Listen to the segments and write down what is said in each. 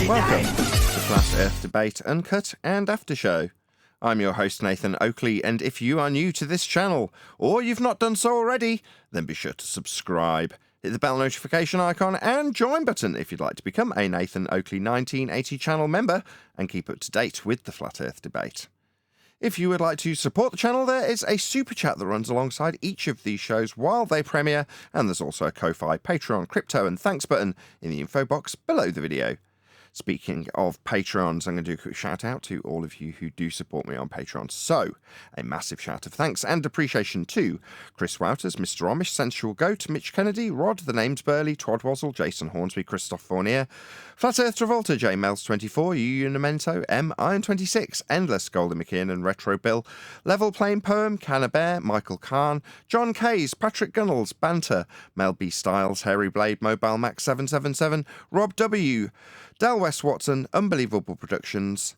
Welcome to Flat Earth Debate Uncut and After Show. I'm your host Nathan Oakley, and if you are new to this channel, or you've not done so already, then be sure to subscribe, hit the bell notification icon and join button if you'd like to become a Nathan Oakley 1980 channel member and keep up to date with the Flat Earth Debate. If you would like to support the channel, there is a super chat that runs alongside each of these shows while they premiere, and there's also a Ko-Fi, Patreon, crypto and thanks button in the info box below the video. Speaking of Patrons, I'm going to do a quick shout out to all of you who do support me on Patreon. So, a massive shout of thanks and appreciation to Chris Wouters, Mr. Amish, Sensual Goat, Mitch Kennedy, Rod, The Names Burley, Twadwazzle, Jason Hornsby, Christoph Fournier, Flat Earth Travolta, J Mels24, Unimento, M Iron26, Endless, Golden McKeon, Retro Bill, Level Plain Poem, Canna Bear, Michael Kahn, John Kays, Patrick Gunnels, Banter, Mel B. Styles, Harry Blade, Mobile Max 777, Rob W., Del West Watson, Unbelievable Productions.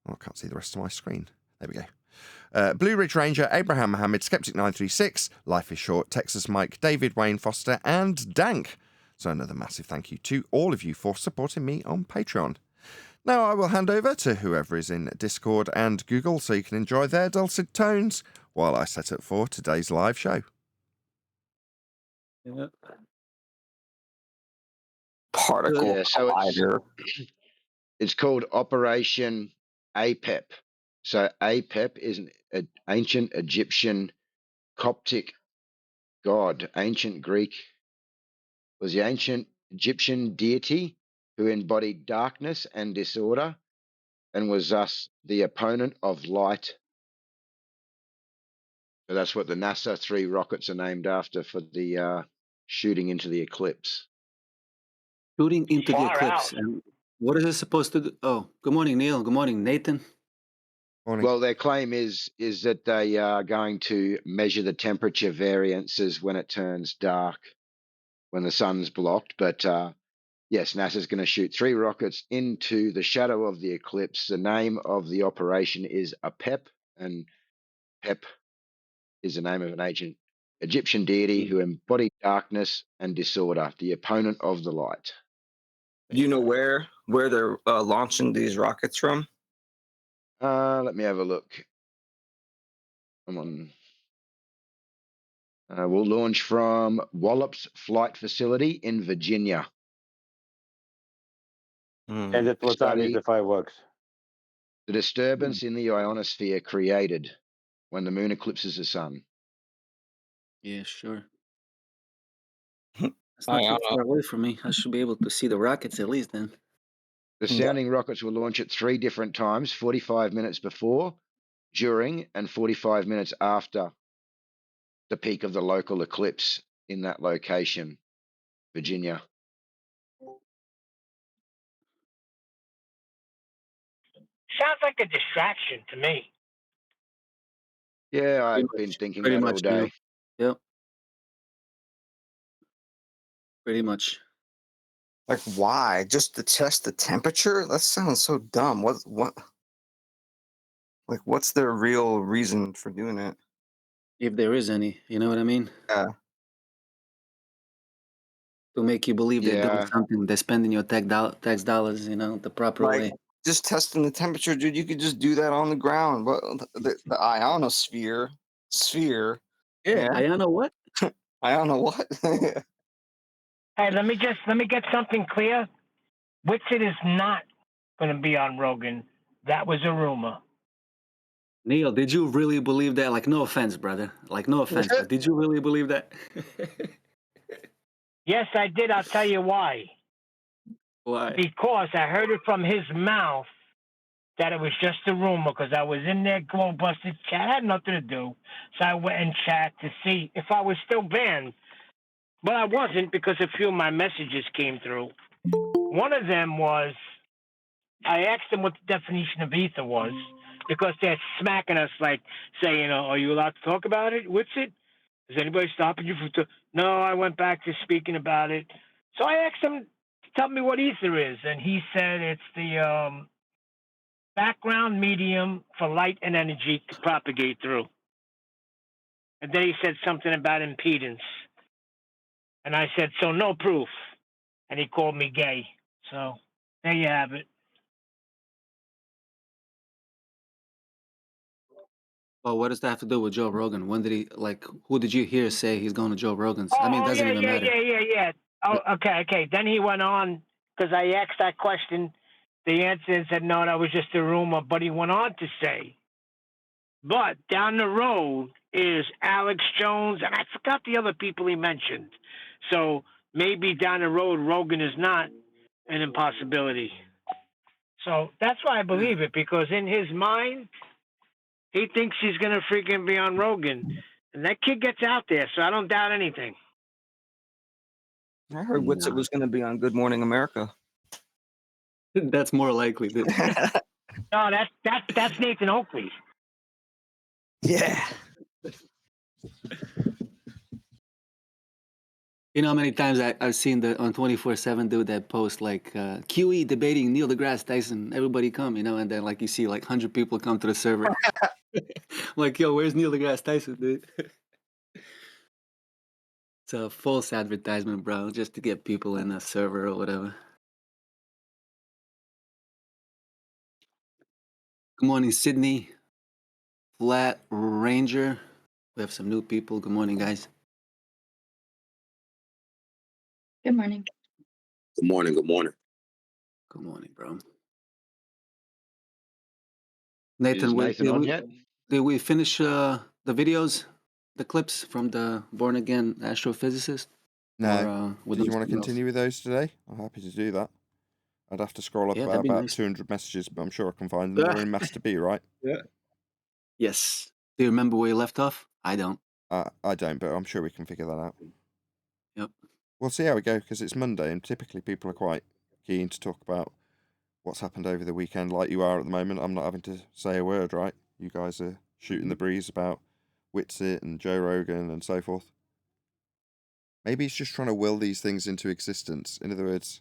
Oh, I can't see the rest of my screen. There we go. Blue Ridge Ranger, Abraham Mohammed, Skeptic936, Life is Short, Texas Mike, David Wayne Foster, and Dank. So another massive thank you to all of you for supporting me on Patreon. Now I will hand over to whoever is in Discord and Google so you can enjoy their dulcet tones while I set up for today's live show. Yeah. Particle so collider. it's called Operation APEP. So APEP is an ancient Egyptian Coptic god. Ancient Greek was the ancient Egyptian deity who embodied darkness and disorder and was thus the opponent of light. So that's what the NASA 3 rockets are named after, for the shooting into the eclipse. Shooting into the Far eclipse. out. And what is it supposed to do? Oh, good morning, Neil. Good morning, Nathan. Morning. Well, their claim is that they are going to measure the temperature variances when it turns dark, when the sun's blocked. But yes, NASA's going to shoot 3 rockets into the shadow of the eclipse. The name of the operation is APEP, and Pep is the name of an ancient Egyptian deity who embodied darkness and disorder, the opponent of the light. Do you know where they're launching these rockets from? Let me have a look. Come on. We'll launch from Wallops Flight Facility in Virginia. And at what time is the fireworks? The disturbance in the ionosphere created when the moon eclipses the sun. Yeah, sure. It's not too far away from me. I should be able to see the rockets at least then. The sounding rockets will launch at 3 different times, 45 minutes before, during, and 45 minutes after the peak of the local eclipse in that location, Virginia. Sounds like a distraction to me. Yeah, I've been thinking Pretty that all much, day. Neil. Yep. Pretty much. Like, why? Just to test the temperature? That sounds so dumb. What? Like, what's their real reason for doing it? If there is any, you know what I mean? Yeah. To make you believe they're doing Yeah. something, they're spending your tax dollars, the proper way. Just testing the temperature, dude. You could just do that on the ground. But the ionosphere, yeah. I don't know what. I don't know what. Hey, let me get something clear. Wixit is not going to be on Rogan. That was a rumor. Neil, did you really believe that? Like, no offense, brother. Like, no offense, but did you really believe that? Yes, I did. I'll tell you why. Why? Because I heard it from his mouth that it was just a rumor, because I was in their Glow Busted chat. I had nothing to do. So I went and chat to see if I was still banned. But I wasn't, because a few of my messages came through. One of them was, I asked them what the definition of ether was, because they're smacking us, like saying, are you allowed to talk about it? What's it? Is anybody stopping you from... No, I went back to speaking about it. So I asked him to tell me what ether is, and he said it's the background medium for light and energy to propagate through. And then he said something about impedance. And I said, so no proof. And he called me gay. So There you have it. Well, what does that have to do with Joe Rogan? When did he who did you hear say he's going to Joe Rogan's? I mean, it doesn't even matter. Yeah. Oh, okay. Then he went on because I asked that question. The answer said no, that was just a rumor. But he went on to say, but down the road is Alex Jones, and I forgot the other people he mentioned. So maybe down the road, Rogan is not an impossibility. So that's why I believe it, because in his mind, he thinks he's going to freaking be on Rogan. And that kid gets out there, so I don't doubt anything. I heard Witsit was going to be on Good Morning America. That's more likely. No, that's Nathan Oakley. Yeah. You know how many times I've seen on 24/7 dude that post like QE debating Neil deGrasse Tyson, everybody come, and then like you see like 100 people come to the server. Like, yo, where's Neil deGrasse Tyson, dude? It's a false advertisement, bro, just to get people in a server or whatever. Good morning, Sydney. Flat Ranger. We have some new people. Good morning, guys. Good morning. Good morning. Good morning. Good morning, bro. Is Nathan, Nathan on yet? did we finish the videos, the clips from the Born Again astrophysicist? No. Or, Did you want to continue with those today? I'm happy to do that. I'd have to scroll up that'd be about nice. 200 messages, but I'm sure I can find them. They're in Master B, right? Yeah. Yes. Do you remember where you left off? I don't. I don't, but I'm sure we can figure that out. Yep. We'll see how we go, because it's Monday, and typically people are quite keen to talk about what's happened over the weekend, like you are at the moment. I'm not having to say a word, right? You guys are shooting the breeze about Witsit and Joe Rogan and so forth. Maybe it's just trying to will these things into existence. In other words,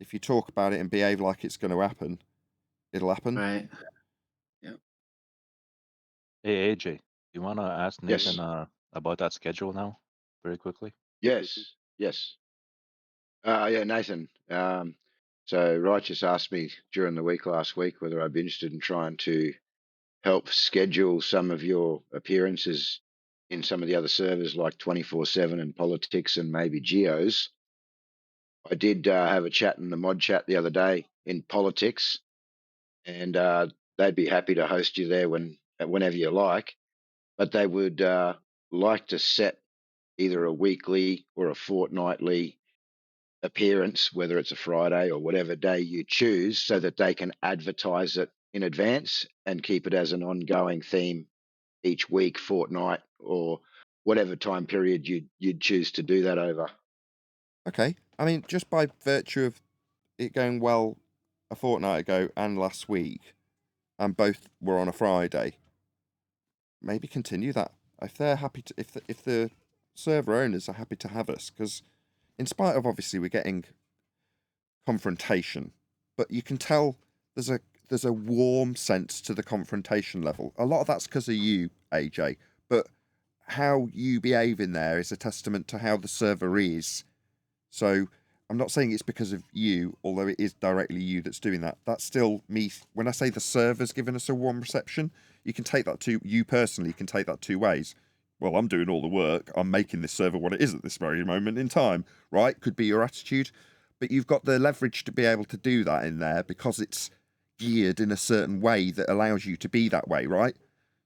if you talk about it and behave like it's going to happen, it'll happen. Right. Yep. Hey AJ, you wanna ask Yes. Nathan about that schedule now, very quickly? Yes. Yeah, Nathan. So Righteous asked me during the week last week whether I'd be interested in trying to help schedule some of your appearances in some of the other servers like 24/7 and Politics and maybe Geos. I did have a chat in the mod chat the other day in Politics, and they'd be happy to host you there whenever you like, but they would like to set either a weekly or a fortnightly appearance, whether it's a Friday or whatever day you choose, so that they can advertise it in advance and keep it as an ongoing theme each week, fortnight, or whatever time period you'd choose to do that over. Okay. I mean, just by virtue of it going well a fortnight ago and last week, and both were on a Friday, maybe continue that. If they're happy to, if the server owners are happy to have us, because in spite of obviously we're getting confrontation, but you can tell there's a warm sense to the confrontation level. A lot of that's because of you, AJ, but how you behave in there is a testament to how the server is. So I'm not saying it's because of you, although it is directly you that's doing that. That's still me. When I say the server's given us a warm reception, you can take that to you personally. You can take that two ways. Well, I'm doing all the work. I'm making this server what it is at this very moment in time, right? Could be your attitude, but you've got the leverage to be able to do that in there because it's geared in a certain way that allows you to be that way, right?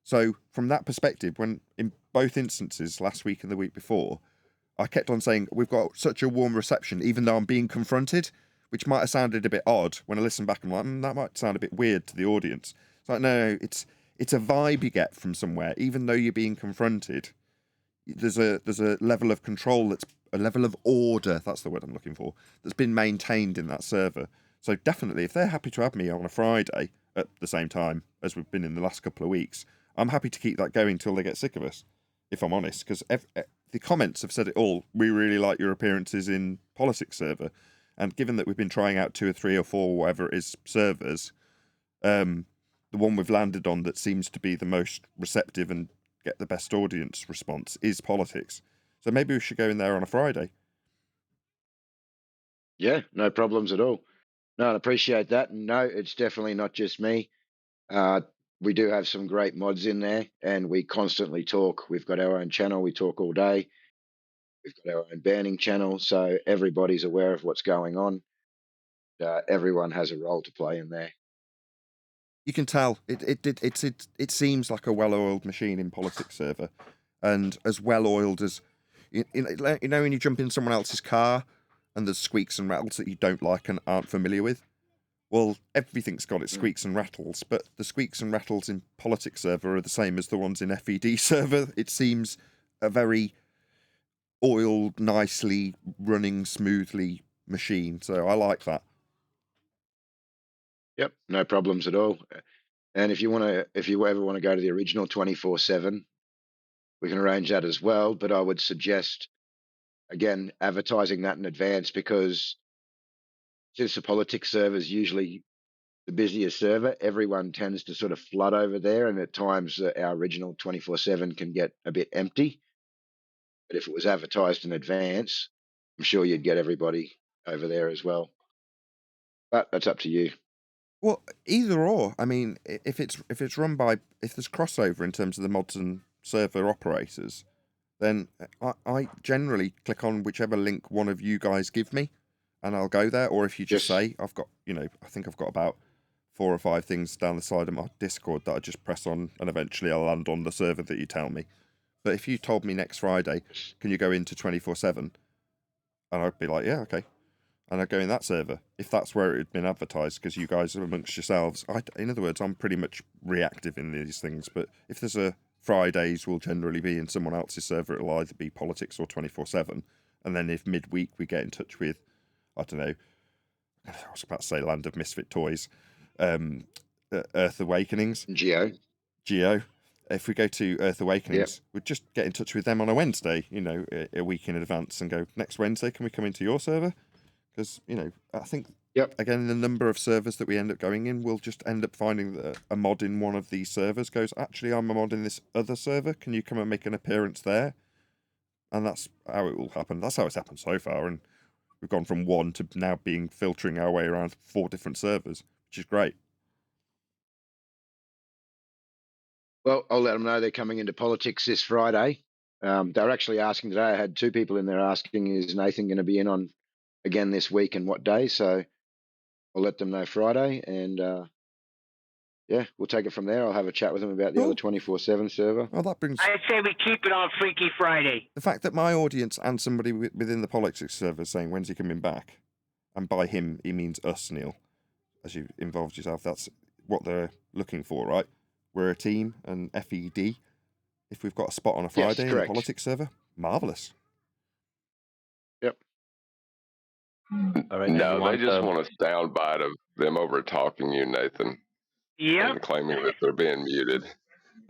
So from that perspective, when in both instances, last week and the week before, I kept on saying, we've got such a warm reception, even though I'm being confronted, which might have sounded a bit odd. When I listen back, I'm like, that might sound a bit weird to the audience. It's like, no, it's a vibe you get from somewhere, even though you're being confronted. There's a level of control, that's a level of order, that's the word I'm looking for, that's been maintained in that server. So definitely, if they're happy to have me on a Friday at the same time as we've been in the last couple of weeks, I'm happy to keep that going till they get sick of us, if I'm honest, because the comments have said it all. We really like your appearances in Politics server, and given that we've been trying out 2 or 3 or 4, whatever it is, servers, the one we've landed on that seems to be the most receptive and get the best audience response is Politics. So maybe we should go in there on a Friday. Yeah, no problems at all. No, I appreciate that. And no, it's definitely not just me. We do have some great mods in there, and we constantly talk. We've got our own channel. We talk all day. We've got our own banning channel, so everybody's aware of what's going on. Everyone has a role to play in there. You can tell it seems like a well-oiled machine in politics server, and as well-oiled as you know when you jump in someone else's car and there's squeaks and rattles that you don't like and aren't familiar with. Well, everything's got its squeaks and rattles, but the squeaks and rattles in politics server are the same as the ones in FED server. It seems a very oiled, nicely running smoothly machine, so I like that. Yep, no problems at all. And if you ever want to go to the original 24/7, we can arrange that as well. But I would suggest, again, advertising that in advance, because since the politics server is usually the busiest server, everyone tends to sort of flood over there, and at times our original 24/7 can get a bit empty. But if it was advertised in advance, I'm sure you'd get everybody over there as well. But that's up to you. Well, either or. I mean, if it's run by, if there's crossover in terms of the mods and server operators, then I generally click on whichever link one of you guys give me, and I'll go there. Or if you just say, I've got, I think I've got about 4 or 5 things down the side of my Discord that I just press on, and eventually I'll land on the server that you tell me. But if you told me next Friday, can you go into 24/7? And I'd be like, yeah, okay. And I'd go in that server, if that's where it had been advertised, because you guys are amongst yourselves. In other words, I'm pretty much reactive in these things, but if there's a Fridays will generally be in someone else's server, it'll either be politics or 24/7. And then if midweek we get in touch with, I don't know, I was about to say Land of Misfit Toys, Earth Awakenings. Geo. If we go to Earth Awakenings, we'd just get in touch with them on a Wednesday, a week in advance, and go, next Wednesday, can we come into your server? Because, I think, again, the number of servers that we end up going in, we'll just end up finding that a mod in one of these servers goes, actually, I'm a mod in this other server. Can you come and make an appearance there? And that's how it will happen. That's how it's happened so far. And we've gone from 1 to now filtering our way around 4 different servers, which is great. Well, I'll let them know they're coming into politics this Friday. They were actually asking today. I had 2 people in there asking, is Nathan going to be in on again this week and what day? So I'll let them know Friday, and we'll take it from there. I'll have a chat with them about the other 24/7 server. Well, that brings. I'd say we keep it on Freaky Friday. The fact that my audience and somebody within the politics server is saying, when's he coming back? And by him, he means us, Neil, as you involved yourself. That's what they're looking for, right? We're a team, and FED. If we've got a spot on a Friday in the politics server, marvellous. Yep. All right, No, they just want a soundbite of them over talking you, Nathan. Yeah. And claiming that they're being muted.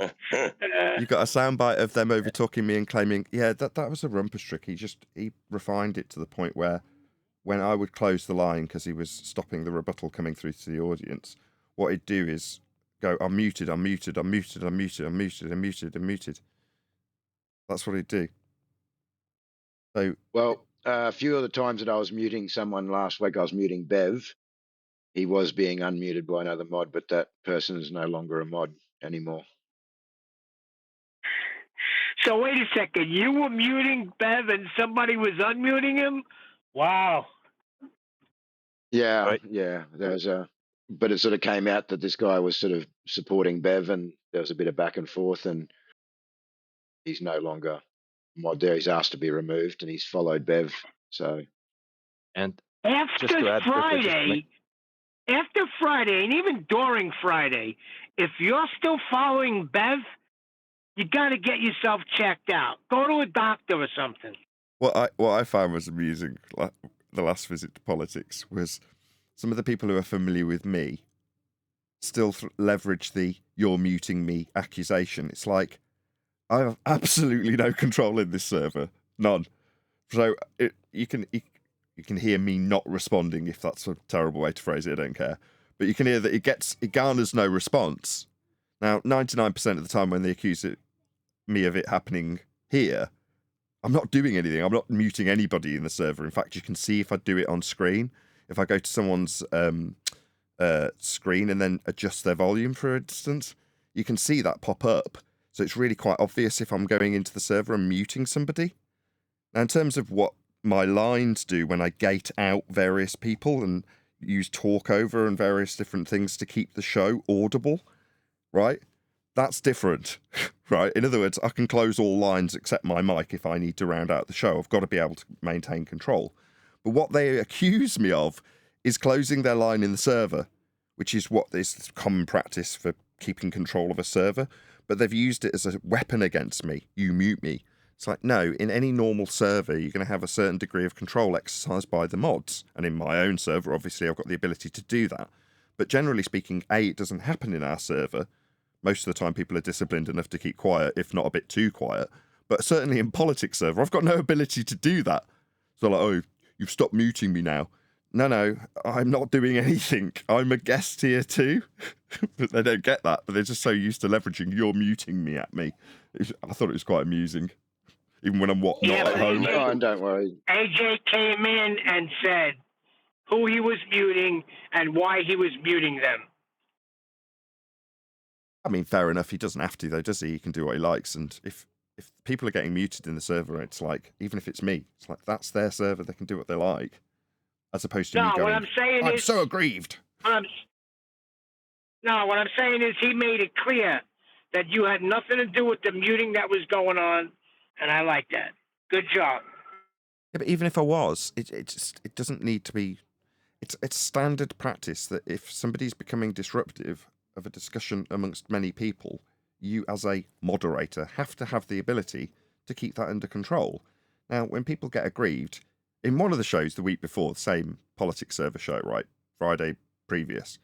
You got a soundbite of them over talking me and claiming, yeah, that was a rumpus trick. He refined it to the point where when I would close the line because he was stopping the rebuttal coming through to the audience, what he'd do is go, I'm muted. That's what he'd do. So, well, a few of the times that I was muting someone last week, I was muting Bev. He was being unmuted by another mod, but that person is no longer a mod anymore. So wait a second. You were muting Bev and somebody was unmuting him? Wow. Yeah, right. Yeah. But it sort of came out that this guy was sort of supporting Bev, and there was a bit of back and forth, and he's no longer mod there. He's asked to be removed, and he's followed Bev. So, and after Friday, and even during Friday, if you're still following Bev, you got to get yourself checked out. Go to a doctor or something. What I found was amusing the last visit to politics was some of the people who are familiar with me still leverage the "you're muting me" accusation. It's like I have absolutely no control in this server, none. So you can hear me not responding, if that's a terrible way to phrase it. I don't care, but you can hear that it garners no response. Now, 99% of the time when they accuse me of it happening here, I'm not doing anything. I'm not muting anybody in the server. In fact, you can see if I do it on screen, if I go to someone's screen and then adjust their volume, for instance, you can see that pop up. So it's really quite obvious if I'm going into the server and muting somebody. Now, in terms of what my lines do when I gate out various people and use talkover and various different things to keep the show audible, right? That's different, right? In other words, I can close all lines except my mic if I need to round out the show. I've got to be able to maintain control. But what they accuse me of is closing their line in the server, which is what is common practice for keeping control of a server. But they've used it as a weapon against me. You mute me. It's like, no, in any normal server, you're going to have a certain degree of control exercised by the mods. And in my own server, obviously, I've got the ability to do that. But generally speaking, A, it doesn't happen in our server. Most of the time, people are disciplined enough to keep quiet, if not a bit too quiet. But certainly in politics server, I've got no ability to do that. So like, oh, you've stopped muting me now. No, I'm not doing anything. I'm a guest here too. But they don't get that. But they're just so used to leveraging you're muting me at me. I thought it was quite amusing. Even when I'm not at home. Oh, don't worry. AJ came in and said who he was muting and why he was muting them. I mean, fair enough. He doesn't have to, though, does he? He can do what he likes. And if people are getting muted in the server, it's like, even if it's me, it's like, that's their server. They can do what they like. As opposed to me going, what I'm saying I'm is, so aggrieved. what I'm saying is he made it clear that you had nothing to do with the muting that was going on, and I like that. Good job. Yeah, but even if I was, it doesn't need to be. It's standard practice that if somebody's becoming disruptive of a discussion amongst many people, you as a moderator have to have the ability to keep that under control. Now, when people get aggrieved, in one of the shows the week before, the same politics server show, right, Friday previous,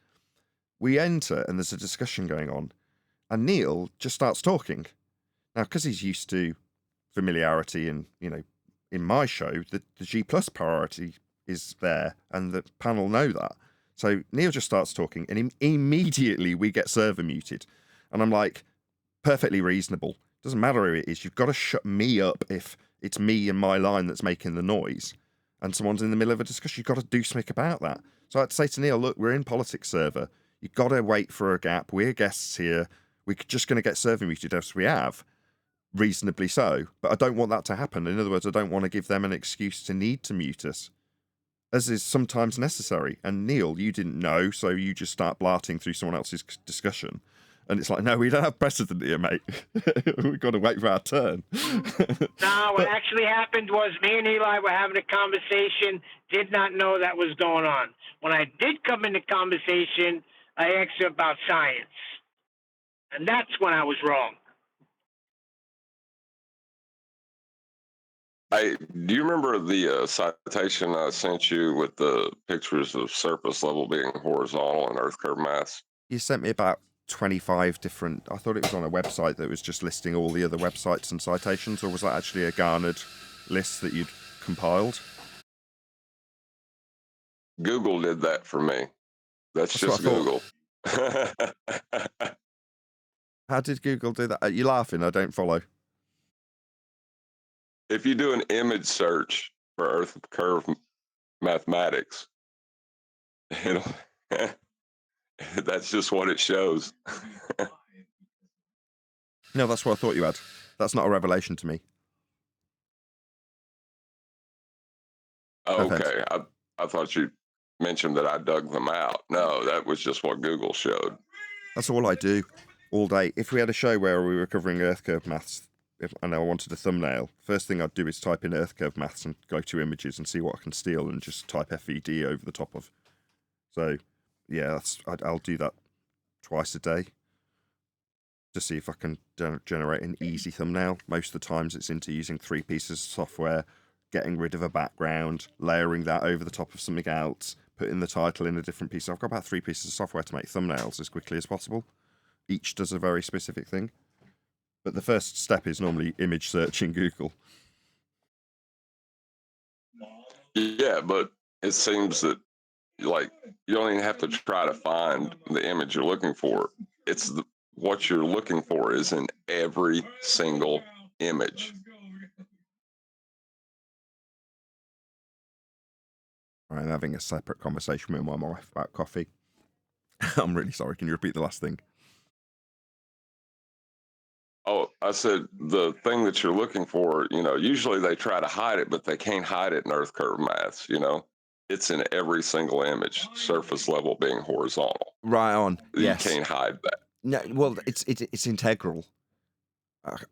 we enter and there's a discussion going on, and Neil just starts talking. Now, because he's used to familiarity and, in my show, the G plus priority is there, and the panel know that. So Neil just starts talking, and immediately we get server muted. And I'm like, perfectly reasonable. Doesn't matter who it is. You've got to shut me up if it's me and my line that's making the noise. And someone's in the middle of a discussion. You've got to do something about that. So I had to say to Neil, look, we're in politics server. You've got to wait for a gap. We're guests here. We're just going to get server muted as we have. Reasonably so. But I don't want that to happen. In other words, I don't want to give them an excuse to need to mute us, as is sometimes necessary. And Neil, you didn't know, so you just start blarting through someone else's discussion. And it's like, no, we don't have precedent here, mate. We've got to wait for our turn. No, what actually happened was me and Eli were having a conversation, did not know that was going on. When I did come into conversation, I asked her about science. And that's when I was wrong. Do you remember the citation I sent you with the pictures of surface level being horizontal and Earth curve mass? You sent me about 25 different, I thought it was on a website that was just listing all the other websites and citations, or was that actually a garnered list that you'd compiled? Google did that for me. That's just Google. How did Google do that? Are you laughing? I don't follow. If you do an image search for Earth curve mathematics, that's just what it shows. No, that's what I thought you had. That's not a revelation to me. Okay, I thought you mentioned that I dug them out. No, that was just what Google showed. That's all I do all day. If we had a show where we were covering Earth curve maths, and I wanted a thumbnail, first thing I'd do is type in Earth curve maths and go to images and see what I can steal and just type FED over the top of. So, yeah, I'll do that twice a day to see if I can generate an easy thumbnail. Most of the times it's into using 3 pieces of software, getting rid of a background, layering that over the top of something else, putting the title in a different piece. I've got about 3 pieces of software to make thumbnails as quickly as possible. Each does a very specific thing. But the first step is normally image search in Google. Yeah, but it seems that you don't even have to try to find the image you're looking for. It's what you're looking for is in every single image. I'm having a separate conversation with my wife about coffee. I'm really sorry. Can you repeat the last thing? Oh, I said the thing that you're looking for, usually they try to hide it, but they can't hide it in earth curve maths, It's in every single image, surface level being horizontal. Right on. You Yes. can't hide that. No, well, it's integral.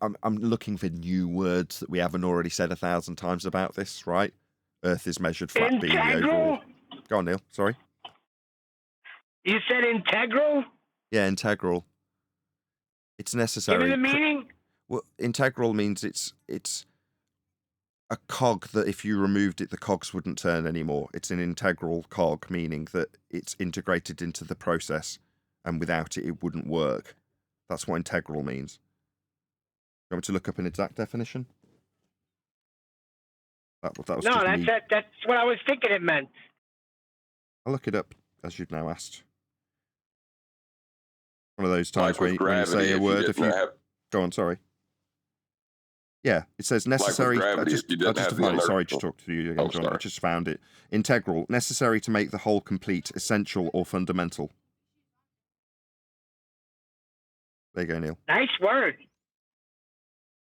I'm looking for new words that we haven't already said 1,000 times about this, right? Earth is measured flat being the overall. Go on, Neil. Sorry. You said integral? Yeah, integral. It's necessary. Give me the meaning. Well, integral means it's a cog that if you removed it, the cogs wouldn't turn anymore. It's an integral cog, meaning that it's integrated into the process, and without it, it wouldn't work. That's what integral means. You want me to look up an exact definition? That was No, just me. that's what I was thinking it meant. I'll look it up, as you've now asked. One of those times Like when you say a word, if you... Go on, sorry. Yeah, it says necessary. Like gravity, I just found it. Sorry to talk to you again, John. I just found it. Integral, necessary to make the whole complete, essential or fundamental. There you go, Neil. Nice word.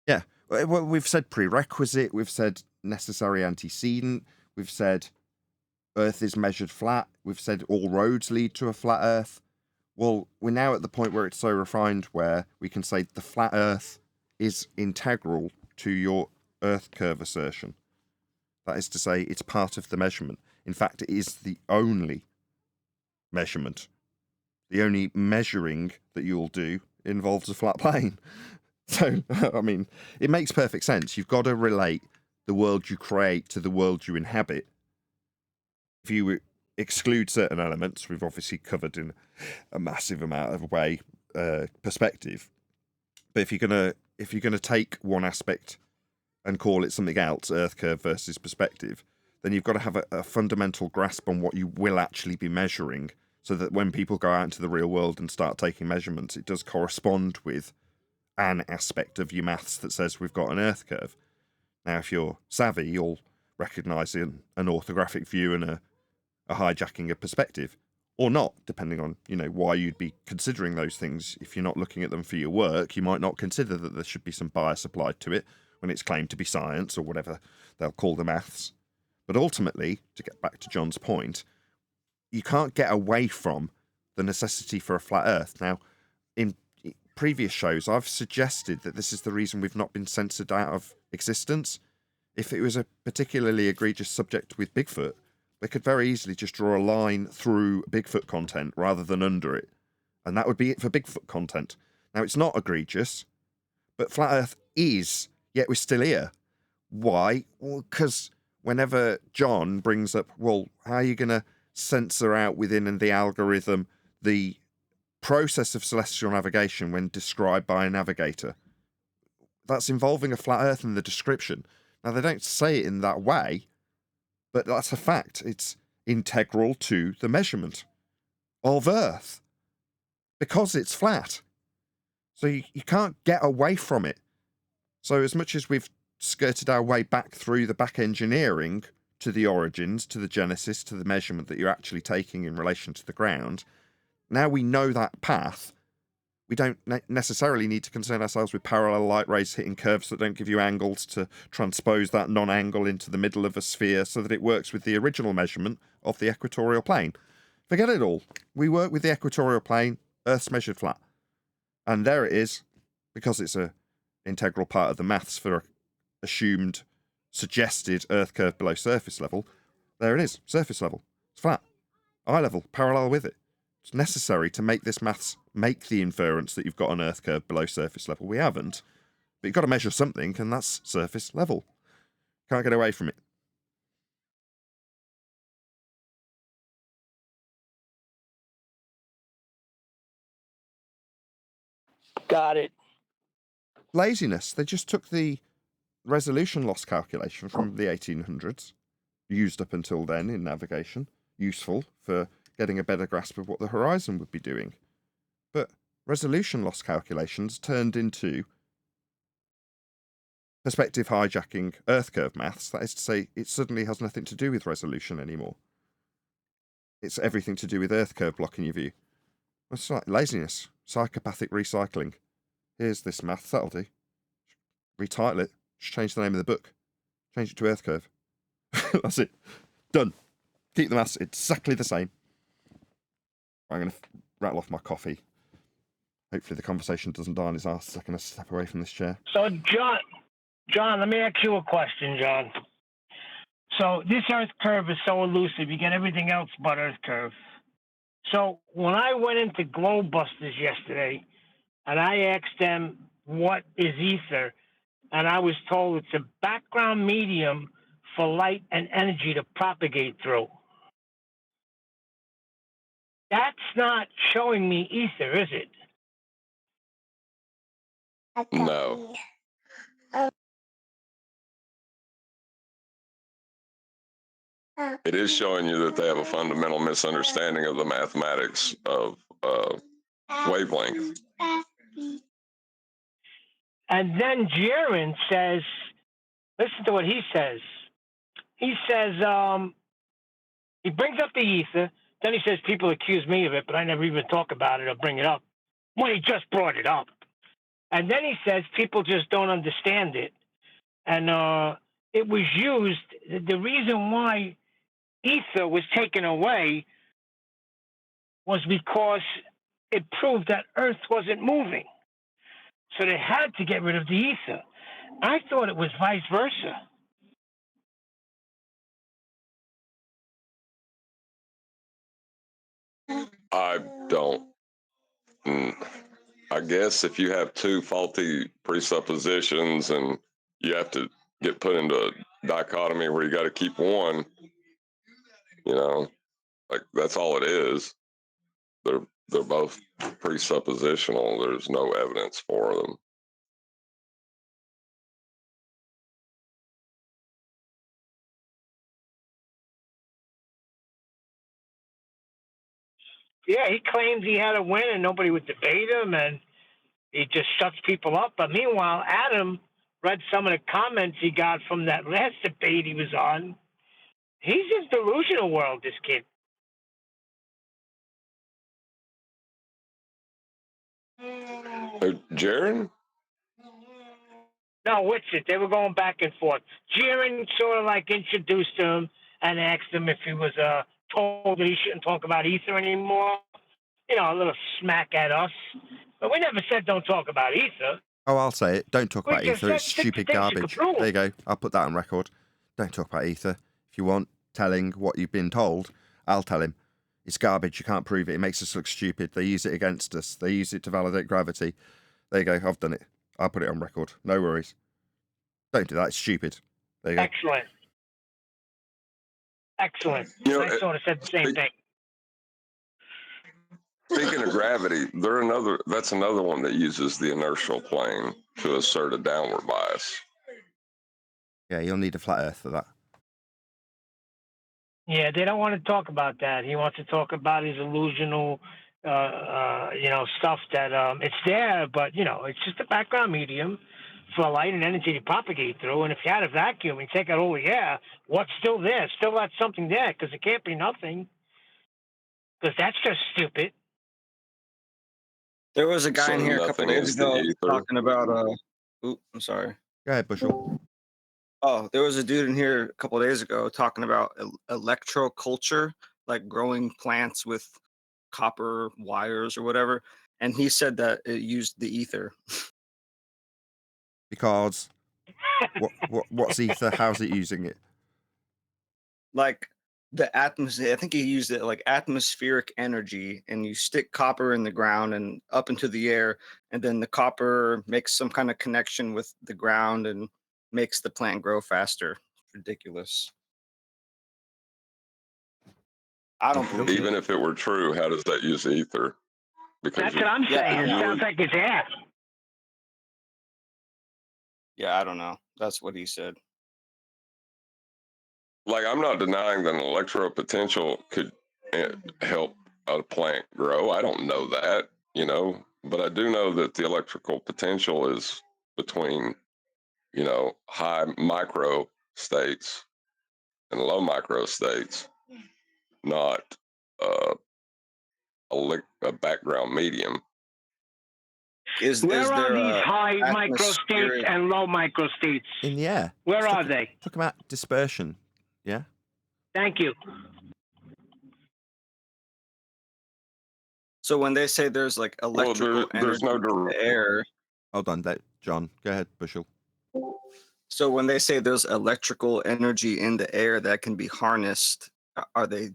Yeah, well, we've said prerequisite, we've said necessary antecedent, we've said Earth is measured flat, we've said all roads lead to a flat Earth. Well, we're now at the point where it's so refined where we can say the flat Earth is integral to your Earth curve assertion. That is to say, it's part of the measurement. In fact, it is the only measurement. The only measuring that you'll do involves a flat plane. So, I mean, it makes perfect sense. You've got to relate the world you create to the world you inhabit. If you exclude certain elements, we've obviously covered in a massive amount of way perspective. But if you're gonna take one aspect and call it something else, Earth curve versus perspective, then you've got to have a fundamental grasp on what you will actually be measuring, so that when people go out into the real world and start taking measurements, it does correspond with an aspect of your maths that says we've got an Earth curve. Now, if you're savvy, you'll recognise an orthographic view and a hijacking of perspective, or not, depending on why you'd be considering those things. If you're not looking at them for your work, you might not consider that there should be some bias applied to it when it's claimed to be science or whatever they'll call the maths. But ultimately, to get back to John's point, you can't get away from the necessity for a flat Earth. Now, in previous shows, I've suggested that this is the reason we've not been censored out of existence. If it was a particularly egregious subject with Bigfoot, they could very easily just draw a line through Bigfoot content rather than under it. And that would be it for Bigfoot content. Now, it's not egregious, but Flat Earth is, yet we're still here. Why? Well, because whenever John brings up, well, how are you going to censor out within the algorithm the process of celestial navigation when described by a navigator? That's involving a flat Earth in the description. Now, they don't say it in that way, but that's a fact. It's integral to the measurement of Earth because it's flat. So you can't get away from it. So as much as we've skirted our way back through the back engineering to the origins, to the genesis, to the measurement that you're actually taking in relation to the ground, now we know that path. We don't necessarily need to concern ourselves with parallel light rays hitting curves that don't give you angles to transpose that non-angle into the middle of a sphere so that it works with the original measurement of the equatorial plane. Forget it all. We work with the equatorial plane, Earth's measured flat. And there it is, because it's an integral part of the maths for assumed, suggested Earth curve below surface level. There it is, surface level. It's flat. Eye level, parallel with it. It's necessary to make this maths make the inference that you've got an Earth curve below surface level. We haven't. But you've got to measure something, and that's surface level. Can't get away from it. Got it. Laziness. They just took the resolution loss calculation from the 1800s, used up until then in navigation, useful for getting a better grasp of what the horizon would be doing. But resolution loss calculations turned into perspective hijacking Earth curve maths. That is to say, it suddenly has nothing to do with resolution anymore. it's everything to do with Earth curve blocking your view. It's like laziness, psychopathic recycling. Here's this math, that'll do. Retitle it, just change the name of the book. Change it to Earth curve. That's it. Done. Keep the maths exactly the same. I'm going to rattle off my coffee. Hopefully the conversation doesn't die on his ass. I'm going to step away from this chair. So, John, let me ask you a question, John. So this Earth curve is so elusive. You get everything else but Earth curve. So when I went into Glowbusters yesterday, and I asked them what is ether, and I was told it's a background medium for light and energy to propagate through. That's not showing me ether, is it? No. It is showing you that they have a fundamental misunderstanding of the mathematics of wavelength. And then Jiren says, listen to what he says. He says, he brings up the ether. Then he says, people accuse me of it, but I never even talk about it or bring it up. When he just brought it up. And then he says, people just don't understand it. And it was used, the reason why ether was taken away was because it proved that Earth wasn't moving. So they had to get rid of the ether. I thought it was vice versa. I don't. I guess if you have two faulty presuppositions and you have to get put into a dichotomy where you got to keep one, like that's all it is. They're both presuppositional. There's no evidence for them. Yeah, he claims he had a win and nobody would debate him, and he just shuts people up. But meanwhile, Adam read some of the comments he got from that last debate he was on. He's in delusional world, this kid. Jaron? No, Whitsitt. They were going back and forth. Jiren sort of like introduced him and asked him if he was told that he shouldn't talk about ether anymore. A little smack at us. But we never said don't talk about ether. Oh, I'll say it. Don't talk We about just ether. said It's stupid things you could garbage. prove. There you go. I'll put that on record. Don't talk about ether. If you want telling what you've been told, I'll tell him. It's garbage. You can't prove it. It makes us look stupid. They use it against us. They use it to validate gravity. There you go. I've done it. I'll put it on record. No worries. Don't do that. It's stupid. There you go. Excellent. I sort of said the same thing. Speaking of gravity, that's another one that uses the inertial plane to assert a downward bias. Yeah, you'll need a flat earth for that. Yeah, they don't want to talk about that. He wants to talk about his illusional, stuff that it's there, but it's just a background medium for light and energy to propagate through. And if you had a vacuum and take out all the air, what's still there? Still got something there because it can't be nothing. Because that's just stupid. There was a guy in here a couple days ago talking about I'm sorry. Go ahead, Bushel. Oh, there was a dude in here a couple days ago talking about electroculture, like growing plants with copper wires or whatever, and he said that it used the ether. Because what's ether? How's it using it? Like the atmosphere, I think he used it like atmospheric energy, and you stick copper in the ground and up into the air, and then the copper makes some kind of connection with the ground and makes the plant grow faster. It's ridiculous. I don't believe Even if it were true, how does that use ether? Because that's what I'm saying. It sounds like it's air. Yeah, I don't know. That's what he said. Like, I'm not denying that an electropotential could help a plant grow. I don't know that, but I do know that the electrical potential is between, high micro states and low micro states, not a background medium. Where are these high atmospheric- microstates and low microstates? In the air. Where Let's are talk- they? Talk about dispersion. Yeah. Thank you. So when they say there's like electrical there's energy no in the air, Hold on, John. Go ahead, Bushel. so when they say there's electrical energy in the air that can be harnessed, are they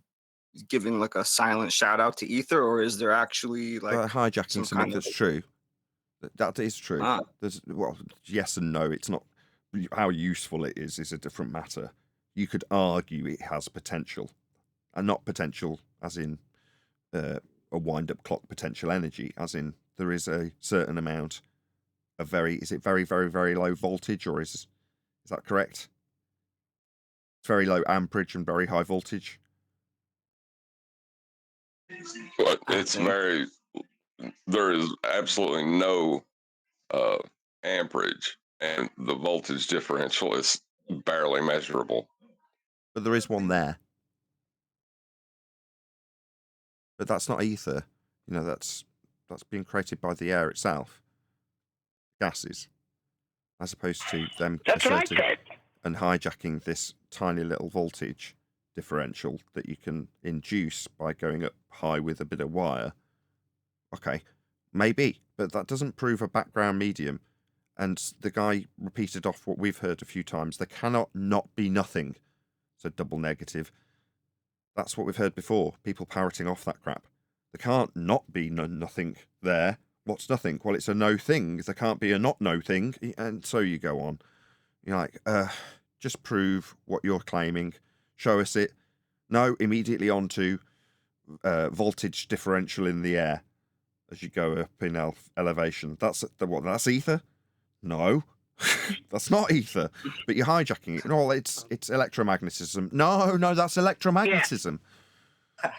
giving like a silent shout out to ether, or is there actually like Hijacking some something kind that's of- true. That is true. Ah. There's yes and no. It's not how useful it is a different matter. You could argue it has potential, and not potential as in a wind-up clock potential energy, as in there is a certain amount of is it very, very, very low voltage, or is that correct? It's very low amperage and very high voltage. But it's very, there is absolutely no amperage, and the voltage differential is barely measurable. But there is one there. But that's not ether. You know, that's being created by the air itself. Gases. As opposed to them That's what I asserting said. and hijacking this tiny little voltage differential that you can induce by going up high with a bit of wire. Okay, maybe, but that doesn't prove a background medium. And the guy repeated off what we've heard a few times. There cannot not be nothing. So double negative. That's what we've heard before. People parroting off that crap. There can't not be nothing there. What's nothing? Well, it's a no thing. There can't be a not no thing. And so you go on. You're like, just prove what you're claiming. Show us it. No, immediately on to voltage differential in the air as you go up in elevation. That's that's ether? No. That's not ether, but you're hijacking it. No, it's electromagnetism. No, that's electromagnetism. Yeah.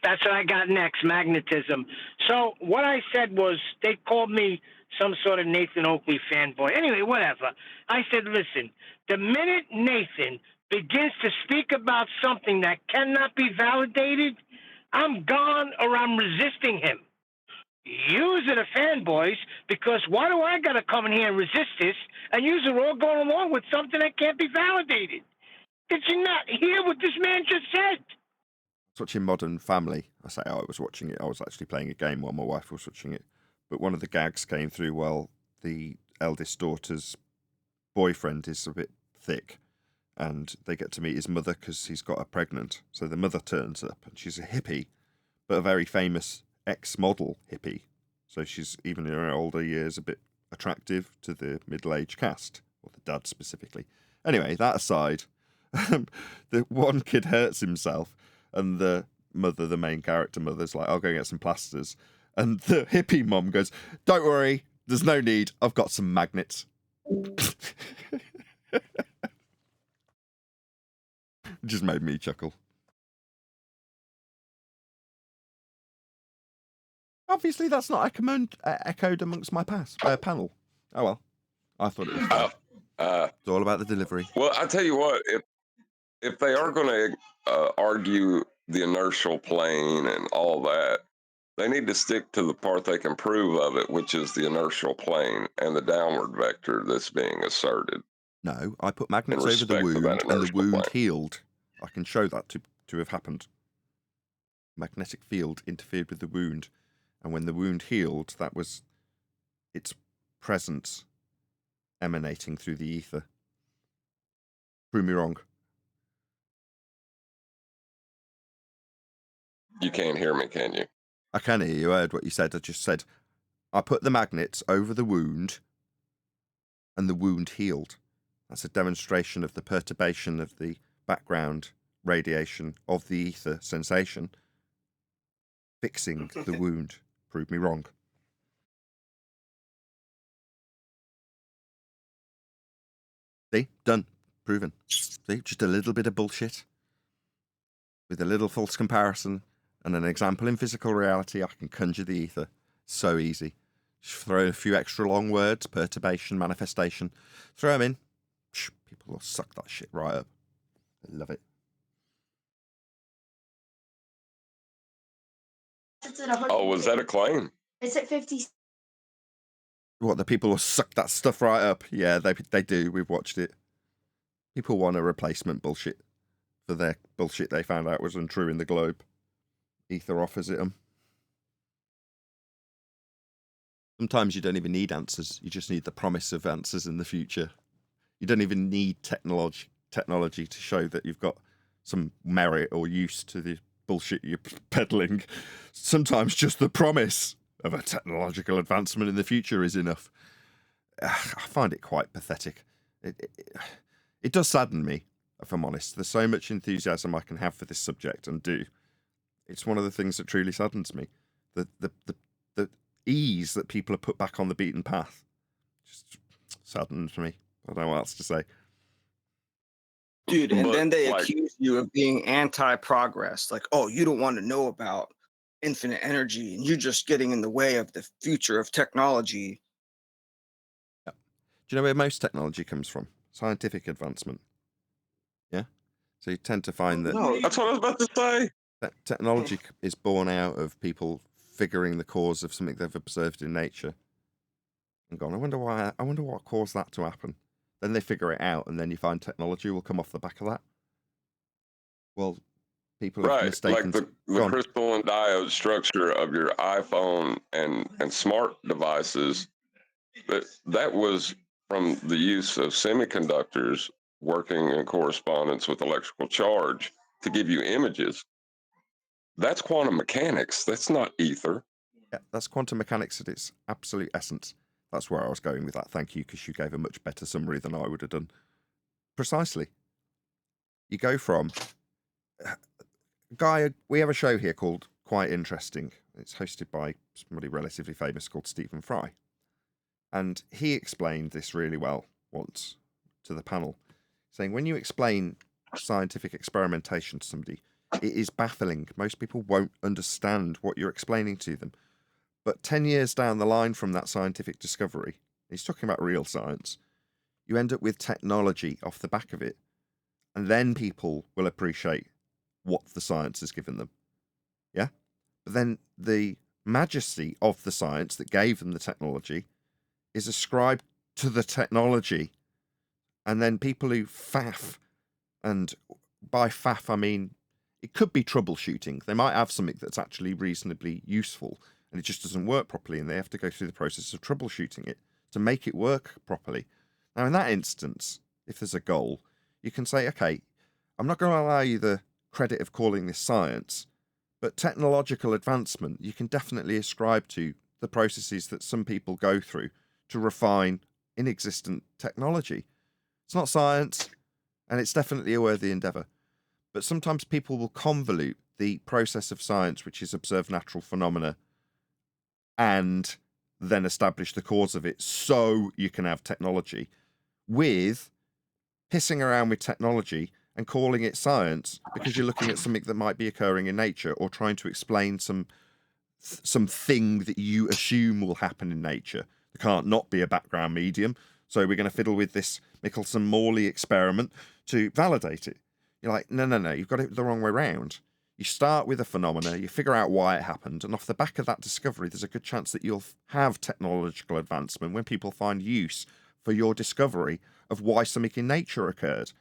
That's what I got next, magnetism. So what I said was they called me some sort of Nathan Oakley fanboy. Anyway, whatever. I said, listen, the minute Nathan begins to speak about something that cannot be validated, I'm gone or I'm resisting him. Yous are the fanboys, because why do I got to come in here and resist this, and yous are all going along with something that can't be validated? Did you not hear what this man just said? I was watching Modern Family. I say I was watching it. I was actually playing a game while my wife was watching it. But one of the gags came through while the eldest daughter's boyfriend is a bit thick, and they get to meet his mother because he's got her pregnant. So the mother turns up, and she's a hippie, but a very famous ex-model hippie. So she's, even in her older years, a bit attractive to the middle-aged cast, or the dad specifically. Anyway, that aside, the one kid hurts himself, and the mother, the main character mother's like, I'll go get some plasters. And the hippie mom goes, don't worry, there's no need, I've got some magnets. Just made me chuckle. Obviously, that's not echoed amongst my panel. Oh well, I thought it was. It's all about the delivery. Well, I tell you what, if they are going to argue the inertial plane and all that, they need to stick to the part they can prove of it, which is the inertial plane and the downward vector that's being asserted. No, I put magnets over the wound, and the wound healed. I can show that to have happened. Magnetic field interfered with the wound, and when the wound healed, that was its presence emanating through the ether. Prove me wrong. You can't hear me, can you? I can hear you. I heard what you said. I just said, I put the magnets over the wound, and the wound healed. That's a demonstration of the perturbation of the background radiation of the ether sensation, fixing the wound. Prove me wrong. See? Done. Proven. See? Just a little bit of bullshit with a little false comparison and an example in physical reality. I can conjure the ether. So easy. Just throw in a few extra long words, perturbation, manifestation. Throw them in. People will suck that shit right up. I love it. Oh, was that a claim? It's at 50. What, the people will suck that stuff right up? Yeah, they do. We've watched it. People want a replacement bullshit for their bullshit they found out was untrue in the globe. Ether offers it them. Sometimes you don't even need answers. You just need the promise of answers in the future. You don't even need technology to show that you've got some merit or use to the bullshit you're peddling. Sometimes just the promise of a technological advancement in the future is enough. I find it quite pathetic. It does sadden me, if I'm honest. There's so much enthusiasm I can have for this subject and do. It's one of the things that truly saddens me. The ease that people are put back on the beaten path just saddens me. I don't know what else to say. Dude, and But, then they like- accuse you of being anti-progress. Like, oh, you don't want to know about infinite energy and you're just getting in the way of the future of technology. Do you know where most technology comes from? Scientific advancement. Yeah? So you tend to find that No, That's what I was about to say. that technology is born out of people figuring the cause of something they've observed in nature and gone, I wonder what caused that to happen. Then they figure it out, and then you find technology will come off the back of that. Well, people have Right, mistaken. like the crystalline diode structure of your iPhone and smart devices. That was from the use of semiconductors working in correspondence with electrical charge to give you images. That's quantum mechanics. That's not ether. Yeah, that's quantum mechanics at its absolute essence. That's where I was going with that. Thank you, because you gave a much better summary than I would have done. Precisely. You go from... Guy, we have a show here called Quite Interesting. It's hosted by somebody relatively famous called Stephen Fry. And he explained this really well once to the panel, saying when you explain scientific experimentation to somebody, it is baffling. Most people won't understand what you're explaining to them. But 10 years down the line from that scientific discovery, he's talking about real science, you end up with technology off the back of it. And then people will appreciate what the science has given them. Yeah? But then the majesty of the science that gave them the technology is ascribed to the technology. And then people who faff, and by faff I mean it could be troubleshooting. They might have something that's actually reasonably useful and it just doesn't work properly, and they have to go through the process of troubleshooting it to make it work properly. Now, in that instance, if there's a goal, you can say, okay, I'm not going to allow you the credit of calling this science, but technological advancement you can definitely ascribe to the processes that some people go through to refine inexistent technology. It's not science, and it's definitely a worthy endeavour. But sometimes people will convolute the process of science, which is observe natural phenomena, and then establish the cause of it so you can have technology, with pissing around with technology and calling it science because you're looking at something that might be occurring in nature or trying to explain something that you assume will happen in nature. There can't not be a background medium, so we're going to fiddle with this Michelson-Morley experiment to validate it. You're like, no, you've got it the wrong way round. You start with a phenomena, you figure out why it happened, and off the back of that discovery, there's a good chance that you'll have technological advancement when people find use for your discovery of why something in nature occurred.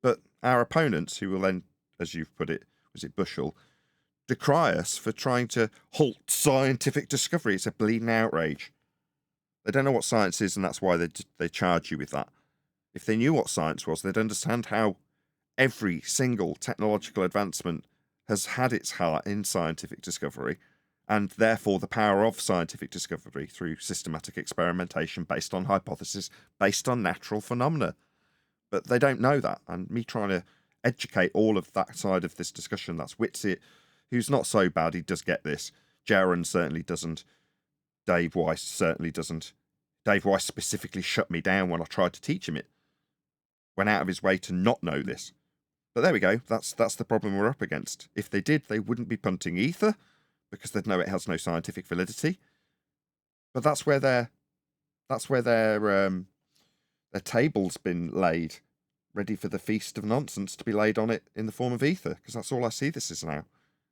But our opponents, who will then, as you've put it, was it Bushell, decry us for trying to halt scientific discovery. It's a bleeding outrage. They don't know what science is, and that's why they charge you with that. If they knew what science was, they'd understand how every single technological advancement has had its heart in scientific discovery, and therefore the power of scientific discovery through systematic experimentation based on hypothesis, based on natural phenomena. But they don't know that, and me trying to educate all of that side of this discussion, that's Whitsitt, who's not so bad, he does get this. Jaron certainly doesn't. Dave Weiss certainly doesn't. Dave Weiss specifically shut me down when I tried to teach him it. Went out of his way to not know this. But there we go. That's the problem we're up against. If they did, they wouldn't be punting ether because they'd know it has no scientific validity. But that's where their table's been laid, ready for the feast of nonsense to be laid on it in the form of ether. Because that's all I see this is now.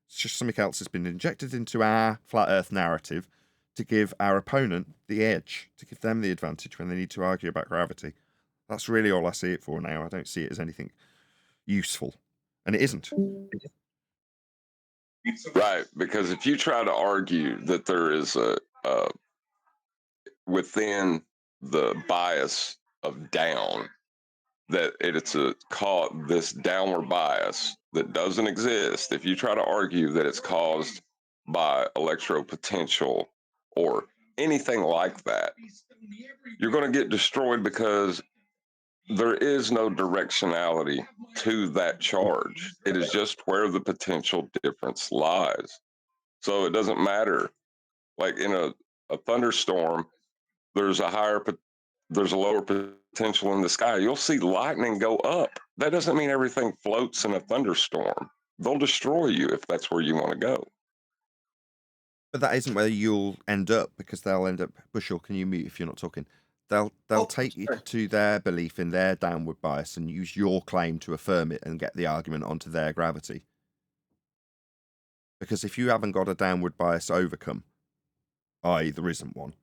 It's just something else that's been injected into our flat Earth narrative to give our opponent the edge, to give them the advantage when they need to argue about gravity. That's really all I see it for now. I don't see it as anything useful, and it isn't. Right, because if you try to argue that there is a within the bias of down, that it's a this downward bias that doesn't exist. If you try to argue that it's caused by electropotential or anything like that, you're going to get destroyed because there is no directionality to that charge. It is just where the potential difference lies. So it doesn't matter. Like in a thunderstorm, there's there's a lower potential in the sky. You'll see lightning go up. That doesn't mean everything floats in a thunderstorm. They'll destroy you if that's where you want to go. But that isn't where you'll end up, because they'll end up. Bushel, can you mute if you're not talking? They'll take you to their belief in their downward bias and use your claim to affirm it and get the argument onto their gravity. Because if you haven't got a downward bias to overcome, i.e. there isn't one,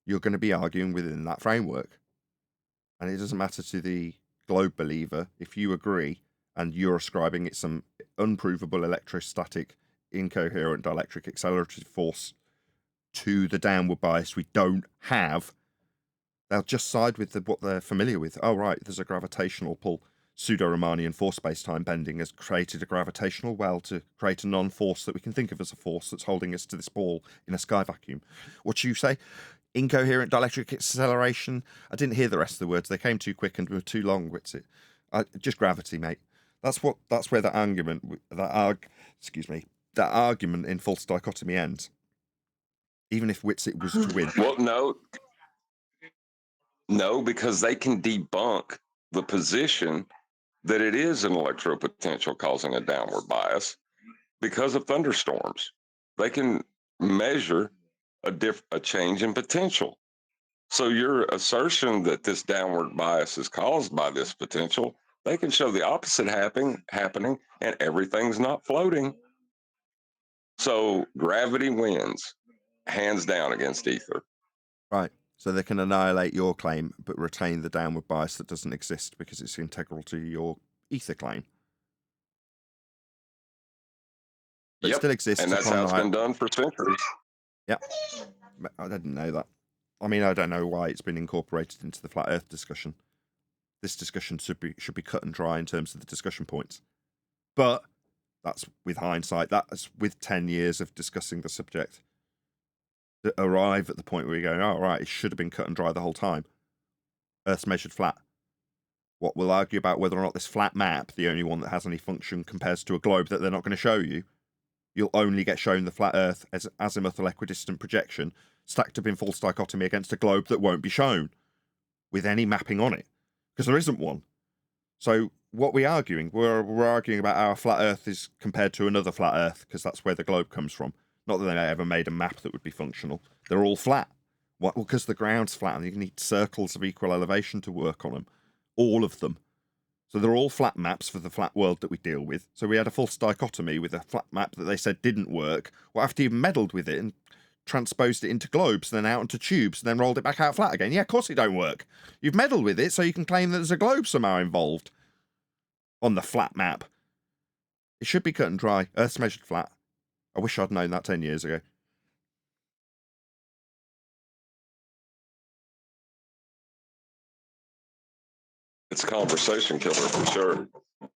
you're going to be arguing within that framework. And it doesn't matter to the globe believer if you agree and you're ascribing it some unprovable electrostatic, incoherent dielectric accelerative force to the downward bias we don't have. They'll just side with what they're familiar with. Oh, right, there's a gravitational pull. Pseudo-Riemannian force space-time bending has created a gravitational well to create a non-force that we can think of as a force that's holding us to this ball in a sky vacuum. What you say? Incoherent dielectric acceleration. I didn't hear the rest of the words. They came too quick and were too long. Just gravity, mate. That's where that argument, that argument in false dichotomy ends. Even if Witsit was to win. Well, no, because they can debunk the position that it is an electropotential causing a downward bias because of thunderstorms. They can measure a change in potential. So your assertion that this downward bias is caused by this potential, they can show the opposite happening, and everything's not floating. So gravity wins, hands down, against ether. Right. So they can annihilate your claim, but retain the downward bias that doesn't exist because it's integral to your ether claim. But it still exists. And that's how it's been done for centuries. Yeah. I didn't know that. I mean, I don't know why it's been incorporated into the flat Earth discussion. This discussion should be cut and dry in terms of the discussion points. But that's with hindsight. That's with 10 years of discussing the subject. To arrive at the point where you're going, oh, right, it should have been cut and dry the whole time. Earth's measured flat. What we'll argue about whether or not this flat map, the only one that has any function, compares to a globe that they're not going to show you. You'll only get shown the flat Earth as azimuthal equidistant projection stacked up in false dichotomy against a globe that won't be shown with any mapping on it, because there isn't one. So what we're arguing, we're arguing about our flat Earth is compared to another flat Earth, because that's where the globe comes from. Not that they ever made a map that would be functional. They're all flat. Well, because the ground's flat and you need circles of equal elevation to work on them. All of them. So they're all flat maps for the flat world that we deal with. So we had a false dichotomy with a flat map that they said didn't work. Well, after you've meddled with it and transposed it into globes, then out into tubes, and then rolled it back out flat again. Yeah, of course it don't work. You've meddled with it, so you can claim that there's a globe somehow involved on the flat map. It should be cut and dry. Earth's measured flat. I wish I'd known that 10 years ago. It's a conversation killer for sure. Well,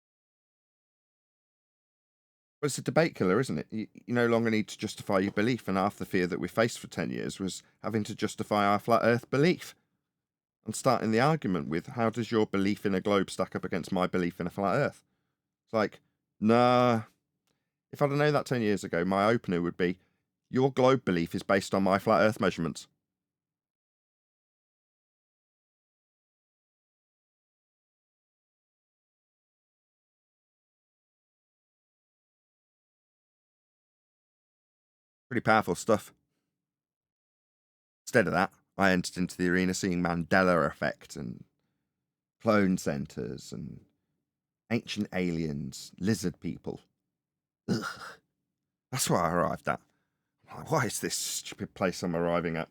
it's a debate killer, isn't it? You no longer need to justify your belief, and half the fear that we faced for 10 years was having to justify our flat Earth belief. And starting the argument with, how does your belief in a globe stack up against my belief in a flat Earth? It's like, nah. If I'd have known that 10 years ago, my opener would be, your globe belief is based on my flat Earth measurements. Pretty powerful stuff. Instead of that, I entered into the arena seeing Mandela effect and clone centers and ancient aliens, lizard people. Ugh. That's what I arrived at. Why is this stupid place I'm arriving at?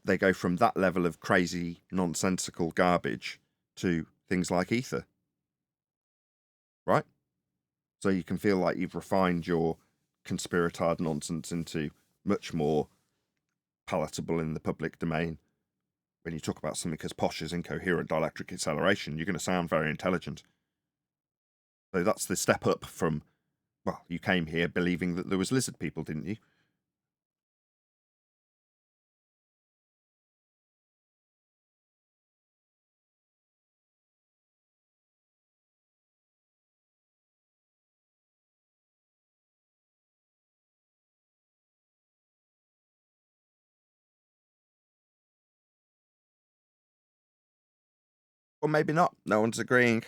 They go from that level of crazy, nonsensical garbage to things like ether. Right? So you can feel like you've refined your conspiratard nonsense into much more palatable in the public domain. When you talk about something as posh as incoherent dielectric acceleration, you're going to sound very intelligent. So that's the step up from, well, you came here believing that there was lizard people, didn't you? Or maybe not. No one's agreeing. Did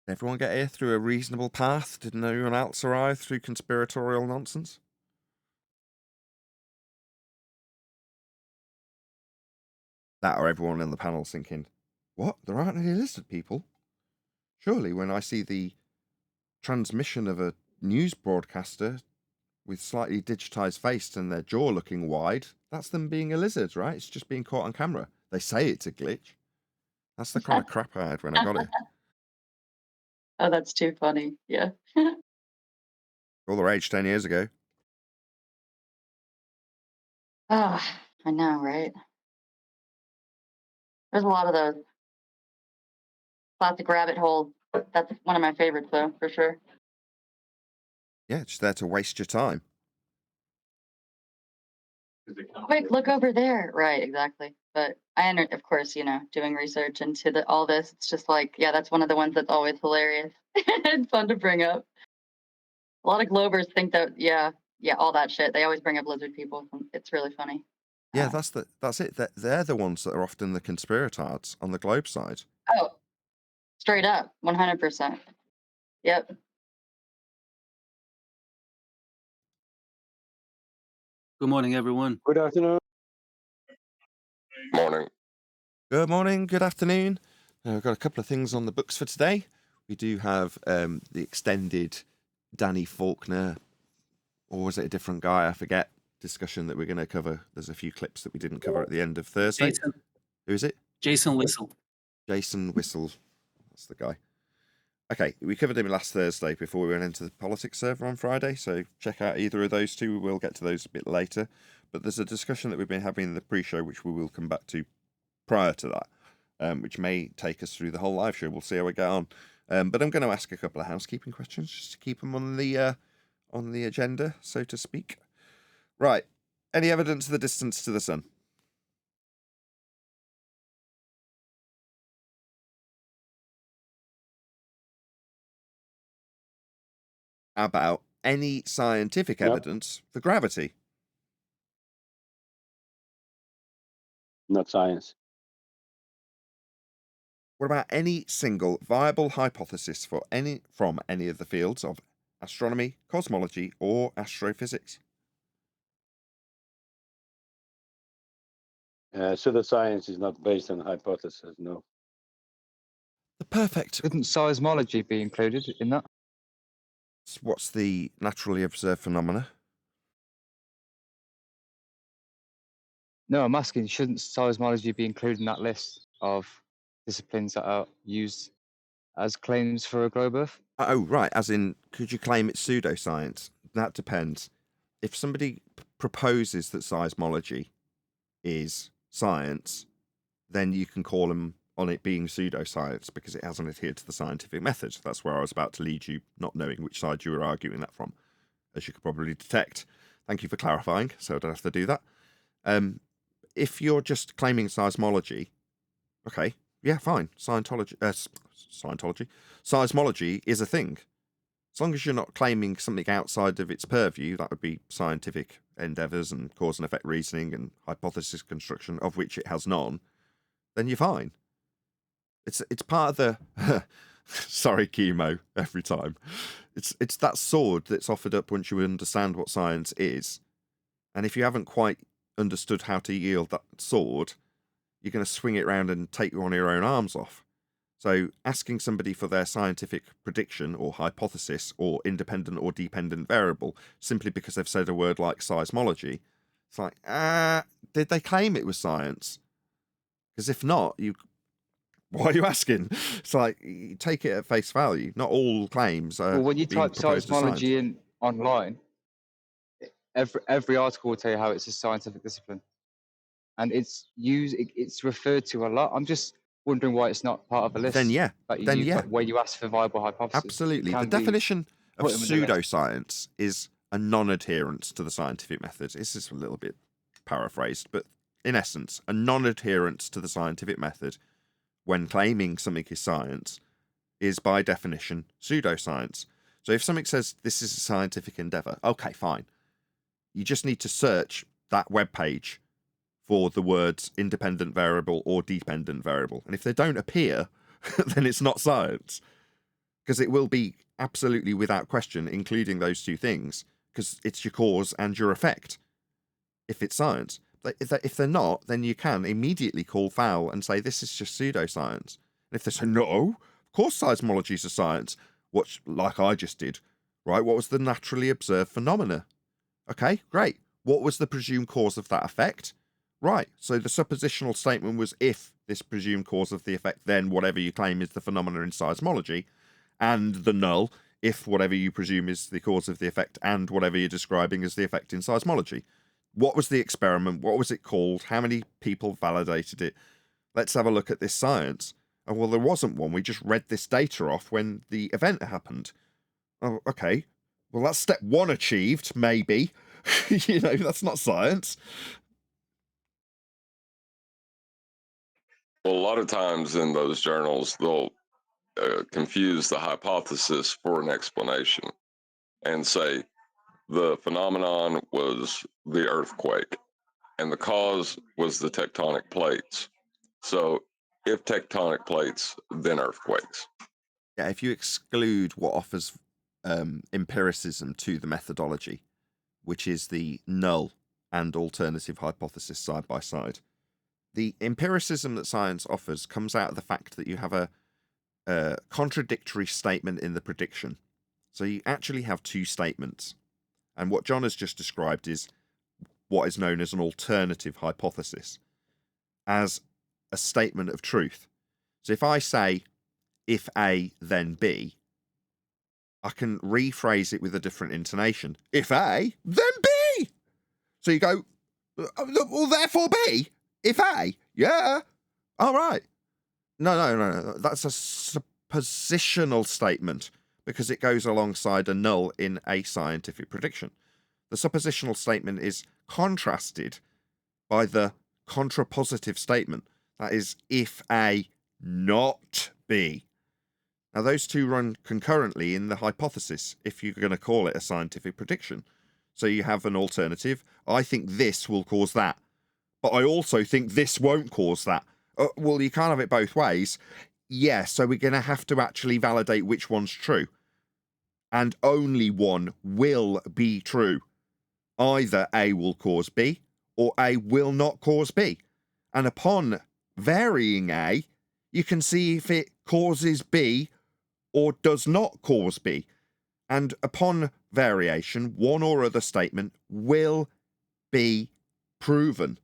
everyone get here through a reasonable path? Did no one else arrive through conspiratorial nonsense? That or everyone in the panel thinking, what? There aren't any lizard people? Surely when I see the transmission of a news broadcaster with slightly digitized face and their jaw looking wide, that's them being a lizard, right? It's just being caught on camera. They say it's a glitch. That's the kind of crap I had when I got it. Oh, that's too funny. Yeah. All the rage 10 years ago. Oh, I know, right? There's a lot of those. Classic rabbit hole. That's one of my favorites, though, for sure. Yeah, just there to waste your time. Quick, look over there. Right, exactly. But of course, doing research into all this, it's just like, yeah, that's one of the ones that's always hilarious and fun to bring up. A lot of Globers think that, yeah, all that shit. They always bring up lizard people. It's really funny. Yeah, that's it. They're the ones that are often the conspiratards on the Globe side. Oh, straight up, 100%. Yep. Good morning, everyone. Good afternoon. Morning. Good morning, good afternoon. We've got a couple of things on the books for today. We do have the extended Danny Faulkner, or was it a different guy? I forget. Discussion that we're going to cover. There's a few clips that we didn't cover at the end of Thursday. Jason. Who is it? Jason Whistle. Jason Whistle. That's the guy. Okay, we covered him last Thursday before we went into the politics server on Friday, so check out either of those two. We'll get to those a bit later. But there's a discussion that we've been having in the pre-show, which we will come back to prior to that, which may take us through the whole live show. We'll see how we get on. But I'm going to ask a couple of housekeeping questions just to keep them on the agenda, so to speak. Right. Any evidence of the distance to the sun? How about any scientific Nope. evidence for gravity? Not science. What about any single viable hypothesis from any of the fields of astronomy, cosmology, or astrophysics? Pseudoscience is not based on hypothesis, no. The perfect. Couldn't seismology be included in that? What's the naturally observed phenomena? No, I'm asking, shouldn't seismology be included in that list of disciplines that are used as claims for a globe Earth? Oh, right. As in, could you claim it's pseudoscience? That depends. If somebody proposes that seismology is science, then you can call them on it being pseudoscience because it hasn't adhered to the scientific method. That's where I was about to lead you, not knowing which side you were arguing that from, as you could probably detect. Thank you for clarifying, so I don't have to do that. If you're just claiming seismology, okay, yeah, fine. Seismology is a thing. As long as you're not claiming something outside of its purview, that would be scientific endeavours and cause and effect reasoning and hypothesis construction, of which it has none, then you're fine. It's part of the sorry, chemo, every time. It's that sword that's offered up once you understand what science is. And if you haven't quite understood how to yield that sword, you're going to swing it around and take one of your own arms off. So asking somebody for their scientific prediction or hypothesis or independent or dependent variable simply because they've said a word like seismology, it's like, did they claim it was science? Because if not, why are you asking? It's like, you take it at face value. Not all claims are Well, when you being type proposed as science. seismology in online, every article will tell you how it's a scientific discipline, and it's referred to a lot. I'm just wondering why it's not part of a list. Then yeah, Where you ask for viable hypotheses. absolutely. The Can we definition of put them in the list? pseudoscience is a non-adherence to the scientific method. This is a little bit paraphrased, but in essence, a non-adherence to the scientific method when claiming something is science is by definition pseudoscience. So if something says this is a scientific endeavor, okay, fine. You just need to search that web page for the words independent variable or dependent variable. And if they don't appear, then it's not science. Because it will be absolutely without question, including those two things, because it's your cause and your effect, if it's science. But if they're not, then you can immediately call foul and say this is just pseudoscience. And if they say, no, of course seismology is a science, like I just did, right? What was the naturally observed phenomena? Okay, great. What was the presumed cause of that effect? Right, so the suppositional statement was if this presumed cause of the effect, then whatever you claim is the phenomena in seismology, and the null, if whatever you presume is the cause of the effect, and whatever you're describing is the effect in seismology. What was the experiment? What was it called? How many people validated it? Let's have a look at this science. Oh, well, there wasn't one. We just read this data off when the event happened. Oh, okay. Well, that's step one achieved, maybe. That's not science. Well, a lot of times in those journals, they'll confuse the hypothesis for an explanation and say the phenomenon was the earthquake and the cause was the tectonic plates. So if tectonic plates, then earthquakes. Yeah, if you exclude what offers empiricism to the methodology, which is the null and alternative hypothesis side by side, the empiricism that science offers comes out of the fact that you have a contradictory statement in the prediction. So you actually have two statements. And what John has just described is what is known as an alternative hypothesis, as a statement of truth. So if I say, if A, then B, I can rephrase it with a different intonation. If A, then B! So you go, well, therefore B? If A? Yeah. All right. No. That's a suppositional statement because it goes alongside a null in a scientific prediction. The suppositional statement is contrasted by the contrapositive statement. That is, if A, not B. Now, those two run concurrently in the hypothesis if you're going to call it a scientific prediction. So you have an alternative. I think this will cause that. But I also think this won't cause that. Well, you can't have it both ways. Yeah, so we're going to have to actually validate which one's true. And only one will be true. Either A will cause B, or A will not cause B. And upon varying A, you can see if it causes B or does not cause B. And upon variation, one or other statement will be proven.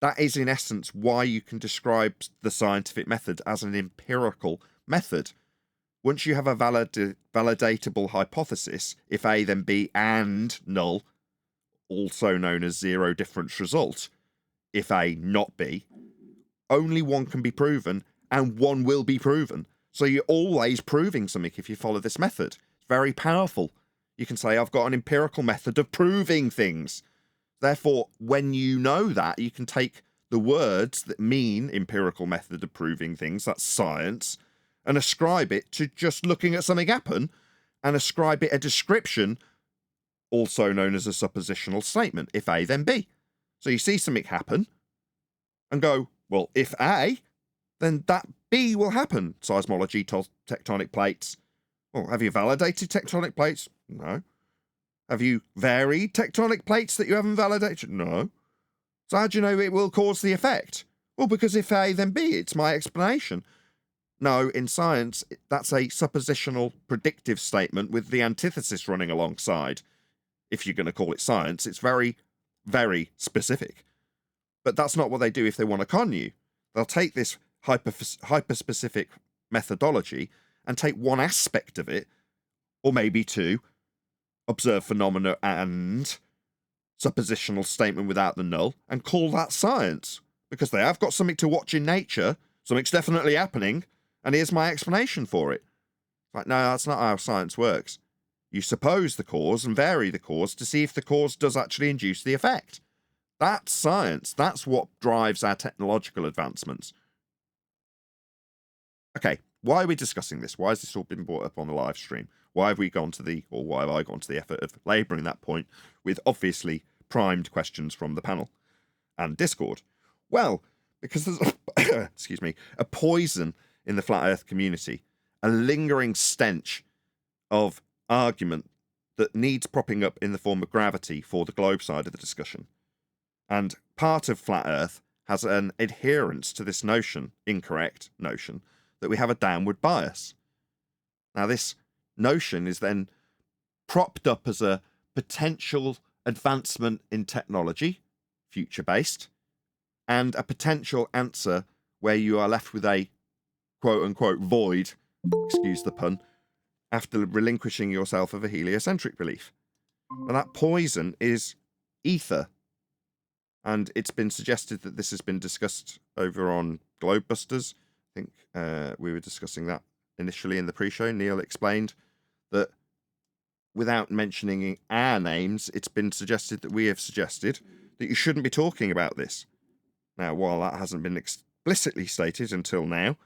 That is, in essence, why you can describe the scientific method as an empirical method. Once you have a validatable hypothesis, if A then B and null, also known as zero difference result, if A not B, only one can be proven and one will be proven. So you're always proving something if you follow this method. It's very powerful. You can say, I've got an empirical method of proving things. Therefore, when you know that, you can take the words that mean empirical method of proving things, that's science, and ascribe it to just looking at something happen, and ascribe it a description, also known as a suppositional statement, if A, then B. So you see something happen, and go, well, if A, then that B will happen. Seismology, tectonic plates. Well, have you validated tectonic plates? No. Have you varied tectonic plates that you haven't validated? No. So how do you know it will cause the effect? Well, because if A, then B, it's my explanation. No, in science, that's a suppositional predictive statement with the antithesis running alongside. If you're going to call it science, it's very, very specific. But that's not what they do if they want to con you. They'll take this hyper-specific methodology and take one aspect of it, or maybe two, observe phenomena and suppositional statement without the null, and call that science. Because they have got something to watch in nature, something's definitely happening, and here's my explanation for it. Like, no, that's not how science works. You suppose the cause and vary the cause to see if the cause does actually induce the effect. That's science. That's what drives our technological advancements. Okay, why are we discussing this? Why has this all been brought up on the live stream? Why have I gone to the effort of labouring that point with obviously primed questions from the panel and Discord? Well, because there's excuse me, a poison in the flat earth community, a lingering stench of argument that needs propping up in the form of gravity for the globe side of the discussion. And part of flat earth has an adherence to this notion, incorrect notion, that we have a downward bias. Now, this notion is then propped up as a potential advancement in technology, future-based, and a potential answer where you are left with a quote-unquote void, excuse the pun, after relinquishing yourself of a heliocentric belief. And that poison is ether. And it's been suggested that this has been discussed over on Globebusters. I think we were discussing that initially in the pre-show. Neil explained that without mentioning our names, it's been suggested that we have suggested that you shouldn't be talking about this. Now, while that hasn't been explicitly stated until now,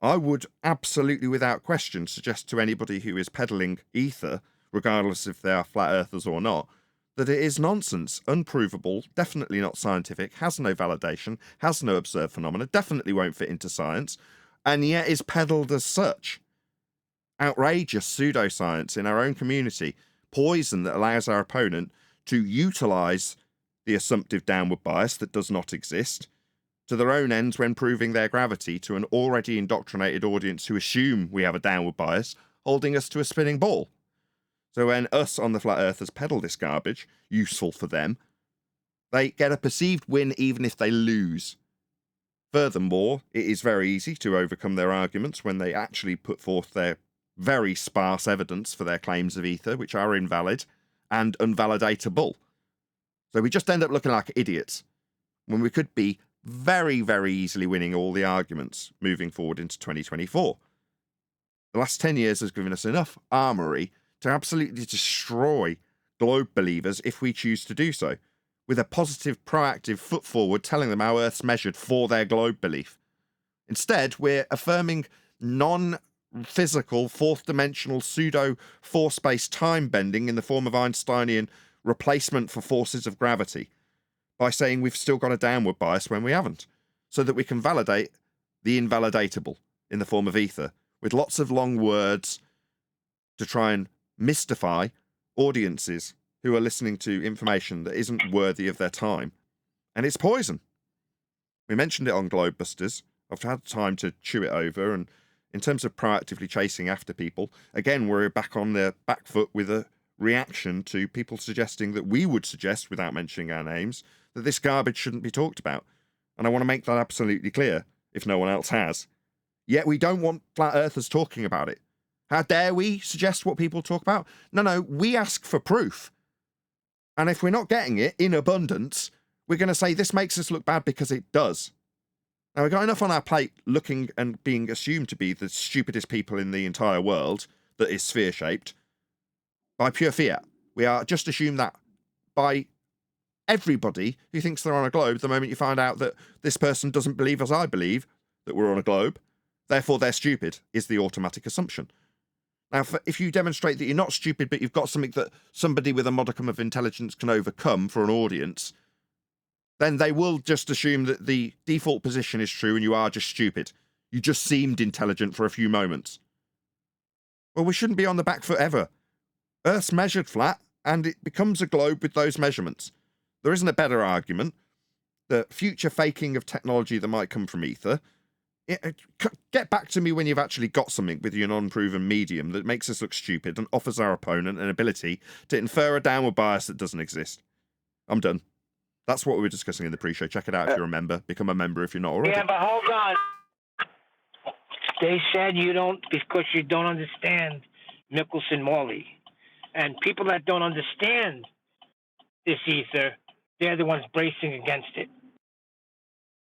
I would absolutely, without question, suggest to anybody who is peddling ether, regardless if they are flat earthers or not, that it is nonsense, unprovable, definitely not scientific, has no validation, has no observed phenomena, definitely won't fit into science, and yet is peddled as such. Outrageous pseudoscience in our own community, poison that allows our opponent to utilise the assumptive downward bias that does not exist to their own ends when proving their gravity to an already indoctrinated audience who assume we have a downward bias, holding us to a spinning ball. So when us on the Flat Earthers peddle this garbage, useful for them, they get a perceived win even if they lose. Furthermore, it is very easy to overcome their arguments when they actually put forth their very sparse evidence for their claims of ether, which are invalid and unvalidatable. So we just end up looking like idiots when we could be very, very easily winning all the arguments moving forward into 2024. The last 10 years has given us enough armoury to absolutely destroy globe believers if we choose to do so, with a positive, proactive foot forward telling them how Earth's measured for their globe belief. Instead, we're affirming non-physical, fourth-dimensional, pseudo-force-based time bending in the form of Einsteinian replacement for forces of gravity by saying we've still got a downward bias when we haven't, so that we can validate the invalidatable in the form of ether, with lots of long words to try and mystify audiences who are listening to information that isn't worthy of their time. And it's poison. We mentioned it on Globebusters. I've had time to chew it over, and in terms of proactively chasing after people, again, we're back on the back foot with a reaction to people suggesting that we would suggest, without mentioning our names, that this garbage shouldn't be talked about. And I want to make that absolutely clear, if no one else has. Yet we don't want flat earthers talking about it. How dare we suggest what people talk about? No, we ask for proof. And if we're not getting it in abundance, we're going to say this makes us look bad because it does. Now, we've got enough on our plate looking and being assumed to be the stupidest people in the entire world that is sphere-shaped by pure fiat. We are just assumed that by everybody who thinks they're on a globe the moment you find out that this person doesn't believe as I believe that we're on a globe, therefore they're stupid, is the automatic assumption. Now, if you demonstrate that you're not stupid, but you've got something that somebody with a modicum of intelligence can overcome for an audience, then they will just assume that the default position is true and you are just stupid. You just seemed intelligent for a few moments. Well, we shouldn't be on the back foot ever. Earth's measured flat, and it becomes a globe with those measurements. There isn't a better argument. the future faking of technology that might come from ether. Get back to me when you've actually got something with your non-proven medium that makes us look stupid and offers our opponent an ability to infer a downward bias that doesn't exist. I'm done. That's what we were discussing in the pre-show. Check it out if you're a member. Become a member if you're not already. Yeah, but hold on. They said you don't because you don't understand Michelson-Morley. And people that don't understand this ether, they're the ones bracing against it.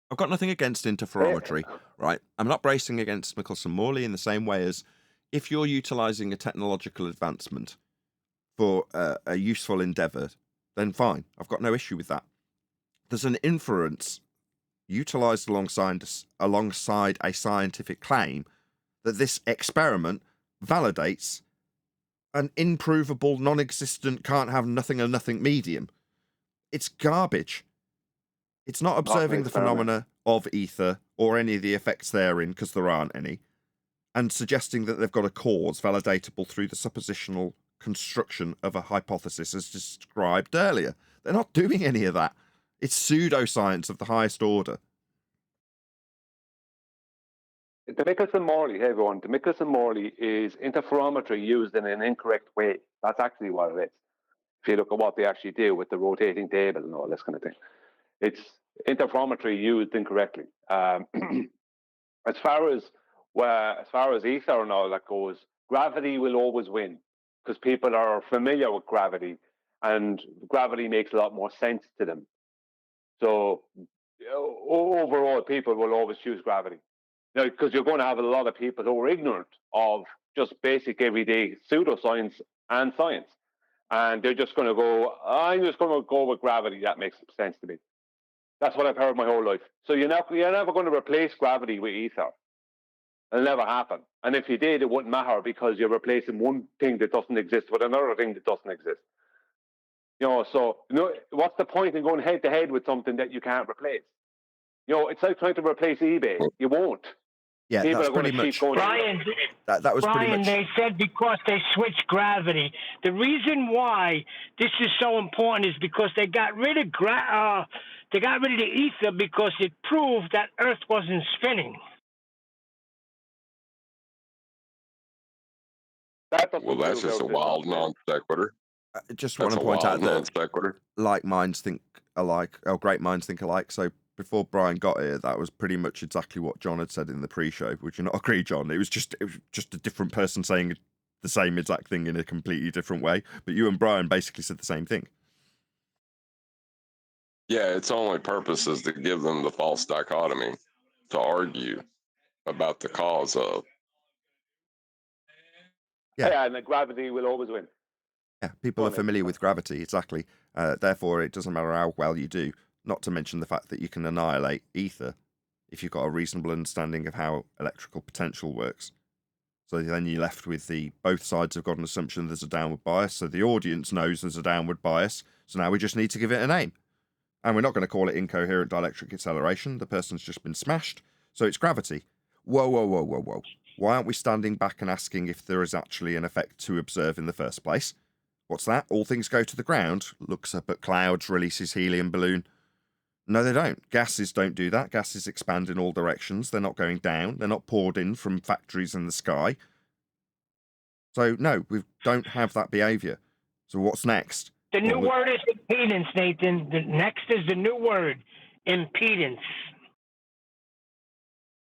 I've got nothing against interferometry, right? I'm not bracing against Michelson-Morley in the same way as if you're utilizing a technological advancement for a useful endeavor, then fine. I've got no issue with that. There's an inference utilized alongside a scientific claim that this experiment validates an improvable, non-existent, can't have nothing or nothing medium. It's garbage. It's not observing the phenomena of ether or any of the effects therein, because there aren't any, and suggesting that they've got a cause validatable through the suppositional construction of a hypothesis as described earlier. They're not doing any of that. It's pseudoscience of the highest order. The Michelson-Morley, hey everyone, the Michelson-Morley is interferometry used in an incorrect way. That's actually what it is. If you look at what they actually do with the rotating table and all this kind of thing. It's interferometry used incorrectly. As far as ether and all that goes, gravity will always win because people are familiar with gravity, and gravity makes a lot more sense to them. So overall, people will always choose gravity. Because you're going to have a lot of people who are ignorant of just basic everyday pseudoscience and science. And they're just going to go, I'm just going to go with gravity. That makes sense to me. That's what I've heard my whole life. So you're never going to replace gravity with ether. It'll never happen. And if you did, it wouldn't matter because you're replacing one thing that doesn't exist with another thing that doesn't exist. So what's the point in going head to head with something that you can't replace? It's like trying to replace eBay. You won't. Yeah, people that's are going pretty to much. keep going. Brian, That was pretty much. they said because they switched gravity. The reason why this is so important is because they got rid of the ether because it proved that Earth wasn't spinning. Well, that's just a wild non sequitur. I just want to point out that like minds think alike, or great minds think alike. So before Brian got here, that was pretty much exactly what John had said in the pre-show. Would you not agree, John? It was just a different person saying the same exact thing in a completely different way. But you and Brian basically said the same thing. Yeah, its only purpose is to give them the false dichotomy to argue about the cause of. Yeah, and the gravity will always win. Yeah, people are familiar with gravity, exactly. Therefore, it doesn't matter how well you do. Not to mention the fact that you can annihilate ether if you've got a reasonable understanding of how electrical potential works. So then you're left with both sides have got an assumption there's a downward bias. So the audience knows there's a downward bias. So now we just need to give it a name. And we're not going to call it incoherent dielectric acceleration. The person's just been smashed. So it's gravity. Whoa, whoa, whoa, whoa, whoa. Why aren't we standing back and asking if there is actually an effect to observe in the first place? What's that? All things go to the ground. Looks up at clouds, releases helium balloon. No, they don't. Gases don't do that. Gases expand in all directions. They're not going down. They're not poured in from factories in the sky. So, no, we don't have that behaviour. So what's next? The new word is impedance, Nathan. The next is the new word, impedance.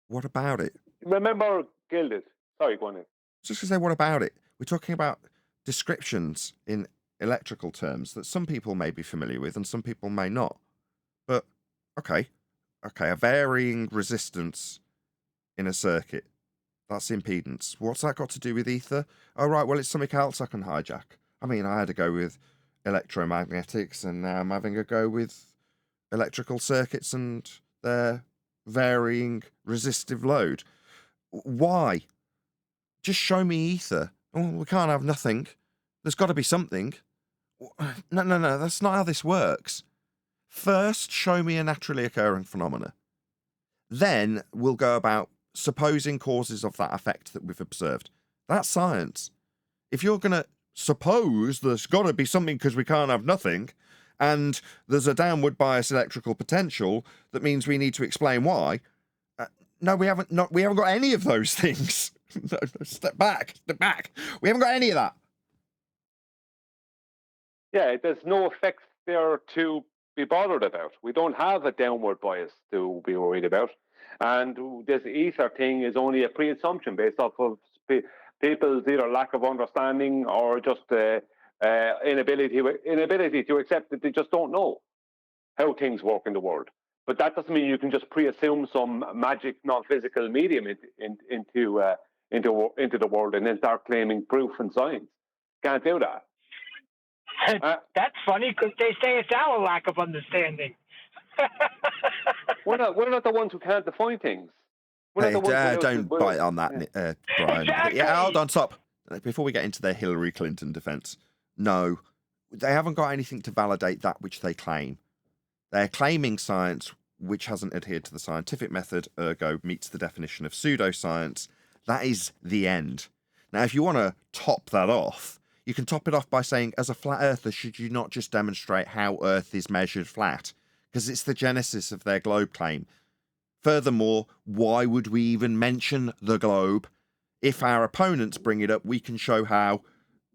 What about it? Remember Gilded. Sorry, go on in. Just to say, what about it? We're talking about descriptions in electrical terms that some people may be familiar with and some people may not. But, okay, a varying resistance in a circuit. That's impedance. What's that got to do with ether? Oh, right, well, it's something else I can hijack. I mean, I had to go with electromagnetics, and now I'm having a go with electrical circuits and their varying resistive load. Why? Just show me ether. Oh, we can't have nothing. There's got to be something. No, that's not how this works. First, show me a naturally occurring phenomena. Then we'll go about supposing causes of that effect that we've observed. That's science. If you're going to suppose there's got to be something because we can't have nothing, and there's a downward bias electrical potential that means we need to explain why. No, we haven't got any of those things. No, step back. We haven't got any of that. Yeah, there's no effects there to be bothered about. We don't have a downward bias to be worried about. And this ether thing is only a pre-assumption based off of people's either lack of understanding or just inability to accept that they just don't know how things work in the world. But that doesn't mean you can just pre-assume some magic non-physical medium into the world and then start claiming proof and science. Can't do that. That's funny because they say it's our lack of understanding. We're not the ones who can't define things. Hey, don't bite on that, Brian. Exactly. Yeah, hold on, stop. Before we get into their Hillary Clinton defense, no, they haven't got anything to validate that which they claim. They're claiming science which hasn't adhered to the scientific method, ergo meets the definition of pseudoscience. That is the end. Now, if you want to top that off, you can top it off by saying, as a flat earther, should you not just demonstrate how Earth is measured flat? Because it's the genesis of their globe claim. Furthermore, why would we even mention the globe? If our opponents bring it up, we can show how,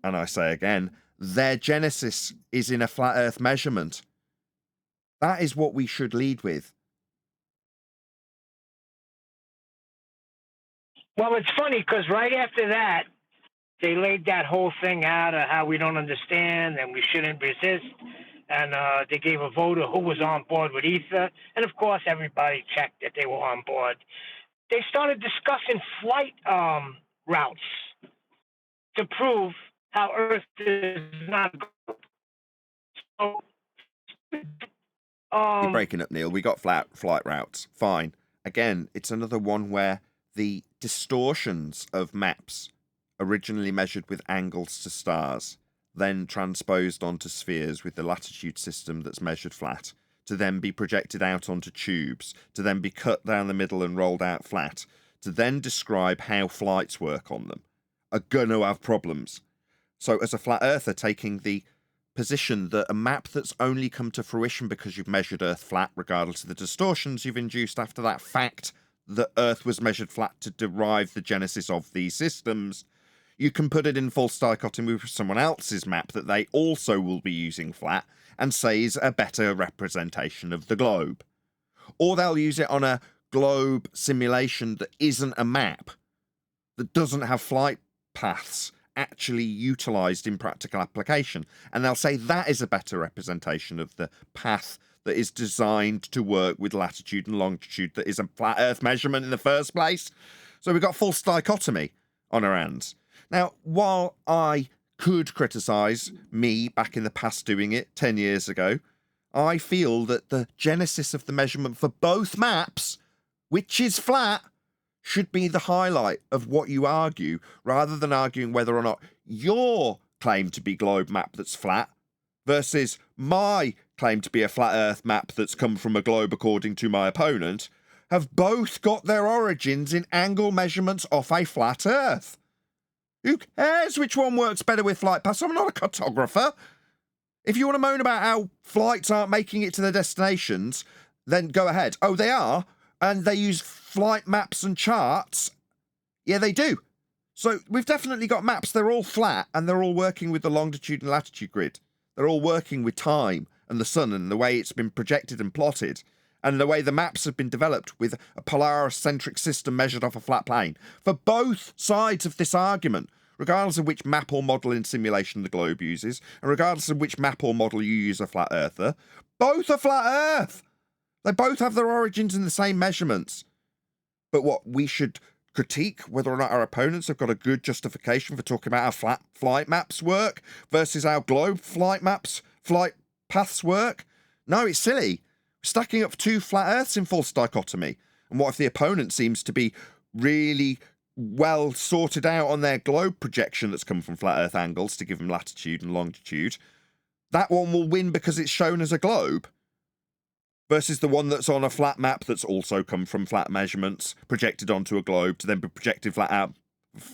and I say again, their genesis is in a flat Earth measurement. That is what we should lead with. Well, it's funny because right after that, they laid that whole thing out of how we don't understand and we shouldn't resist. And they gave a vote of who was on board with ether. And, of course, everybody checked that they were on board. They started discussing flight routes to prove how Earth is not. So, You're breaking up, Neil. We got flight routes. Fine. Again, it's another one where the distortions of maps originally measured with angles to stars, then transposed onto spheres with the latitude system that's measured flat, to then be projected out onto tubes, to then be cut down the middle and rolled out flat, to then describe how flights work on them, are going to have problems. So as a flat earther, taking the position that a map that's only come to fruition because you've measured Earth flat, regardless of the distortions you've induced after that fact that Earth was measured flat to derive the genesis of these systems, you can put it in false dichotomy with someone else's map that they also will be using flat and say is a better representation of the globe. Or they'll use it on a globe simulation that isn't a map, that doesn't have flight paths actually utilised in practical application. And they'll say that is a better representation of the path that is designed to work with latitude and longitude that is a flat Earth measurement in the first place. So we've got false dichotomy on our hands. Now, while I could criticise me back in the past doing it 10 years ago, I feel that the genesis of the measurement for both maps, which is flat, should be the highlight of what you argue, rather than arguing whether or not your claim to be globe map that's flat versus my claim to be a flat Earth map that's come from a globe according to my opponent, have both got their origins in angle measurements off a flat Earth. Who cares which one works better with flight paths? I'm not a cartographer. If you want to moan about how flights aren't making it to their destinations, then go ahead. Oh, they are? And they use flight maps and charts? Yeah, they do. So we've definitely got maps. They're all flat and they're all working with the longitude and latitude grid. They're all working with time and the sun and the way it's been projected and plotted, and the way the maps have been developed with a Polaris-centric system measured off a flat plane. For both sides of this argument, regardless of which map or model in simulation the globe uses, and regardless of which map or model you use a flat earther, both are flat Earth. They both have their origins in the same measurements. But what we should critique whether or not our opponents have got a good justification for talking about how flat flight maps work versus how globe flight paths work? No, it's silly. Stacking up two flat Earths in false dichotomy. And what if the opponent seems to be really well sorted out on their globe projection that's come from flat Earth angles to give them latitude and longitude? That one will win because it's shown as a globe, versus the one that's on a flat map that's also come from flat measurements projected onto a globe to then be projected flat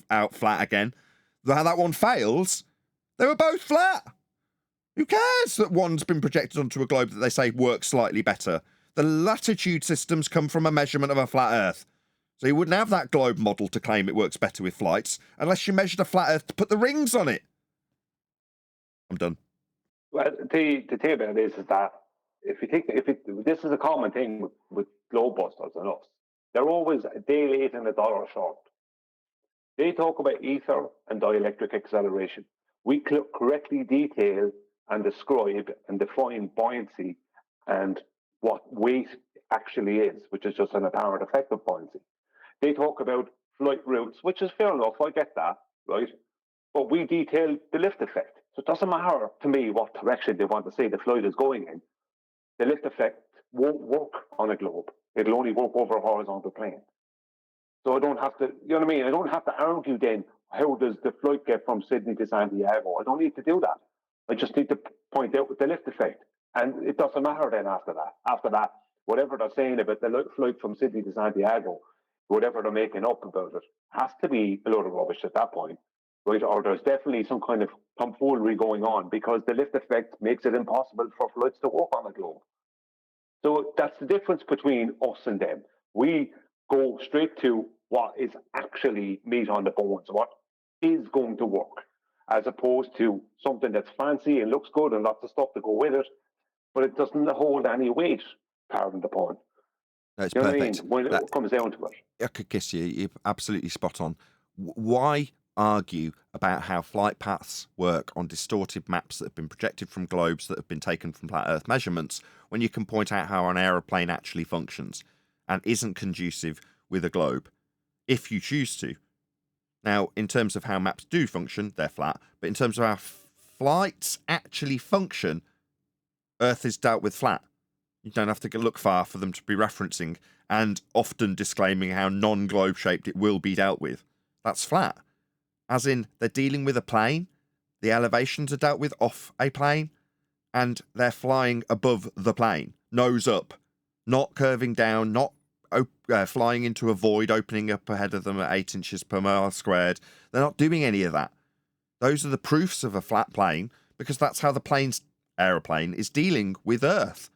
out flat again. How that one fails, they were both flat. Who cares that one's been projected onto a globe that they say works slightly better? The latitude systems come from a measurement of a flat Earth. So you wouldn't have that globe model to claim it works better with flights unless you measured a flat Earth to put the rings on it. I'm done. Well, the thing about it is that this is a common thing with globe busters and us. They're always a day late and a dollar short. They talk about ether and dielectric acceleration. We correctly detail and describe and define buoyancy and what weight actually is, which is just an apparent effect of buoyancy. They talk about flight routes, which is fair enough, I get that, right? But we detail the lift effect. So it doesn't matter to me what direction they want to say the flight is going in. The lift effect won't work on a globe. It'll only work over a horizontal plane. So I don't have to, you know what I mean? I don't have to argue then, how does the flight get from Sydney to Santiago? I don't need to do that. I just need to point out the lift effect. And it doesn't matter then after that. After that, whatever they're saying about the flight from Sydney to Santiago, whatever they're making up about it, has to be a load of rubbish at that point, right? Or there's definitely some kind of tomfoolery going on because the lift effect makes it impossible for flights to work on a globe. So that's the difference between us and them. We go straight to what is actually meat on the bones, what is going to work, as opposed to something that's fancy and looks good and lots of stuff to go with it, but it doesn't hold any weight, pardon the pun. That's you know perfect. What I mean? When it comes down to it. I could kiss you. You're absolutely spot on. Why argue about how flight paths work on distorted maps that have been projected from globes that have been taken from flat Earth measurements when you can point out how an aeroplane actually functions and isn't conducive with a globe, if you choose to? Now, in terms of how maps do function, they're flat, but in terms of how flights actually function, Earth is dealt with flat. You don't have to look far for them to be referencing and often disclaiming how non-globe shaped it will be dealt with. That's flat. As in, they're dealing with a plane, the elevations are dealt with off a plane, and they're flying above the plane, nose up, not curving down, not flying into a void, opening up ahead of them at 8 inches per mile squared. They're not doing any of that. Those are the proofs of a flat plane, because that's how the aeroplane is dealing with Earth.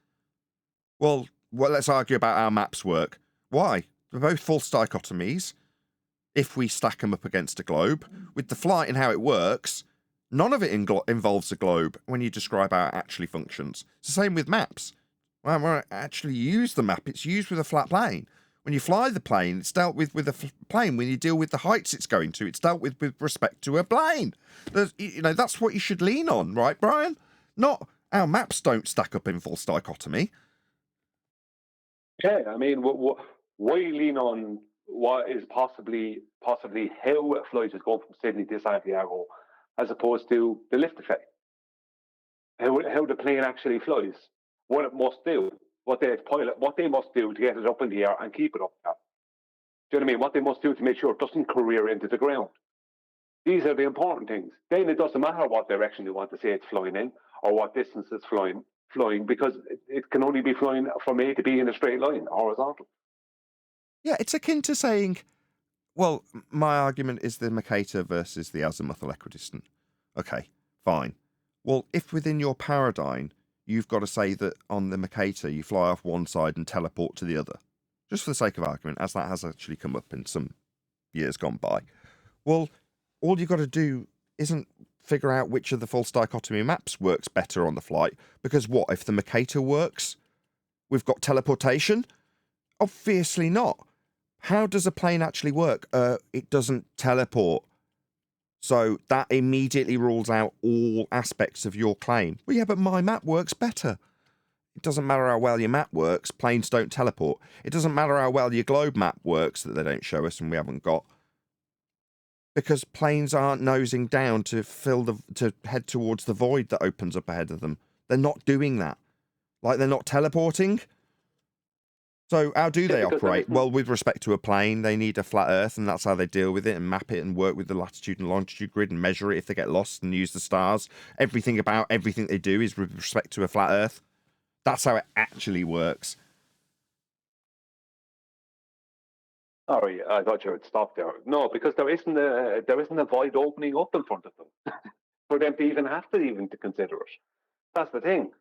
Well, let's argue about how maps work. Why? They're both false dichotomies. If we stack them up against a globe, with the flight and how it works, none of it involves a globe when you describe how it actually functions. It's the same with maps. When we actually use the map, it's used with a flat plane. When you fly the plane, it's dealt with a plane. When you deal with the heights it's going to, it's dealt with respect to a plane. That's what you should lean on, right, Brian? Not our maps don't stack up in false dichotomy. Yeah, I mean, why lean on what is possibly how a flight is going from Sydney to Santiago, as opposed to the lift effect? How the plane actually flies, what it must do, what they must do to get it up in the air and keep it up there. Do you know what I mean? What they must do to make sure it doesn't career into the ground. These are the important things. Then it doesn't matter what direction they want to say it's flying in or what distance it's flying, because it can only be flying from A to B in a straight line, horizontal. Yeah, it's akin to saying, well, my argument is the Mercator versus the azimuthal equidistant. Okay, fine. Well, if within your paradigm, you've got to say that on the Mercator, you fly off one side and teleport to the other, just for the sake of argument, as that has actually come up in some years gone by. Well, all you've got to do isn't figure out which of the false dichotomy maps works better on the flight, because what, if the Mercator works, we've got teleportation? Obviously not. How does a plane actually work? It doesn't teleport. So that immediately rules out all aspects of your claim. Well, yeah, but my map works better. It doesn't matter how well your map works, planes don't teleport. It doesn't matter how well your globe map works that they don't show us and we haven't got. Because planes aren't nosing down to head towards the void that opens up ahead of them. They're not doing that. Like, they're not teleporting. So how do they operate? Well, with respect to a plane, they need a flat Earth, and that's how they deal with it and map it and work with the latitude and longitude grid and measure it if they get lost and use the stars. Everything about everything they do is with respect to a flat Earth. That's how it actually works. Sorry, I thought you would stop there. No, because there isn't a void opening up in front of them for them to even have to consider it. That's the thing.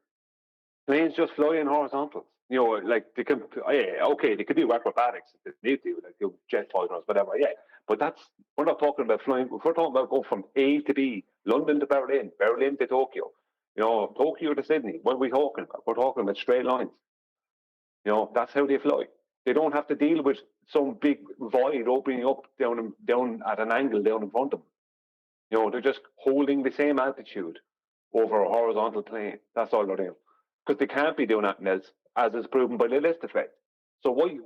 Planes just fly in horizontals. You know, like they could, they could do acrobatics if they need to, like do jet fighters, whatever. Yeah, but we're not talking about flying. We're talking about going from A to B, London to Berlin, Berlin to Tokyo. You know, Tokyo to Sydney. What are we talking about? We're talking about straight lines. You know, that's how they fly. They don't have to deal with some big void opening up down at an angle down in front of them. You know, they're just holding the same altitude over a horizontal plane. That's all they're doing. Because they can't be doing anything else, as is proven by the List effect. So why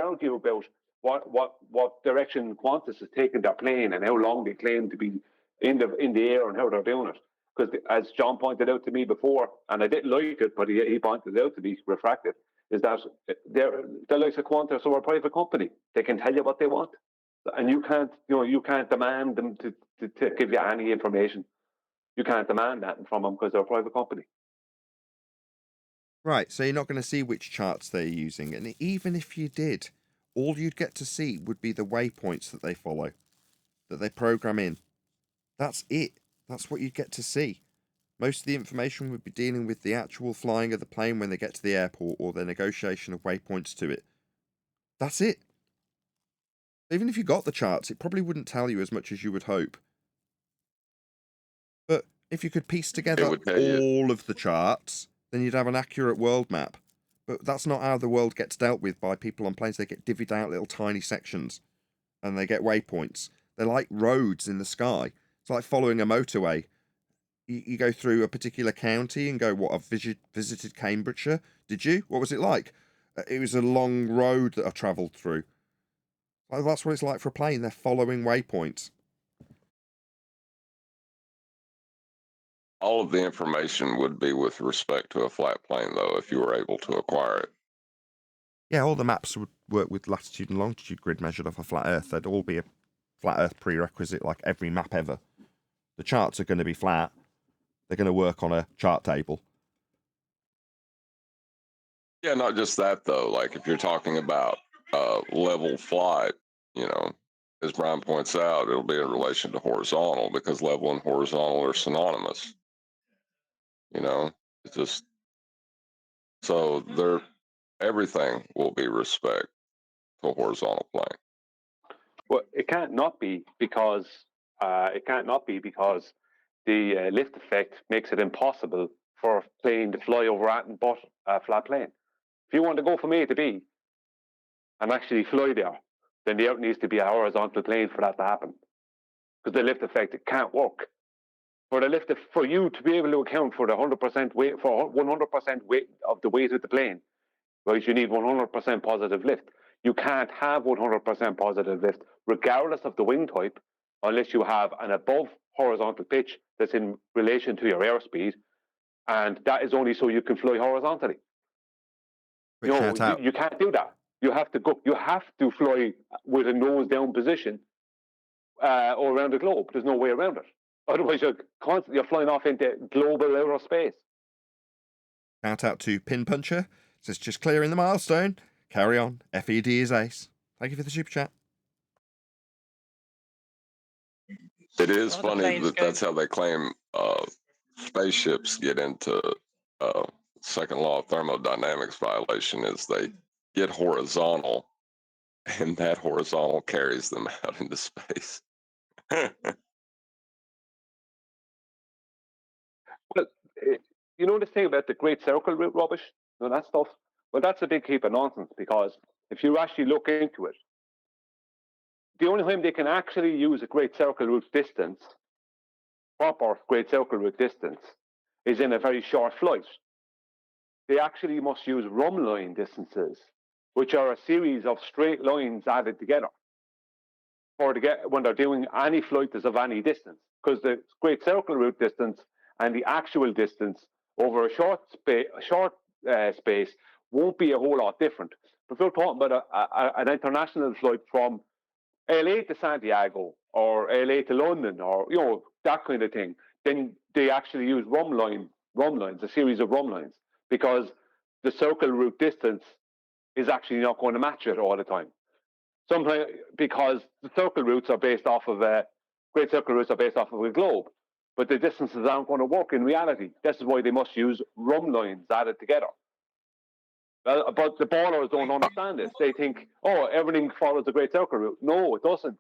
argue about what direction Qantas is taking their plane and how long they claim to be in the air and how they're doing it? Because as John pointed out to me before, and I didn't like it, but he pointed it out to me, refracted, is that they're like a Qantas or a private company. They can tell you what they want, and you can't demand them to give you any information. You can't demand that from them because they're a private company. Right, so you're not going to see which charts they're using, and even if you did, all you'd get to see would be the waypoints that they follow, that they program in. That's it. That's what you'd get to see. Most of the information would be dealing with the actual flying of the plane when they get to the airport or the negotiation of waypoints to it. That's it. Even if you got the charts, it probably wouldn't tell you as much as you would hope. But if you could piece together all of the charts, then you'd have an accurate world map. But that's not how the world gets dealt with by people on planes. They get divvied out little tiny sections and they get waypoints. They're like roads in the sky. It's like following a motorway. You go through a particular county and go, I've visited Cambridgeshire. Did you? What was it like? It was a long road that I travelled through. Well, that's what it's like for a plane. They're following waypoints. All of the information would be with respect to a flat plane, though, if you were able to acquire it. Yeah, all the maps would work with latitude and longitude grid measured off a flat Earth. They'd all be a flat Earth prerequisite, like every map ever. The charts are going to be flat. They're going to work on a chart table. Yeah, not just that, though. Like, if you're talking about level flight, you know, as Brian points out, it'll be in relation to horizontal because level and horizontal are synonymous. You know, it's just so everything will be respect to a horizontal plane. Well, it can't not be because the lift effect makes it impossible for a plane to fly over anything but a flat plane. If you want to go from A to B and actually fly there, then there needs to be a horizontal plane for that to happen. Because the lift effect, it can't work. For you to be able to account for the 100% weight, for 100% weight of the weight of the plane, right, you need 100% positive lift. You can't have 100% positive lift, regardless of the wing type, unless you have an above horizontal pitch that's in relation to your airspeed, and that is only so you can fly horizontally. You can't do that. You have to fly with a nose down position all around the globe. There's no way around it. Otherwise, you're flying off into global outer space. Shout out to Pin Puncher. Says just clearing the milestone. Carry on. FED is ace. Thank you for the super chat. It is funny that that's how they claim spaceships get into second law of thermodynamics violation is they get horizontal and that horizontal carries them out into space. Well, you know the thing about the Great Circle route rubbish, that stuff? Well, that's a big heap of nonsense because if you actually look into it, the only time they can actually use a Great Circle route distance, proper Great Circle route distance, is in a very short flight. They actually must use rhumb line distances, which are a series of straight lines added together when they're doing any flight that's of any distance. Because the Great Circle route distance and the actual distance over a short space won't be a whole lot different. But if you're talking about an international flight from LA to Santiago or LA to London or that kind of thing, then they actually use rhumb lines, a series of rhumb lines, because the circle route distance is actually not going to match it all the time. Sometimes because the circle routes are based off of Great Circle routes are based off of a globe. but the distances aren't going to work in reality. This is why they must use run lines added together. But the ballers don't understand this. They think, oh, everything follows the Great Circle route. No, it doesn't.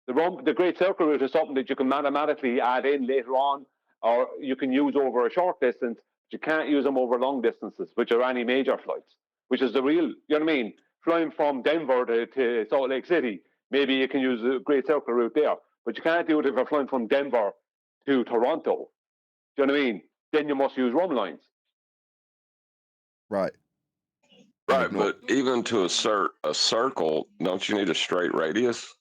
The Great Circle route is something that you can mathematically add in later on, or you can use over a short distance. You can't use them over long distances, which are any major flights, which is the real, you know what I mean? Flying from Denver to Salt Lake City, maybe you can use the Great Circle route there, but you can't do it if you're flying from Denver to Toronto. Do you know what I mean? Then you must use run lines. Right. Right, but even to assert a circle, don't you need a straight radius?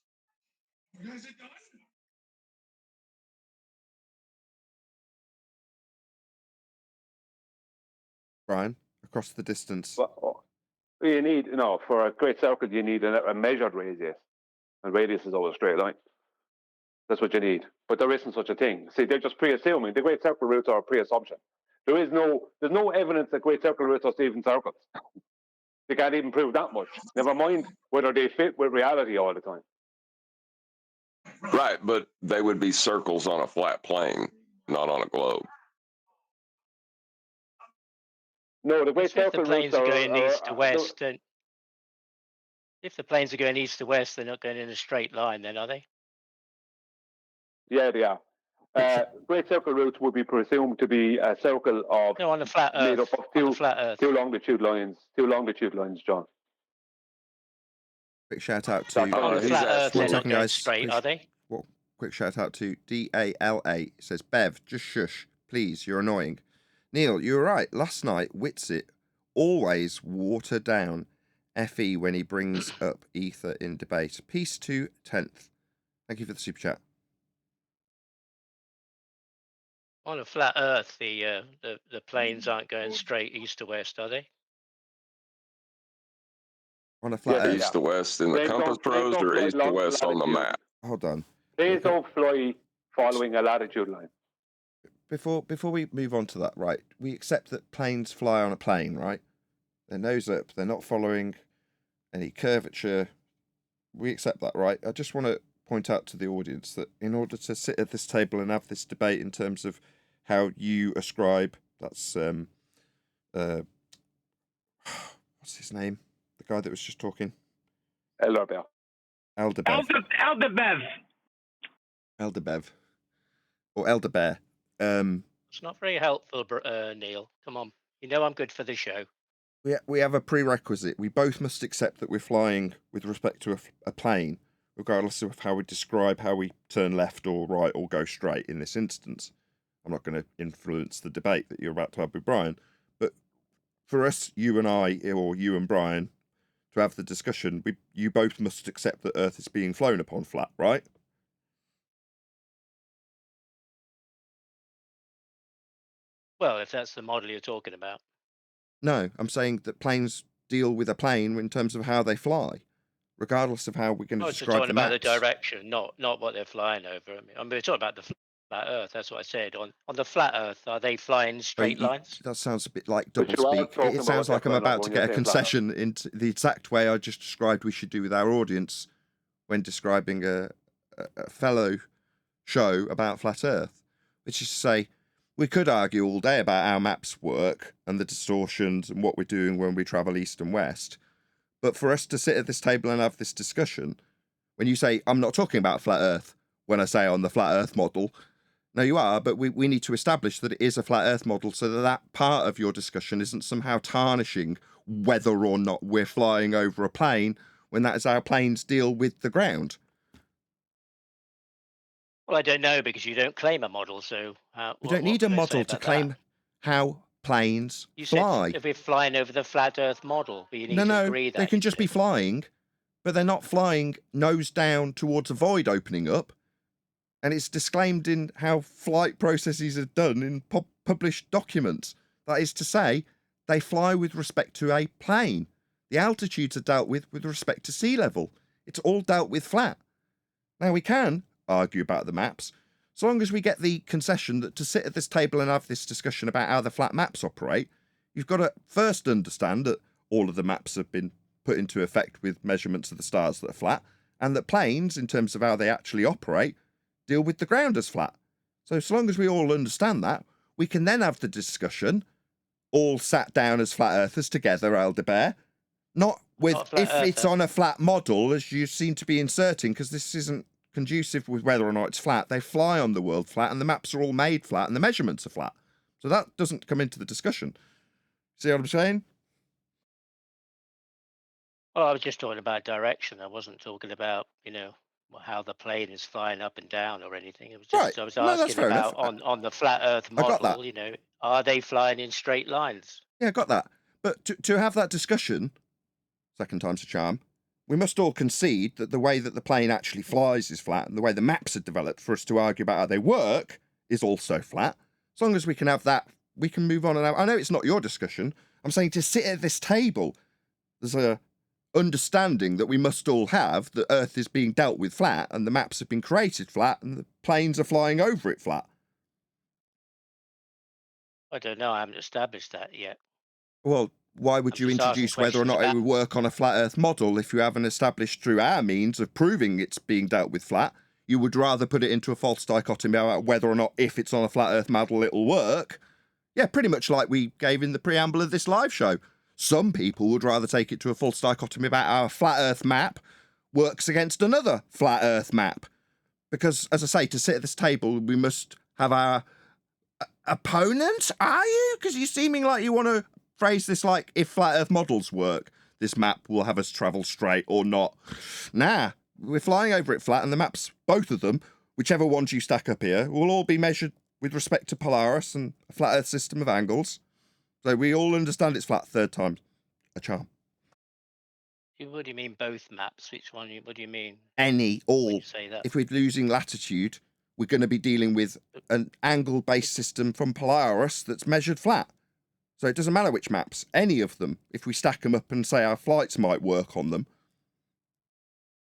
Brian, across the distance. Well, you need, for a Great Circle, you need a measured radius. And radius is always a straight line. That's what you need. But there isn't such a thing. See, they're just pre-assuming. The Great Circle routes are a pre-assumption. There's no evidence that Great Circle routes are even circles. They can't even prove that much. Never mind whether they fit with reality all the time. Right, but they would be circles on a flat plane, not on a globe. No, the Great If the Circle planes routes are going east to west, no, then if the planes are going east to west, they're not going in a straight line, then are they? yeah, they are. Great Circle routes would be presumed to be a circle of No, on the flat made Earth. up of On the flat Earth. two longitude lines, John. Quick shout out to On the he's flat Earth, asking- they're One not second, going guys, straight, please. are they? Well, quick shout out to DALA. It says, Bev, just shush. Please, you're annoying. Neil, you were right. Last night, Witsit always water down FE when he brings up ether in debate. Peace to 10th. Thank you for the super chat. On a flat Earth, the planes aren't going straight east to west, are they? On a flat Yeah, Earth. East to west in the Planes compass don't- planes rose don't or fly east to long west on the latitude. map? Hold on. Planes Okay. don't fly following a latitude line. Before we move on to that, right, we accept that planes fly on a plane, right? They're nose up, they're not following any curvature. We accept that, right? I just want to point out to the audience that in order to sit at this table and have this debate in terms of how you ascribe, that's what's his name? The guy that was just talking. Elderbear. Elderbev. Elderbev. Or Elderbear. It's not very helpful, Neil. Come on. You know I'm good for the show. We have a prerequisite. We both must accept that we're flying with respect to a plane, regardless of how we describe how we turn left or right or go straight in this instance. I'm not going to influence the debate that you're about to have with Brian, but for us, you and I, or you and Brian, to have the discussion, you both must accept that Earth is being flown upon flat, right? Well, if that's the model you're talking about. No, I'm saying that planes deal with a plane in terms of how they fly, regardless of how we're going to Oh, so describe talking the about maps. the direction, not what they're flying over. I mean, we're talking about the flat Earth. That's what I said. On the flat Earth, are they flying straight lines? That sounds a bit like But double you are speak. talking It sounds about like I'm different about to when get a you say flat concession into the exact way I just described we should do with our audience when describing a fellow show about flat Earth, which is to say, we could argue all day about how maps work and the distortions and what we're doing when we travel east and west. But for us to sit at this table and have this discussion, when you say, I'm not talking about flat Earth, when I say on the flat Earth model, no, you are, but we need to establish that it is a flat Earth model so that part of your discussion isn't somehow tarnishing whether or not we're flying over a plane when that is how planes deal with the ground. Well, I don't know because you don't claim a model. So We don't need a model to claim how planes You fly. said if we're flying over the flat Earth model, but you need to No, agree that they can just be flying, but they're not flying nose down towards a void opening up. And it's disclaimed in how flight processes are done in published documents. That is to say, they fly with respect to a plane. The altitudes are dealt with respect to sea level. It's all dealt with flat. Now, we can argue about the maps, so long as we get the concession that to sit at this table and have this discussion about how the flat maps operate, you've got to first understand that all of the maps have been put into effect with measurements of the stars that are flat, and that planes, in terms of how they actually operate, deal with the ground as flat. So as long as we all understand that, we can then have the discussion, all sat down as flat earthers together, Elder Bear, not with Not a flat if it's earther. on a flat model, as you seem to be inserting, because this isn't conducive with whether or not it's flat. They fly on the world flat, and the maps are all made flat, and the measurements are flat. So that doesn't come into the discussion. See what I'm saying? Well, I was just talking about direction. I wasn't talking about, how the plane is flying up and down or anything. It was Right. just I was No, that's asking fair enough. about on the flat Earth I got that. model. Are they flying in straight lines? Yeah, got that. But to have that discussion, second time's a charm, we must all concede that the way that the plane actually flies is flat, and the way the maps are developed for us to argue about how they work is also flat. As long as we can have that, we can move on. And I know it's not your discussion. I'm saying to sit at this table, there's a understanding that we must all have that Earth is being dealt with flat, and the maps have been created flat, and the planes are flying over it flat. I don't know. I haven't established that yet. Well, why would I'm you just asking introduce whether or questions not it about- would work on a flat Earth model if you haven't established through our means of proving it's being dealt with flat? You would rather put it into a false dichotomy about whether or not if it's on a flat Earth model it'll work. Yeah, pretty much like we gave in the preamble of this live show. Some people would rather take it to a false dichotomy about how a flat Earth map works against another flat Earth map. Because, as I say, to sit at this table, we must have our opponent, are you? Because you're seeming like you want to phrase this like, if flat Earth models work, this map will have us travel straight or not. Nah, we're flying over it flat, and the maps, both of them, whichever ones you stack up here, will all be measured with respect to Polaris and a flat Earth system of angles. So we all understand it's flat. Third time's a charm. What do you mean both maps? Which one? What do you mean? Any, when all. you say that? If we're losing latitude, we're going to be dealing with an angle-based system from Polaris that's measured flat. So it doesn't matter which maps, any of them, if we stack them up and say our flights might work on them.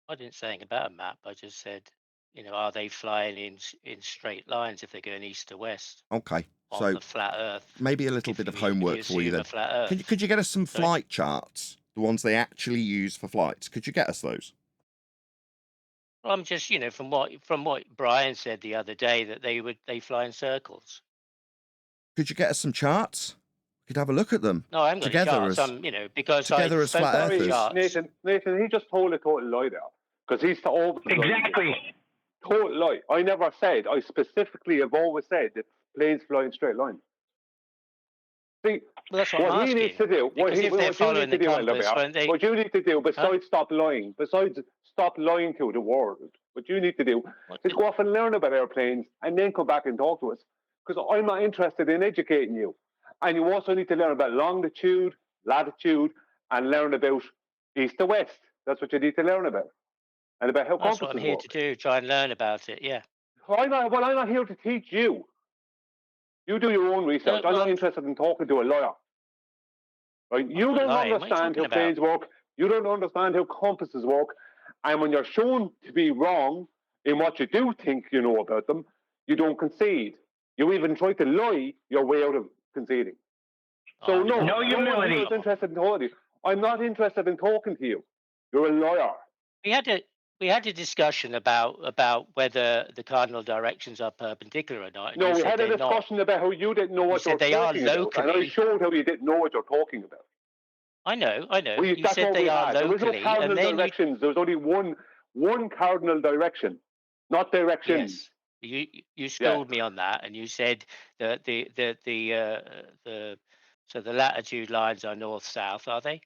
I didn't say anything about a map. I just said, are they flying in straight lines if they're going east to west Okay, on so the flat Earth? maybe a little bit of homework for you assume then. a flat Earth. Could you get us some Sorry? flight charts, the ones they actually use for flights? Could you get us those? Well, I'm just, from what Brian said the other day, that they fly in circles. Could you get us some charts? We could have a look at them. No, I haven't got any Together charts. as- Because together I as spoke flat about the earthers. charts. Nathan, he just told a total lie there because he's the old Exactly. total lie. I never said. I specifically have always said that planes fly in straight lines. See, Well, that's what what I'm he needs asking. to do, Because if they're you following need to the do, Elder compass, Bear, when they, what you need to do, besides stop lying to the world, what you need to do is go off and learn about airplanes and then come back and talk to us. Because I'm not interested in educating you. And you also need to learn about longitude, latitude, and learn about east to west. That's what you need to learn about. And about how that's what compasses I'm here work. to do. Try and learn about it. Yeah. I'm not here to teach you. You do your own research. I'm not interested in talking to a lawyer. Right? You not don't lying. What are you understand how talking planes work. You don't understand how compasses work. And when you're shown to be wrong in what you do think you know about them, you don't concede. You even try to lie your way out of conceding. So no humility. I'm not interested in talking to you. I'm not interested in talking to you. You're a lawyer. We had a discussion about whether the cardinal directions are perpendicular or not. And No, you we said had a they're not. discussion about how you didn't know what You you're said they are talking about. And I locally. showed how you didn't know what you're talking about. I know. You That's said what they we are had. There was no locally, cardinal and then directions. There was only one cardinal direction, not directions. yes, you schooled me on that, and you said that the latitude lines are north south, are they?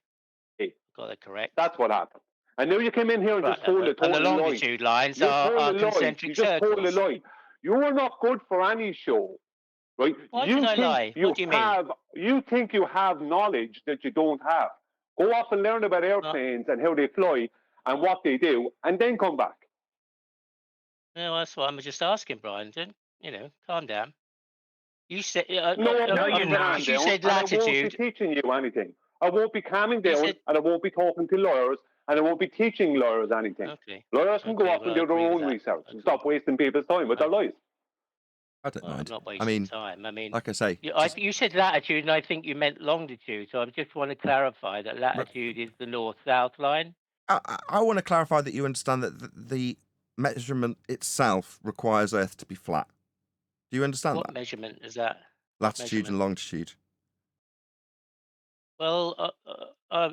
Got that correct. That's what happened. And now you came in here and just told a and the total lie. longitude lines You are told a lie. concentric You just told a circles. lie. You are not good for any show, right? Why you did I think lie? You What do you mean? have, You think you have knowledge that you don't have. Go off and learn about airplanes and how they fly and what they do, and then come back. No, that's what I'm just asking, Brian. Calm down. You said No, you're not. you said I won't be latitude. teaching you anything. I won't be calming You down, said- and I won't be talking to lawyers, and I won't be teaching lawyers anything. Okay. Lawyers can go Okay, off and well, I do their agree with own that. research and stop wasting people's time with their lies. I don't Well, I'm mind. not I wasting mean, time. I mean, like I say, you said latitude, and I think you meant longitude. So I just want to clarify that latitude is the north-south line. I want to clarify that you understand that the measurement itself requires Earth to be flat. Do you understand What that? measurement is that? Latitude and measurement? longitude. Well,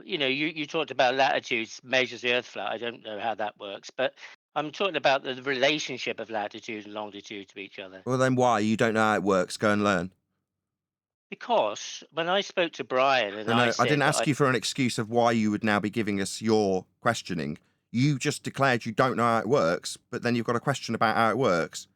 you talked about latitudes measures the Earth flat. I don't know how that works, but I'm talking about the relationship of latitude and longitude to each other. Well, then why? You don't know how it works. Go and learn. Because when I spoke to Brian and I I said didn't that ask you for an excuse of why you would now be giving us your questioning. You just declared you don't know how it works, but then you've got a question about how it works.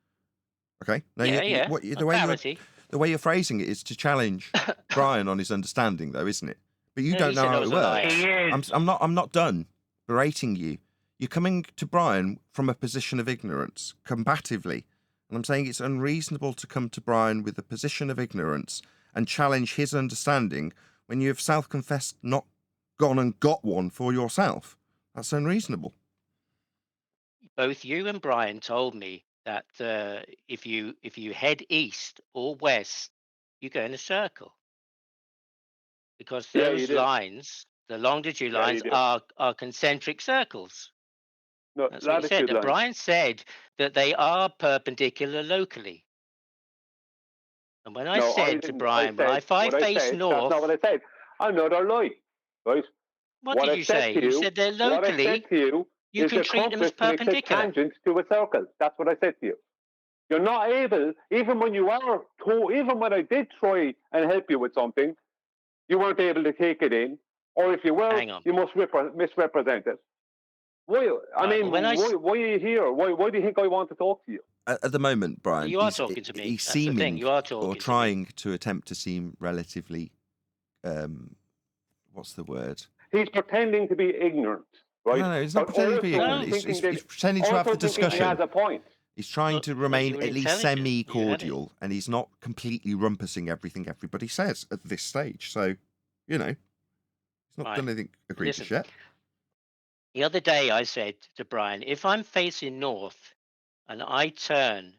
Okay? Now, the way you're phrasing it is to challenge Brian on his understanding, though, isn't it? But you No, don't he know said I how it was a liar. works. He is. I'm not done berating you. You're coming to Brian from a position of ignorance, combatively. And I'm saying it's unreasonable to come to Brian with a position of ignorance and challenge his understanding when you have self-confessed not gone and got one for yourself. That's unreasonable. Both you and Brian told me that if you head east or west, you go in a circle because Yeah, you those do. lines, the longitude Yeah, you lines, do. are concentric circles. No, That's what he said. latitude And lines. Brian said that they are perpendicular locally. And when I No, said to didn't. Brian, well, said if I what I face said. north, That's not what I said. Another lie, right? what did I you said say? to You said they're What I said locally. to you You is can the treat them as compass makes a perpendicular. tangent to a circle. That's what I said to you. You're not able, even when even when I did try and help you with something, you weren't able to take it in, or if you were, Hang on. you must misrepresent it. Why? Right, well, why are you here? Why do you think I want to talk to you? At the moment, Brian, you are talking to me. he's That's the thing. seeming You are talking or to me. trying to attempt to seem relatively, what's the word? He's pretending to be ignorant, right? No, he's not But pretending to be also ignorant. thinking He's pretending to also have the thinking discussion. He has a point. He's trying to remain you were at least intelligent. You had it. semi-cordial, and he's not completely rumpusing everything everybody says at this stage. So, he's not Right. done anything egregious Listen. yet. The other day I said to Brian, if I'm facing north and I turn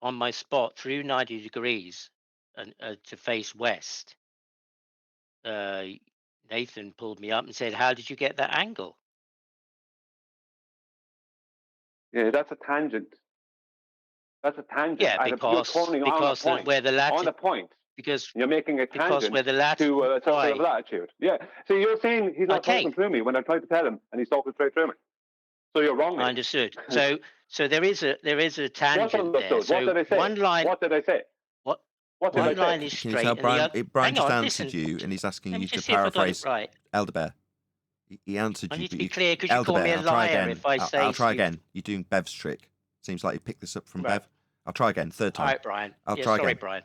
on my spot through 90 degrees and to face west, Nathan pulled me up and said, how did you get that angle? Yeah, that's a tangent. That's a tangent. Yeah, You're because turning on a point. where the On a point. because You're making a tangent where the latitude to a circle why? of latitude. Yeah. So you're saying he's not Okay. talking through me when I tried to tell him, and he's talking straight through me. So you're wrong. I understood. So there is a tangent there. What So did I say? one line. What did I say? What? What did One I say? line is Can you straight. tell and Brian? the Brian hang just on, answered listen. you, and he's asking Let me you to just see if I got it paraphrase right. Elder Bear. He answered I you. need to but be you- clear. Could you Elder call me Bear, a I'll try liar again. if I say? I'll try again. You're doing Bev's trick. Seems like you picked this up from Right. Bev. I'll try again. Third All time. right, Brian. I'll Yeah, try sorry, again. Brian.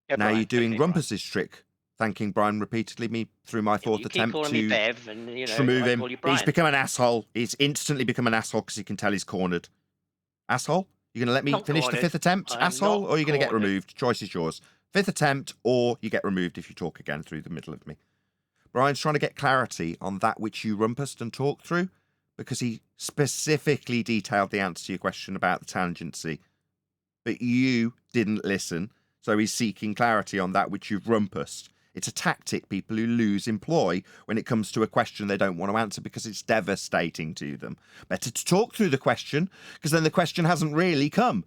Yeah, Now Brian. you're doing Okay, Brian. Rumpus's trick, thanking Brian repeatedly me through my fourth You keep attempt calling me to Bev, and remove I him. call you He's Brian. become an asshole. He's instantly become an asshole because he can tell he's cornered. Asshole? You're going to let me Not finish the cornered. fifth attempt, I'm asshole? not Or are you going to get cornered. removed? Choice is yours. Fifth attempt, or you get removed if you talk again through the middle of me. Brian's trying to get clarity on that which you rumpused and talked through because he specifically detailed the answer to your question about the tangency. But you didn't listen, so he's seeking clarity on that which you've rumpused. It's a tactic people who lose employ when it comes to a question they don't want to answer because it's devastating to them. Better to talk through the question, because then the question hasn't really come.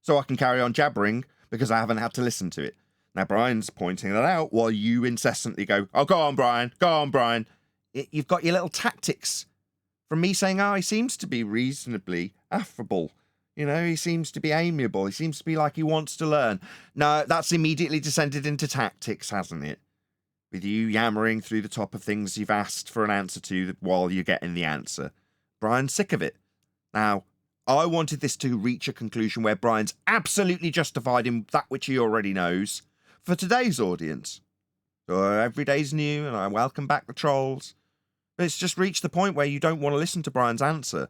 So I can carry on jabbering because I haven't had to listen to it. Now, Brian's pointing that out while you incessantly go, oh, go on, Brian, go on, Brian. You've got your little tactics from me saying, oh, he seems to be reasonably affable. He seems to be amiable. He seems to be like he wants to learn. No, that's immediately descended into tactics, hasn't it? With you yammering through the top of things you've asked for an answer to while you're getting the answer. Brian's sick of it. Now, I wanted this to reach a conclusion where Brian's absolutely justified in that which he already knows for today's audience. So every day's new, and I welcome back the trolls. But it's just reached the point where you don't want to listen to Brian's answer.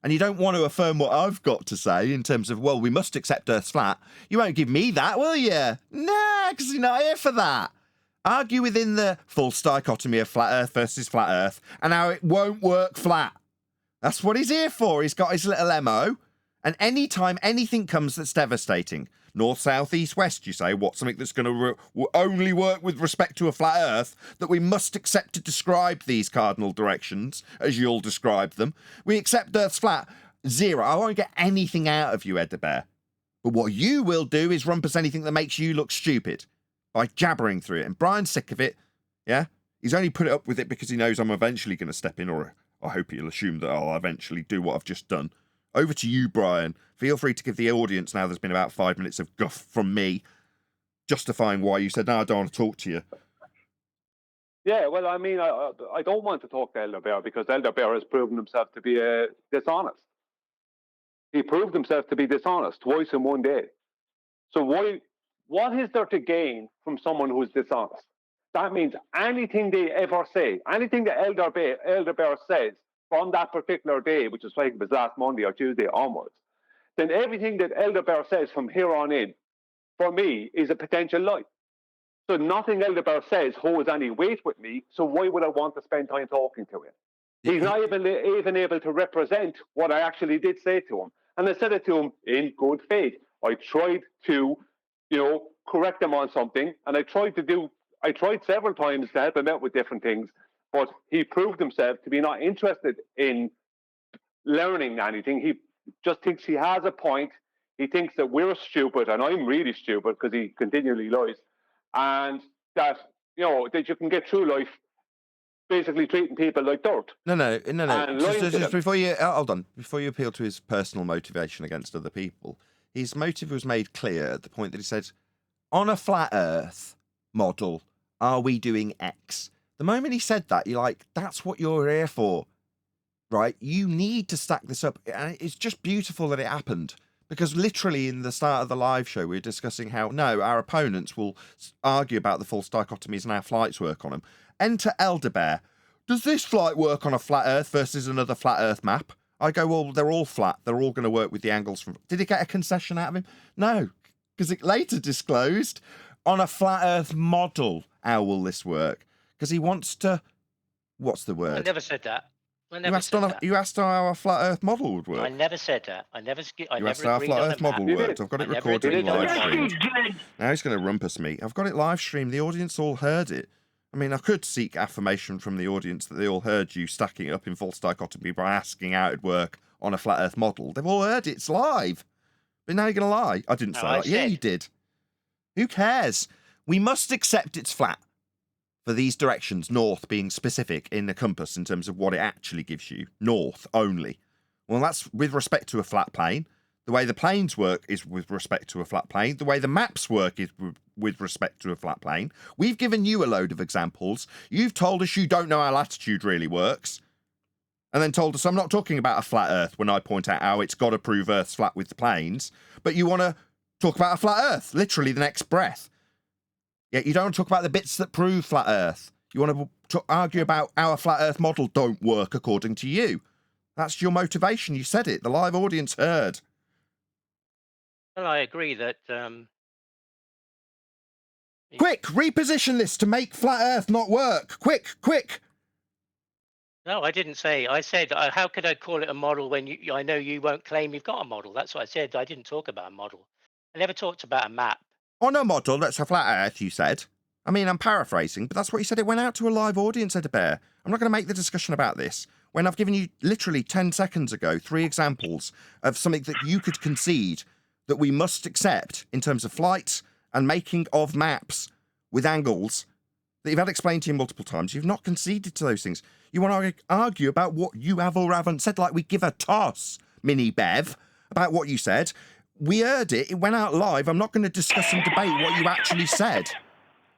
And you don't want to affirm what I've got to say in terms of, well, we must accept Earth's flat. You won't give me that, will you? Nah, because you're not here for that. Argue within the false dichotomy of flat Earth versus flat Earth and how it won't work flat. That's what he's here for. He's got his little MO. And any time anything comes that's devastating, north, south, east, west, you say, what's something that's going to only work with respect to a flat Earth, that we must accept to describe these cardinal directions, as you'll describe them. We accept Earth's flat. Zero. I won't get anything out of you, Ed the Bear. But what you will do is rumpus anything that makes you look stupid by jabbering through it. And Brian's sick of it. Yeah? He's only put it up with it because he knows I'm eventually going to step in, or I hope he'll assume that I'll eventually do what I've just done. Over to you, Brian. Feel free to give the audience, now there's been about 5 minutes of guff from me, justifying why you said, no, I don't want to talk to you. Yeah, well, I mean, I don't want to talk to Elder Bear because Elder Bear has proven himself to be dishonest. He proved himself to be dishonest twice in one day. So what is there to gain from someone who's dishonest? That means anything they ever say, anything that Elder Bear says from that particular day, which is like it was last Monday or Tuesday onwards, then everything that Elder Bear says from here on in, for me, is a potential lie. So nothing Elder Bear says holds any weight with me, so why would I want to spend time talking to him? He's not even able to represent what I actually did say to him. And I said it to him in good faith. I tried to, correct him on something, and I tried several times to help him out with different things, but he proved himself to be not interested in learning anything. He just thinks he has a point. He thinks that we're stupid, and I'm really stupid because he continually lies, and that that you can get through life basically treating people like dirt. No. Just before you hold on, before you appeal to his personal motivation against other people, his motive was made clear at the point that he said, on a flat Earth model, are we doing X? The moment he said that, you're like, that's what you're here for, right? You need to stack this up. And it's just beautiful that it happened. Because literally in the start of the live show, we were discussing how, no, our opponents will argue about the false dichotomies and how flights work on them. Enter Elder Bear. Does this flight work on a flat Earth versus another flat Earth map? I go, well, they're all flat. They're all going to work with the angles from... Did it get a concession out of him? No, because it later disclosed on a flat Earth model, how will this work? Because he wants to... What's the word? I never said that. You asked how a flat Earth model would work. I never said that. I never asked how a flat Earth model worked. I've got it recorded and live streamed. Now he's going to rumpus me. I've got it live streamed. The audience all heard it. I mean, I could seek affirmation from the audience that they all heard you stacking it up in false dichotomy by asking how it'd work on a flat Earth model. They've all heard it. It's live. But now you're going to lie. I didn't say that. Yeah, you did. Who cares? We must accept it's flat. For these directions, north being specific in the compass in terms of what it actually gives you. North only. Well, that's with respect to a flat plane. The way the planes work is with respect to a flat plane. The way the maps work is with respect to a flat plane. We've given you a load of examples. You've told us you don't know how latitude really works. And then told us I'm not talking about a flat Earth when I point out how it's got to prove Earth's flat with the planes. But you want to talk about a flat Earth, literally the next breath. Yet you don't want to talk about the bits that prove flat Earth. You want to argue about how a flat Earth model don't work according to you. That's your motivation. You said it. The live audience heard. Well, I agree that... Quick, reposition this to make flat Earth not work. Quick. No, I didn't say. I said, how could I call it a model when I know you won't claim you've got a model? That's what I said. I didn't talk about a model. I never talked about a map. On a model that's a flat Earth, you said. I mean, I'm paraphrasing, but that's what you said. It went out to a live audience, Ed Bear. I'm not going to make the discussion about this when I've given you literally 10 seconds ago 3 examples of something that you could concede that we must accept in terms of flights and making of maps with angles that you've had explained to you multiple times. You've not conceded to those things. You want to argue about what you have or haven't said, like we give a toss, Mini Bev, about what you said. We heard it. It went out live. I'm not going to discuss and debate what you actually said,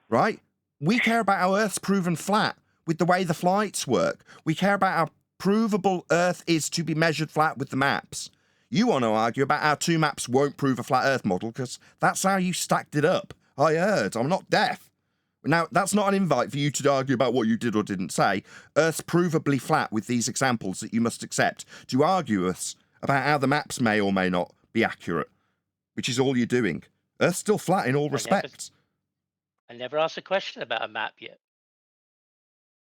right? We care about how Earth's proven flat with the way the flights work. We care about how provable Earth is to be measured flat with the maps. You want to argue about how 2 maps won't prove a flat Earth model because that's how you stacked it up. I heard. I'm not deaf. Now, that's not an invite for you to argue about what you did or didn't say. Earth's provably flat with these examples that you must accept to argue us about how the maps may or may not be accurate, which is all you're doing. Earth's still flat in all respects. I never asked a question about a map yet.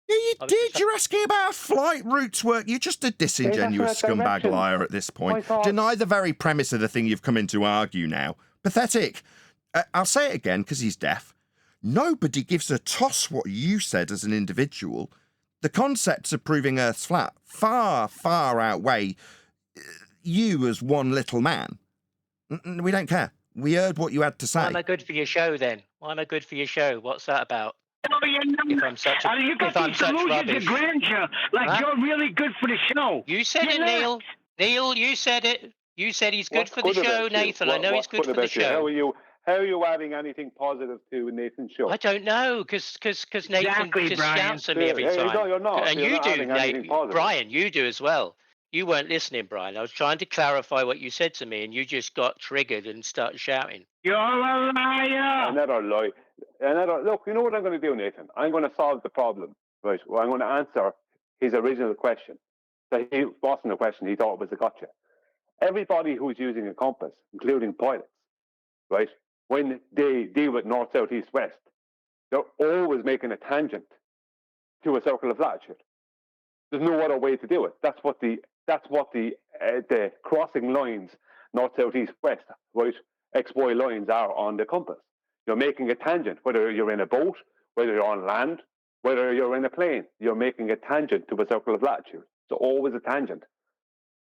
Yeah, you did. You're asking about how flight routes work. You're just a disingenuous scumbag liar at this point. Deny the very premise of the thing you've come in to argue now. Pathetic. I'll say it again because he's deaf. Nobody gives a toss what you said as an individual. The concepts of proving Earth's flat far, far outweigh you as one little man. We don't care. We heard what you had to Why say. am I good for your show then? Why am I good for your show? What's that about? No, you're not. If I'm such a, You got if I'm these such delusions of rubbish. grandeur, like Huh? you're really good for the show. You said You're it, not. Neil. Neil, you said it. You said he's good What's for the good show, about you? Nathan. I know he's What's good for the about you? show. How are you adding anything positive to Nathan's show? I don't know, because Nathan Exactly, just Brian. shouts at me every No, time. you're not. And You're you not do, adding anything positive. Brian, you do as well. You weren't listening, Brian. I was trying to clarify what you said to me, and you just got triggered and started shouting. You're a liar. Another lie. Look, you know what I'm going to do, Nathan? I'm going to solve the problem. Right? Well, I'm going to answer his original question. So he wasn't a question. He thought it was a gotcha. Everybody who's using a compass, including pilots, right, when they deal with north, south, east, west, they're always making a tangent to a circle of latitude. There's no other way to do it. That's what the crossing lines, north, south, east, west, right, X, Y lines are on the compass. You're making a tangent, whether you're in a boat, whether you're on land, whether you're in a plane. You're making a tangent to a circle of latitude. So always a tangent.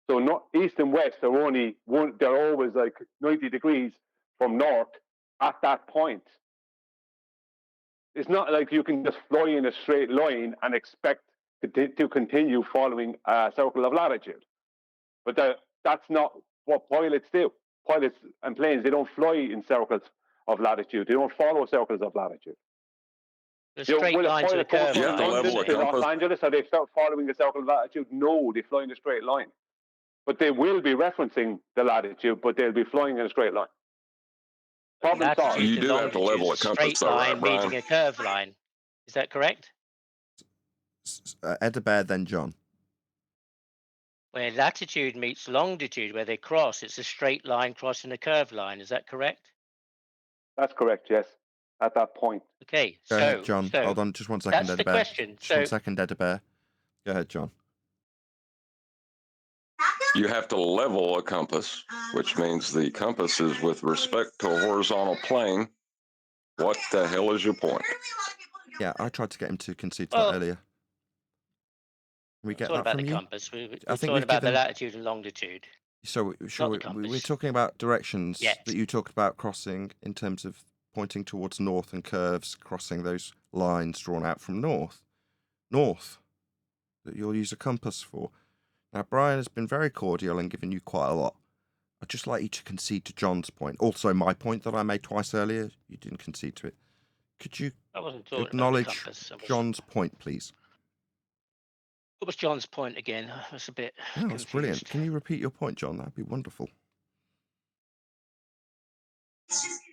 So not east and west are only one. They're always like 90 degrees from north at that point. It's not like you can just fly in a straight line and expect to continue following a circle of latitude. But that's not what pilots do. Pilots and planes, they don't fly in circles of latitude. They don't follow circles of latitude. The straight line to a curve You have to line. level a to Los compass. Angeles, or they start following the circle of latitude? No, they fly in a straight line. But they will be referencing the latitude, but they'll be flying in a straight line. Problem solved. Latitude You to do have to level a longitude, compass, straight though, right, line Brian? meeting a curved line. Is that correct? Edabear, then John. Where latitude meets longitude, where they cross, it's a straight line crossing a curved line. Is that correct? That's correct, yes. At that point. Okay, Go ahead, John. so Hold on just one second, that's the Edabear. question. Just one second, Edabear. Go ahead, John. You have to level a compass, which means the compass is with respect to a horizontal plane. What the hell is your point? Yeah, I tried to get him to concede to Well, that earlier. Can we get What that about from the you? compass? We're I think talking we've about the given. latitude and longitude. So Not the we're compass. talking about directions Yes. that you talked about crossing in terms of pointing towards north and curves, crossing those lines drawn out from north. North, that you'll use a compass for. Now, Brian has been very cordial and given you quite a lot. I'd just like you to concede to John's point. Also, my point that I made twice earlier, you didn't concede to it. Could you I wasn't talking about the acknowledge compass. John's point, please? What was John's point again? I was a bit Oh, that's brilliant. confused. Can you repeat your point, John? That'd be wonderful.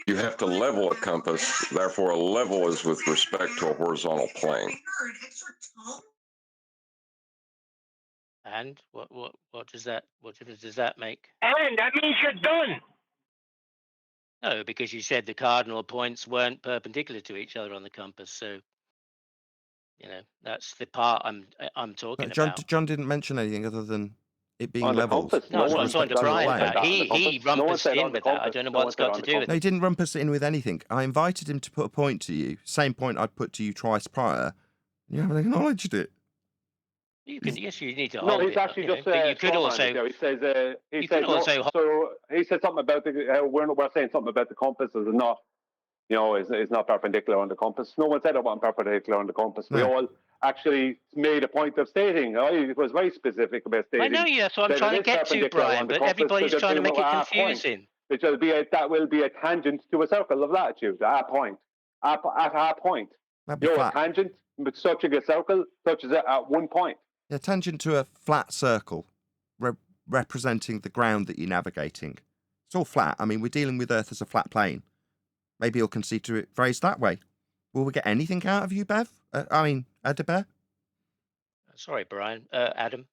You have to level a compass, therefore a level is with respect to a horizontal plane. And what does that difference does that make? And that means you're done. No, because you said the cardinal points weren't perpendicular to each other on the compass. So, that's the part I'm talking about. John didn't mention anything other than it being On the levels. compass, No, that's no what one I'm talking to said Brian on the about. He compass. No one rumpused said in on the with that. I compass. don't know No what one it's said got on to the do with No, it. he didn't rumpus it in with anything. I invited him to put a point to you, same point I'd put to you twice prior. You haven't acknowledged it. You can, yes, you need to No, hold he's it. actually just But you could strawmanned also, it there. He says you could also, so he said something about we're saying something about the compass is not is not perpendicular on the compass. No one said it wasn't perpendicular on the compass. We all actually made a point of stating. It was very specific about stating. I know, that's what I'm that trying it to is get to, perpendicular on Brian. the But compass, everybody's so trying to there's make it no point, confusing. which that will be a tangent to a circle of latitude. At our point. That'd be A flat. tangent, but such a circle touches it at one point. Yeah, tangent to a flat circle, representing the ground that you're navigating. It's all flat. I mean, we're dealing with Earth as a flat plane. Maybe you'll concede to it phrased that way. Will we get anything out of you, Bev? Edabear? Sorry, Brian. Adam.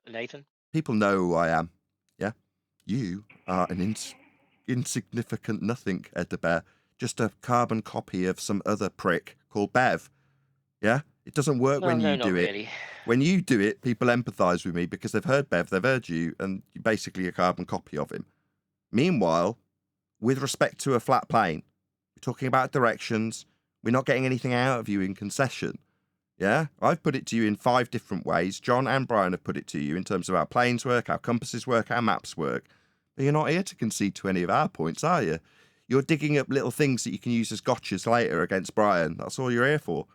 Nathan. People know who I am. Yeah? You are an insignificant nothing, Edabear. Just a carbon copy of some other prick called Bev. Yeah? It doesn't work when you do it. Really. When you do it, people empathise with me because they've heard Bev, they've heard you, and you're basically a carbon copy of him. Meanwhile, with respect to a flat plane, we're talking about directions. We're not getting anything out of you in concession. Yeah? I've put it to you in 5 different ways. John and Brian have put it to you in terms of how planes work, how compasses work, how maps work. You're not here to concede to any of our points, are you? You're digging up little things that you can use as gotchas later against Brian. That's all you're here for.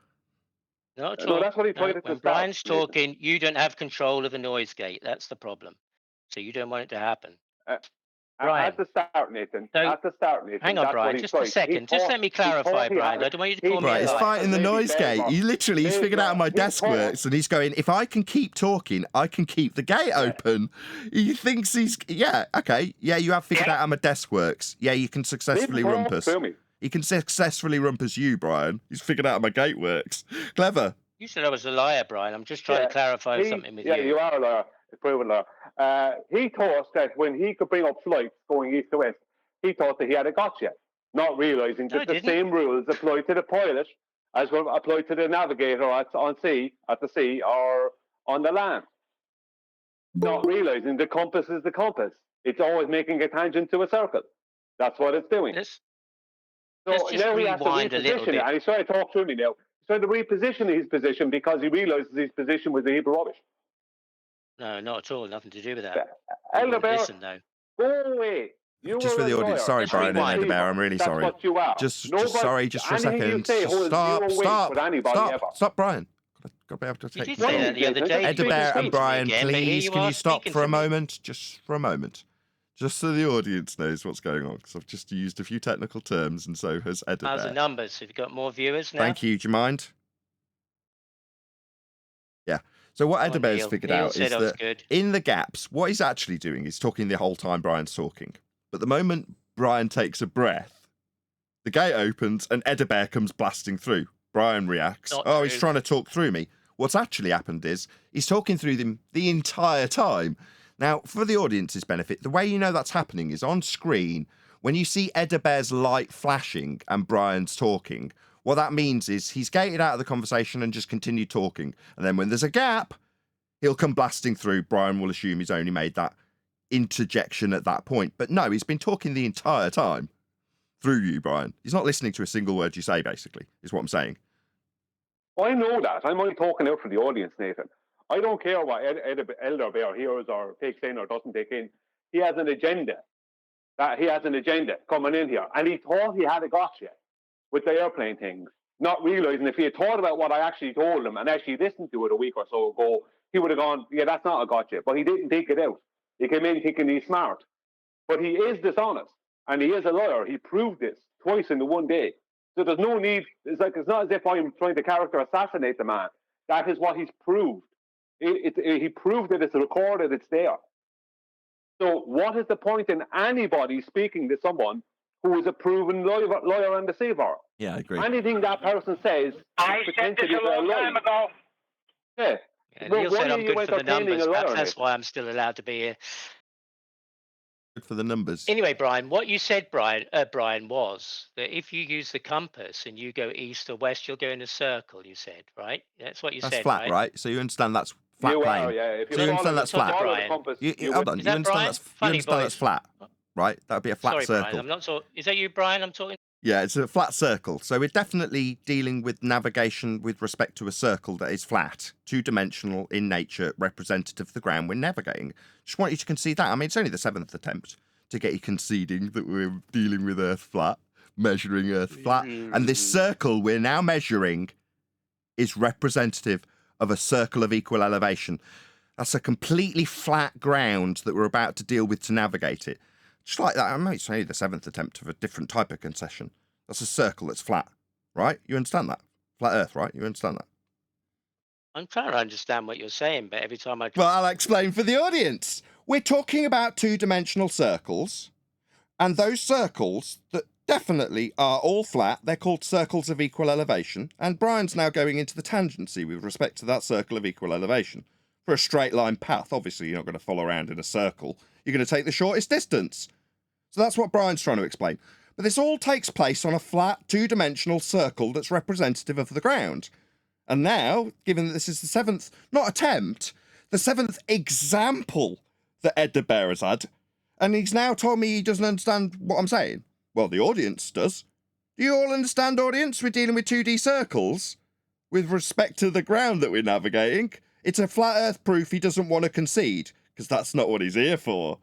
Not at No, all. that's what he tried No, at the when start. Brian's Nathan. talking, you don't have control of the noise gate. That's the problem. So you don't want it to happen. Brian. At the start, Nathan. So, At the start, Nathan. hang on, that's Brian, what he just a tried. second. Just let me clarify, Brian. I don't want you to call me Right, a he's liar. fighting the noise gate. He's figured out how my he desk thought- works, and he's going, if I can keep talking, I can keep the gate open. He thinks he's, yeah, okay, yeah, you have figured out how my desk works. Yeah, you can successfully Nathan, talk rumpus. to me. He can successfully rumpus you, Brian. He's figured out how my gate works. Clever. You said I was a liar, Brian. I'm just trying to clarify something with you. Yeah, you are a liar. A proven liar. He thought that when he could bring up flights going east to west, he thought that he had a gotcha, not realising that the same rules apply to the pilot as will apply to the navigator at the sea, or on the land. Not realising the compass is the compass. It's always making a tangent to a circle. That's what it's doing. Let's So just now he has to rewind a little reposition bit. it, and he's trying to talk to me now. He's trying to reposition his position because he realises his position was the Hebrew rubbish. No, not at all. Nothing to do with that. Elder Bear, Listen, though. go away. You Just were for the a audience, lawyer. sorry, Let's Brian and rewind. Edinburgh, I'm really That's sorry. what you are. Just Nobody- sorry, just for a anything you second. say holds Stop, zero weight stop, with anybody ever. stop, Brian. Got to be able to You take did say that the other day. Edinburgh and Brian, Again, but here please, you can are you stop speaking for to a me. moment? Just for a moment. Just so the audience knows what's going on, because I've just used a few technical terms, and so has How's the Edinburgh. numbers? Have you got more viewers now? Thank you. Do you mind? Yeah. So what Come on, Edinburgh's Neil. figured Neil out said is I was that good. in the gaps, what he's actually doing is talking the whole time Brian's talking. But the moment Brian takes a breath, the gate opens and Edinburgh comes blasting through. Brian reacts. Not He's true. trying to talk through me. What's actually happened is he's talking through them the entire time. Now, for the audience's benefit, the way you know that's happening is on screen, when you see Edinburgh's light flashing and Brian's talking, what that means is he's gated out of the conversation and just continued talking. And then when there's a gap, he'll come blasting through. Brian will assume he's only made that interjection at that point. But no, he's been talking the entire time through you, Brian. He's not listening to a single word you say, basically, is what I'm saying. I know that. I'm only talking out for the audience, Nathan. I don't care what Elder Bear hears or takes in or doesn't take in. He has an agenda. He has an agenda coming in here. And he thought he had a gotcha with the airplane things, not realising if he had thought about what I actually told him and actually listened to it a week or so ago, he would have gone, yeah, that's not a gotcha. But he didn't take it out. He came in thinking he's smart. But he is dishonest. And he is a liar. He proved this twice in the one day. So there's no need. It's not as if I'm trying to character assassinate the man. That is what he's proved. He proved it. It's recorded. It's there. So what is the point in anybody speaking to someone who is a proven liar and deceiver? Yeah, I agree. Anything that person says, I said this a long time ago. Yeah. Yeah, Well, Neil why said are I'm you good for the entertaining numbers. a liar, Perhaps that's Nathan? why I'm still allowed to be here. Good for the numbers. Anyway, Brian, what you said, Brian, was that if you use the compass and you go east or west, you'll go in a circle. You said, right? That's what you That's said, flat, right? So you understand that's flat You plane. are, yeah. If So you understand that's flat. follow the Brian. compass, Hold on. Is You that understand Brian? that's Funny that's voice. flat, right? That would be a flat Sorry, circle. Brian. I'm not talking. Is that you, Brian? I'm talking. Yeah, it's a flat circle. So we're definitely dealing with navigation with respect to a circle that is flat, two-dimensional in nature, representative of the ground we're navigating. Just want you to concede that. I mean, it's only the 7th attempt to get you conceding that we're dealing with Earth flat, measuring Earth flat. And this circle we're now measuring is representative of a circle of equal elevation. That's a completely flat ground that we're about to deal with to navigate it. Just like that, I might say the 7th attempt of a different type of concession. That's a circle that's flat, right? You understand that? Flat Earth, right? You understand that? I'm trying to understand what you're saying, but every time I Well, I'll explain for the audience. We're talking about two-dimensional circles, and those circles that definitely are all flat, they're called circles of equal elevation, and Brian's now going into the tangency with respect to that circle of equal elevation. For a straight line path, obviously you're not going to follow around in a circle. You're going to take the shortest distance. So that's what Brian's trying to explain. But this all takes place on a flat, two-dimensional circle that's representative of the ground. And now, given that this is the 7th, not attempt, the 7th example that Ed the Bear has had, and he's now told me he doesn't understand what I'm saying. Well, the audience does. Do you all understand, audience? We're dealing with 2D circles with respect to the ground that we're navigating. It's a flat earth proof he doesn't want to concede, because that's not what he's here for.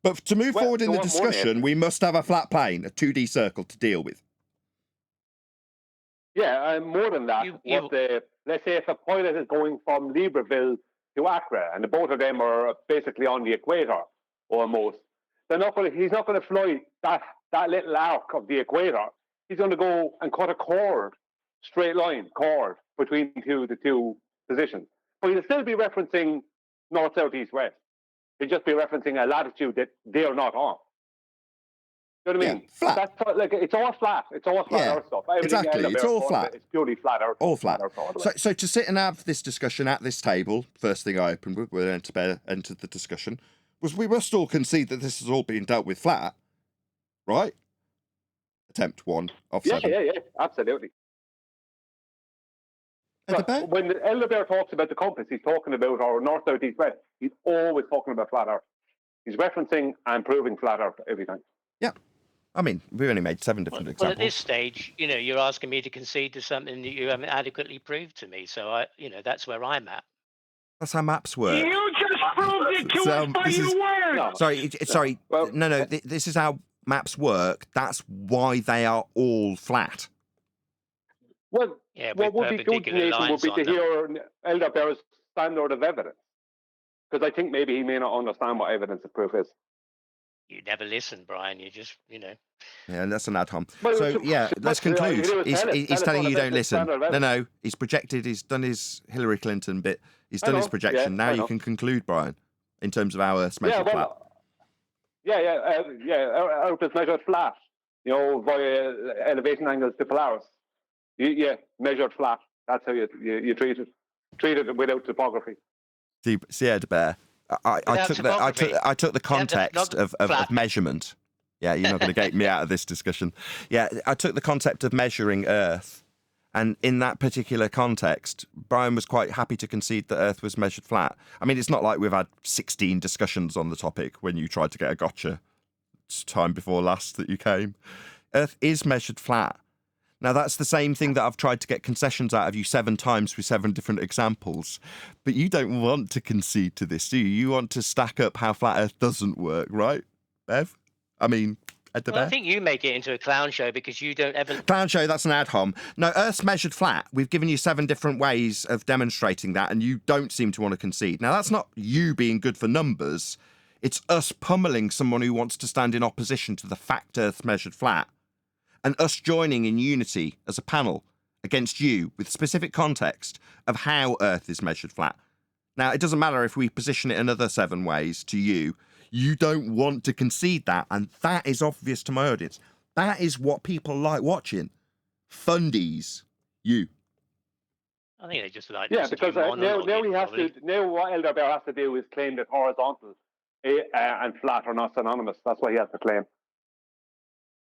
But to move Well, forward in they the want more, discussion, Nathan. we must have a flat plane, a 2D circle to deal with. Yeah, and more than that, let's say if a pilot is going from Libreville to Accra, and the both of them are basically on the equator almost, he's not going to fly that little arc of the equator. He's going to go and cut a straight line cord between the two positions. But he'll still be referencing north, south, east, west. He'll just be referencing a latitude that they're not on. You know what I mean? Flat. That's like it's all flat. It's all flat Earth stuff. Exactly. It's all flat. It's purely flat Earth. All flat. Earth all the way. So to sit and have this discussion at this table, first thing I opened with, when I entered the discussion, was we must all concede that this is all being dealt with flat, right? Attempt 1 of 7. Yeah, absolutely. But when the Elder Bear talks about the compass, he's talking about our north, south, east, west. He's always talking about flat Earth. He's referencing and proving flat Earth every time. Yeah. I mean, we've only made 7 different examples. Well, at this stage, you're asking me to concede to something that you haven't adequately proved to me. So that's where I'm at. That's how maps work. You just proved it to us by your words. Sorry. Well, no. This is how maps work. That's why they are all flat. Well, yeah, what would be good, Nathan, would be to hear Elder Bear's standard of evidence. Because I think maybe he may not understand what evidence of proof is. You never listen, Brian. You just, Yeah, that's an ad hom. But So, let's conclude. He's telling you don't listen. standard of No, he's projected. He's done his Hillary Clinton bit. He's done his projection. Now you can conclude, Brian, in terms of our measured flat. Earth is measured flat, via elevation angles to Polaris. Measured flat. That's how you treat it. Treat it without topography. See, Ed Bear, I took the context of measurement. Yeah, you're not going to get me out of this discussion. Yeah, I took the concept of measuring Earth, and in that particular context, Brian was quite happy to concede that Earth was measured flat. I mean, it's not like we've had 16 discussions on the topic when you tried to get a gotcha time before last that you came. Earth is measured flat. Now, that's the same thing that I've tried to get concessions out of you 7 times with 7 different examples. But you don't want to concede to this, do you? You want to stack up how flat Earth doesn't work, right, Bev? I mean, Ed the Bear? I think you make it into a clown show because you don't ever... Clown show, that's an ad hom. No, Earth's measured flat. We've given you 7 different ways of demonstrating that, and you don't seem to want to concede. Now, that's not you being good for numbers. It's us pummeling someone who wants to stand in opposition to the fact Earth's measured flat. And us joining in unity as a panel against you with specific context of how Earth is measured flat. Now, it doesn't matter if we position it another 7 ways to you. You don't want to concede that, and that is obvious to my audience. That is what people like watching. Fundies. You. I think they just like... Yeah, because now what Elder Bear has to do is claim that horizontal and flat are not synonymous. That's what he has to claim.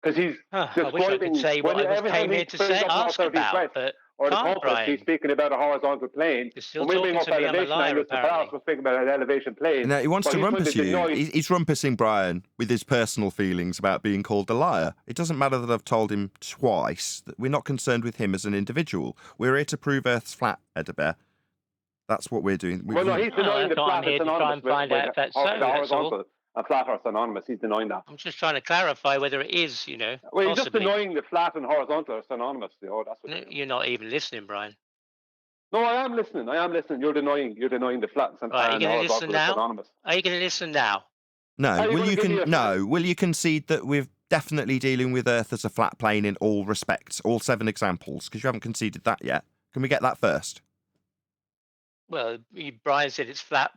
Because he's I wish I could say what I came here to ask about, but or the can't, compass, Brian. He's speaking about a horizontal plane. You're still when we bring up talking to me, I'm a elevation liar, angles, the apparently. Polaris was speaking about an elevation plane. No, he wants But to he's going rumpus you. deny- He's rumpusing Brian with his personal feelings about being called a liar. It doesn't matter that I've told him twice that we're not concerned with him as an individual. We're here to prove Earth's flat, Edinburgh. That's what we're doing. Well, no, he's denying the flat is to try synonymous and find out if that's so, the that's horizontal all. and flat are synonymous. He's denying that. I'm just trying to clarify whether it is, Well, he's just possibly. denying the flat and horizontal are synonymous. That's what No, you're not even listening, Brian. No, I am listening. You're denying the flats and, Right, are you and going to listen horizontal are now? synonymous. Are you going to listen now? No, Are you will gonna you give me a will you concede that we're definitely dealing with Earth as a flat plane in all respects, all 7 examples? Because you haven't conceded that yet. Can we get that first? Well, Brian said it's flat.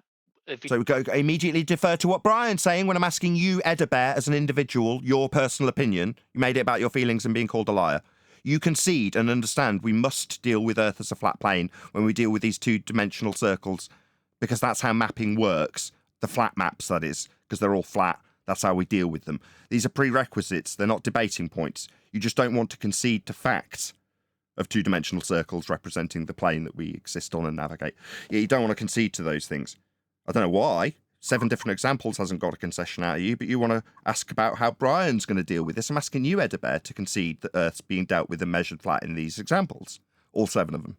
So we go immediately defer to what Brian's saying when I'm asking you, Edinburgh, as an individual, your personal opinion. You made it about your feelings and being called a liar. You concede and understand we must deal with Earth as a flat plane when we deal with these 2-dimensional circles, because that's how mapping works. The flat maps, that is, because they're all flat. That's how we deal with them. These are prerequisites. They're not debating points. You just don't want to concede to facts of 2-dimensional circles representing the plane that we exist on and navigate. Yeah, you don't want to concede to those things. I don't know why. 7 different examples hasn't got a concession out of you, but you want to ask about how Brian's going to deal with this. I'm asking you, Edinburgh, to concede that Earth's being dealt with and measured flat in these examples. All 7 of them.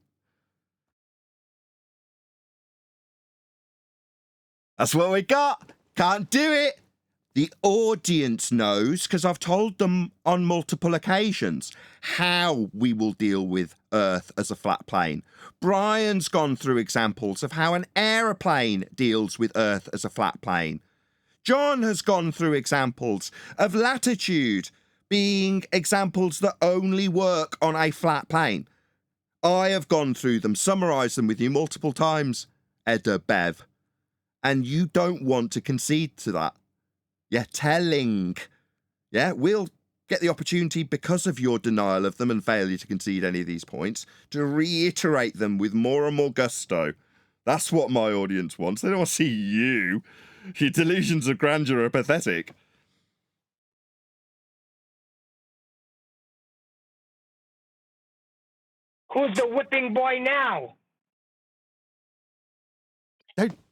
That's what we got. Can't do it. The audience knows, because I've told them on multiple occasions, how we will deal with Earth as a flat plane. Brian's gone through examples of how an aeroplane deals with Earth as a flat plane. John has gone through examples of latitude being examples that only work on a flat plane. I have gone through them, summarised them with you multiple times, Edda Bev. And you don't want to concede to that. You're telling. Yeah, we'll get the opportunity, because of your denial of them and failure to concede any of these points, to reiterate them with more and more gusto. That's what my audience wants. They don't want to see you. Your delusions of grandeur are pathetic. Who's the whipping boy now?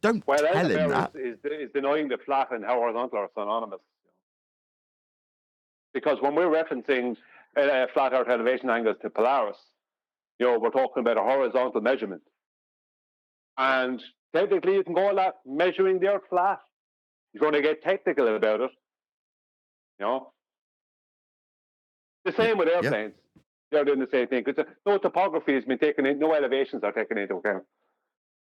Don't Well, tell him Elder that. is denying the flat and horizontal are synonymous. Because when we're referencing flat Earth elevation angles to Polaris, we're talking about a horizontal measurement. And technically, you can call that measuring the Earth flat. You're going to get technical about it. The same with airplanes. They're doing the same thing. Because no topography has been taken in, no elevations are taken into account.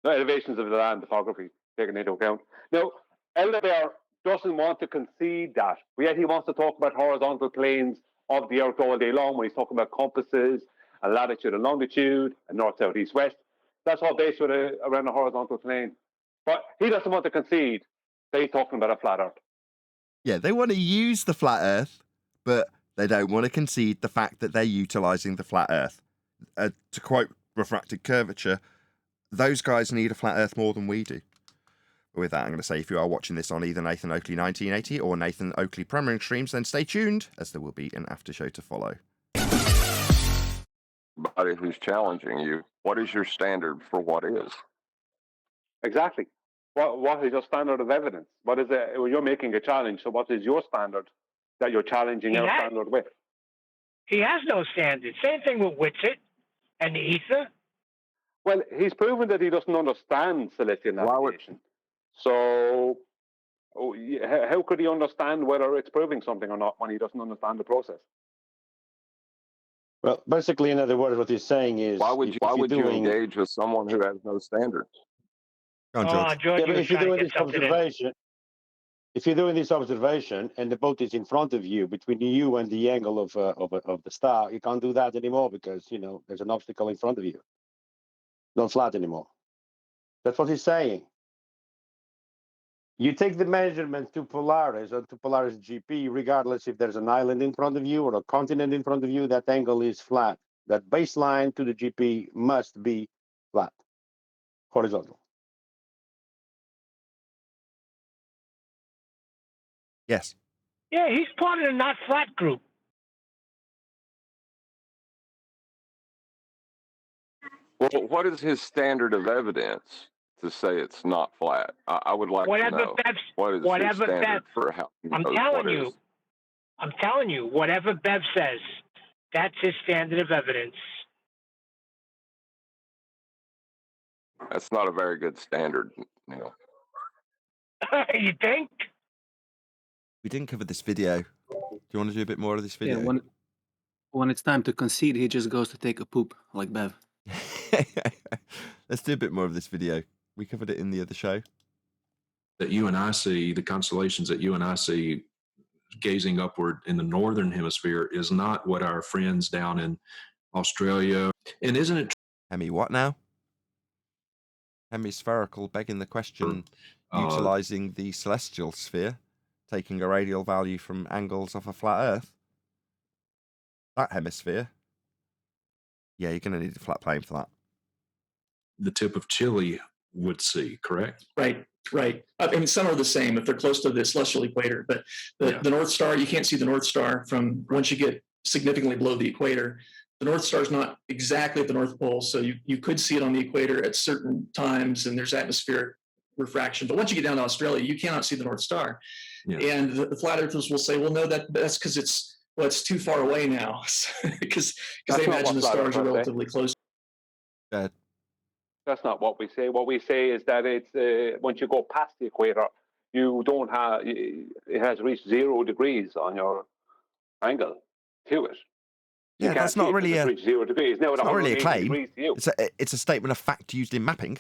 No elevations of the land topography taken into account. Now, Elder doesn't want to concede that, but yet he wants to talk about horizontal planes of the Earth all day long when he's talking about compasses and latitude and longitude and north, south, east, west. That's all based around a horizontal plane. But he doesn't want to concede that he's talking about a flat Earth. Yeah, they want to use the flat Earth, but they don't want to concede the fact that they're utilising the flat Earth. To quote refracted curvature, those guys need a flat Earth more than we do. With that, I'm going to say, if you are watching this on either Nathan Oakley 1980 or Nathan Oakley Premiering streams, then stay tuned, as there will be an after show to follow. Somebody who's challenging you, what is your standard for what is? Exactly. What is your standard of evidence? What is it? Well, you're making a challenge, so what is your standard that you're challenging our standard with? He has no standard. Same thing with Whitsitt and the ether. Well, he's proven that he doesn't understand celestial navigation. So how could he understand whether it's proving something or not when he doesn't understand the process? Well, basically, in other words, what he's saying is, why would you engage with someone who has no standards? Go on, George. George, if you're doing this observation, and the boat is in front of you, between you and the angle of the star, you can't do that anymore because there's an obstacle in front of you. Not flat anymore. That's what he's saying. You take the measurement to Polaris or to Polaris GP, regardless if there's an island in front of you or a continent in front of you, that angle is flat. That baseline to the GP must be flat, horizontal. Yes. Yeah, he's part of the not flat group. Well, what is his standard of evidence to say it's not flat? I would like to know. What is his standard for how he knows what is? I'm telling you, whatever Bev says, that's his standard of evidence. That's not a very good standard, You think? We didn't cover this video. Do you want to do a bit more of this video? Yeah, when it's time to concede, he just goes to take a poop, like Bev. Let's do a bit more of this video. We covered it in the other show. That you and I see, the constellations that you and I see gazing upward in the northern hemisphere is not what our friends down in Australia. And isn't it? Hemi, what now? Hemispherical, begging the question, utilising the celestial sphere, taking a radial value from angles off a flat Earth. That hemisphere. Yeah, you're going to need a flat plane for that. The tip of Chile would see, correct? Right. I mean, some are the same if they're close to the celestial equator, but the North Star, you can't see the North Star from once you get significantly below the equator. The North Star is not exactly at the North Pole, so you could see it on the equator at certain times, and there's atmospheric refraction. But once you get down to Australia, you cannot see the North Star. Yeah. And the flat earthers will say, well, no, that's because it's too far away now, because they imagine the stars are relatively close. That's not what we say. What we say is that it's once you go past the equator, you don't have, it has reached 0 degrees on your angle to it. You Yeah, can't that's see not it 'cause really it's a. reached 0 degrees. Now It's at not really a 180 claim. degrees to you. It's a statement of fact used in mapping.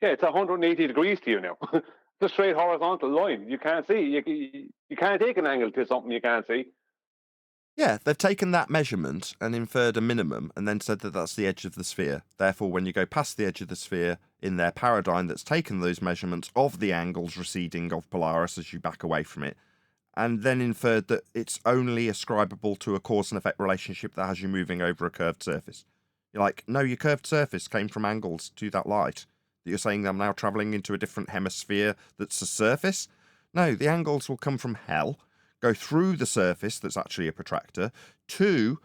Yeah, it's 180 degrees to you now. It's a straight horizontal line. You can't see. You can't take an angle to something you can't see. Yeah, they've taken that measurement and inferred a minimum and then said that that's the edge of the sphere. Therefore, when you go past the edge of the sphere in their paradigm that's taken those measurements of the angles receding of Polaris as you back away from it, and then inferred that it's only ascribable to a cause and effect relationship that has you moving over a curved surface. You're like, no, your curved surface came from angles to that light. That you're saying I'm now travelling into a different hemisphere that's a surface? No, the angles will come from hell, go through the surface that's actually a protractor, to